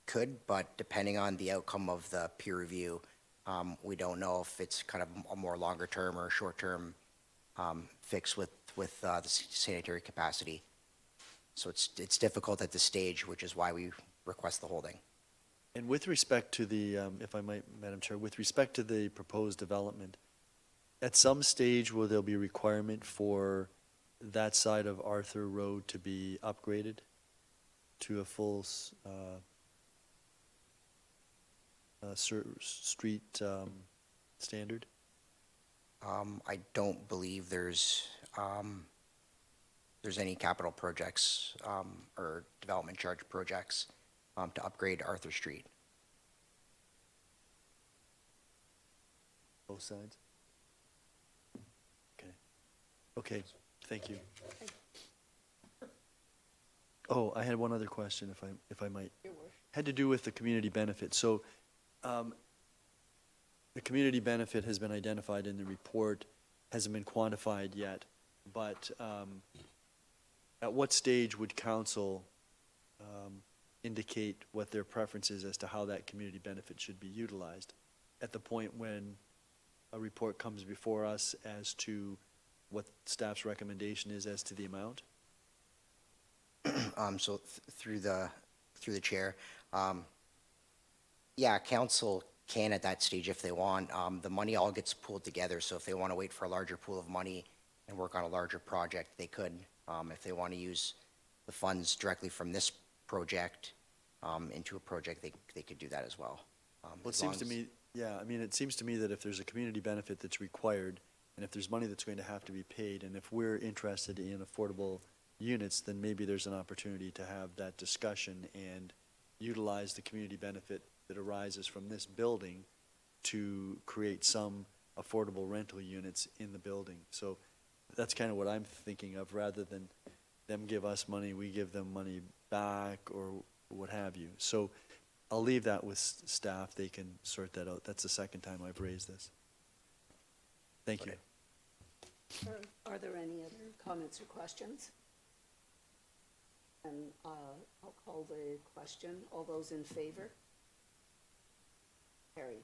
could, but depending on the outcome of the peer review, we don't know if it's kind of a more longer term or short term fix with the sanitary capacity. So it's difficult at this stage, which is why we request the holding. And with respect to the, if I might, Madam Chair, with respect to the proposed development, at some stage will there be a requirement for that side of Arthur Road to be upgraded to a full street standard? I don't believe there's any capital projects or development charge projects to upgrade Arthur Street. Both sides? Okay. Okay, thank you. Oh, I had one other question, if I might. Had to do with the community benefit. So, the community benefit has been identified in the report, hasn't been quantified yet, but at what stage would council indicate what their preference is as to how that community benefit should be utilized? At the point when a report comes before us as to what staff's recommendation is as to the amount? So through the chair, yeah, council can at that stage if they want. The money all gets pooled together, so if they want to wait for a larger pool of money and work on a larger project, they could. If they want to use the funds directly from this project into a project, they could do that as well. Well, it seems to me, yeah, I mean, it seems to me that if there's a community benefit that's required, and if there's money that's going to have to be paid, and if we're interested in affordable units, then maybe there's an opportunity to have that discussion and utilize the community benefit that arises from this building to create some affordable rental units in the building. So that's kind of what I'm thinking of, rather than them give us money, we give them money back, or what have you. So I'll leave that with staff. They can sort that out. That's the second time I've raised this. Thank you. Are there any other comments or questions? And I'll call the question. All those in favor? Carried.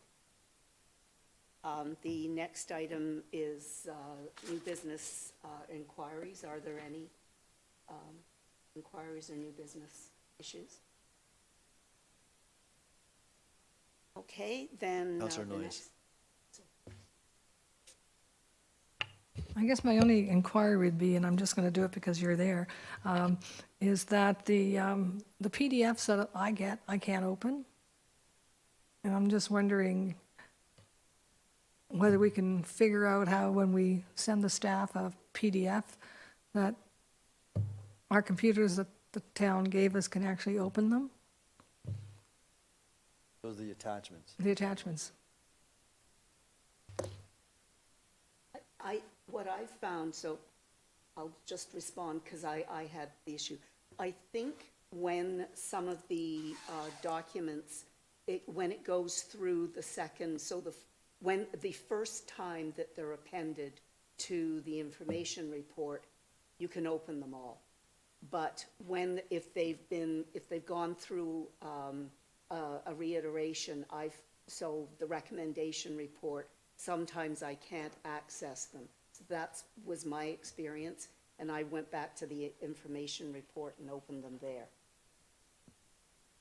The next item is new business inquiries. Are there any inquiries or new business issues? Okay, then. Councillor the Noyes. next- I guess my only inquiry would be, and I'm just going to do it because you're there, is that the PDFs that I get, I can't open. And I'm just wondering whether we can figure out how, when we send the staff a PDF, that our computers that the town gave us can actually open them, Those are the attachments. the attachments. What I found, so I'll just respond because I had the issue. I think when some of the documents, when it goes through the second, so when the first time that they're appended to the information report, you can open them all. But if they've gone through a reiteration, so the recommendation report, sometimes I can't access them. So that was my experience, and I went back to the information report and opened them there.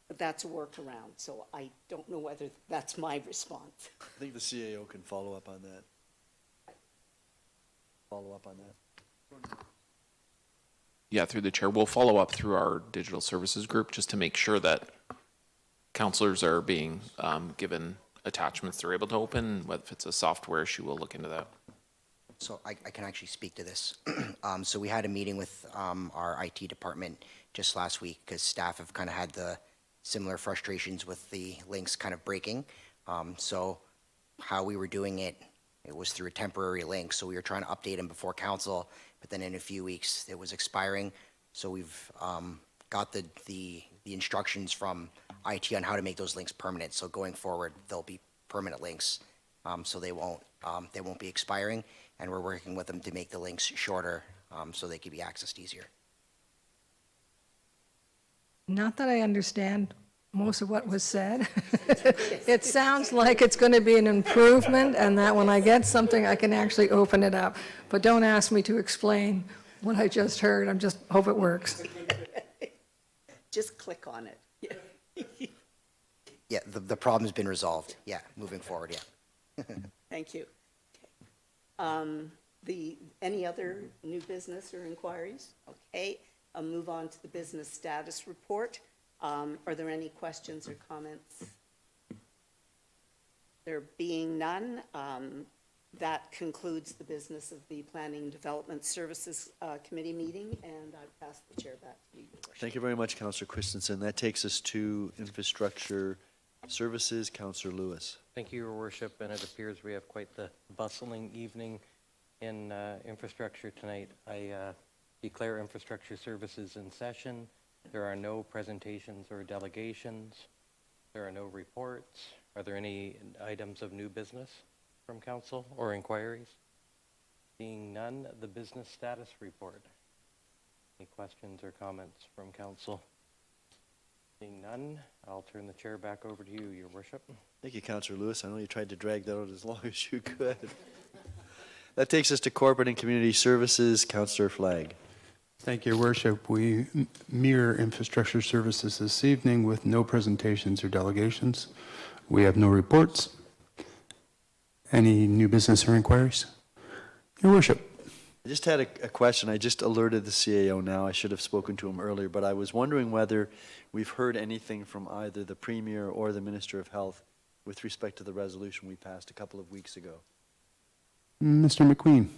But that's a workaround, so I don't know whether that's my response. I think the CAO can follow up on that. Follow up on that. Yeah, through the chair, we'll follow up through our digital services group just to make sure that councillors are being given attachments they're able to open. Whether if it's a software issue, we'll look into that. So I can actually speak to this. So we had a meeting with our IT department just last week because staff have kind of had the similar frustrations with the links kind of breaking. So how we were doing it, it was through a temporary link. So we were trying to update them before council, but then in a few weeks it was expiring. So we've got the instructions from IT on how to make those links permanent. So going forward, they'll be permanent links. So they won't be expiring. And we're working with them to make the links shorter so they can be accessed easier. Not that I understand most of what was said. It sounds like it's going to be an improvement and that when I get something, I can actually open it up. But don't ask me to explain what I just heard. I just hope it works. Just click on it. Yeah, the problem's been resolved. Yeah, moving forward, yeah. Thank you. Any other new business or inquiries? Okay, I'll move on to the business status report. Are there any questions or comments? There being none, that concludes the business of the Planning and Development Services Committee meeting, and I pass the chair back to you, Your Worship. Thank you very much, Councillor Christensen. That takes us to Infrastructure Services, Councillor Lewis. Thank you, Your Worship, and it appears we have quite the bustling evening in infrastructure tonight. I declare infrastructure services in session. There are no presentations or delegations. There are no reports. Are there any items of new business from council or inquiries? Seeing none, the business status report. Any questions or comments from council? Seeing none, I'll turn the chair back over to you, Your Worship. Thank you, Councillor Lewis. I know you tried to drag that out as long as you could. That takes us to Corporate and Community Services, Councillor Flagg. Thank you, Your Worship. We mirror infrastructure services this evening with no presentations or delegations. We have no reports. Any new business or inquiries? Your Worship. I just had a question. I just alerted the CAO now. I should have spoken to him earlier, but I was wondering whether we've heard anything from either the Premier or the Minister of Health with respect to the resolution we passed a couple of weeks ago. Mr. McQueen.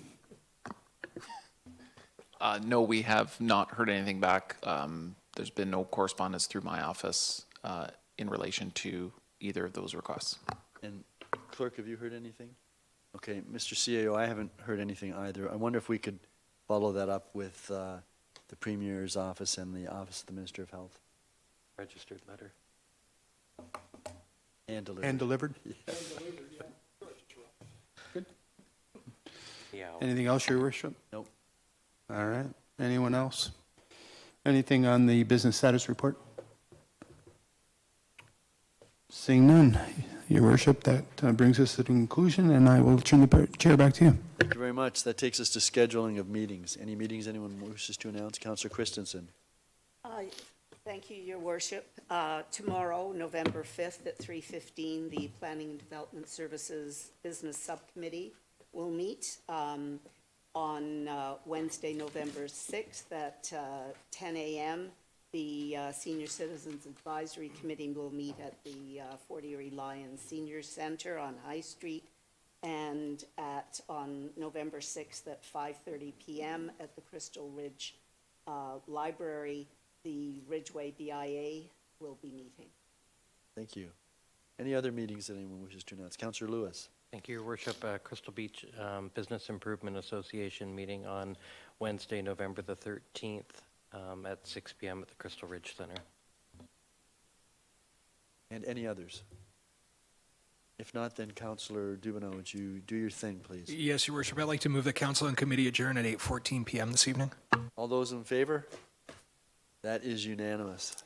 No, we have not heard anything back. There's been no correspondence through my office in relation to either of those requests. And Clerk, have you heard anything? Okay, Mr. CAO, I haven't heard anything either. I wonder if we could follow that up with the Premier's office and the Office of the Minister of Health. Registered letter. And delivered. And delivered? Yeah. Good. Yeah. Anything else, Your Worship? Nope. All right. Anyone else? Anything on the business status report? Seeing none, Your Worship, that brings us to the conclusion, and I will turn the chair back to you. Thank you very much. That takes us to scheduling of meetings. Any meetings anyone wishes to announce? Councillor Christensen. Thank you, Your Worship. Tomorrow, November 5th at 3:15, the Planning and Development Services Business Subcommittee will meet. On Wednesday, November 6th at 10 a.m., the Senior Citizens Advisory Committee will meet at the Fort Erie Lions Senior Center on High Street, and on November 6th at 5:30 p.m. at the Crystal Ridge Library, the Ridgeway BIA will be meeting. Thank you. Any other meetings that anyone wishes to announce? Councillor Lewis. Thank you, Your Worship. Crystal Beach Business Improvement Association meeting on Wednesday, November the 13th at 6 p.m. at the Crystal Ridge Center. And any others? If not, then Councillor Dubanow, would you do your thing, please? Yes, Your Worship. I'd like to move the council and committee adjourn at 8:14 p.m. this evening. All those in favor? That is unanimous.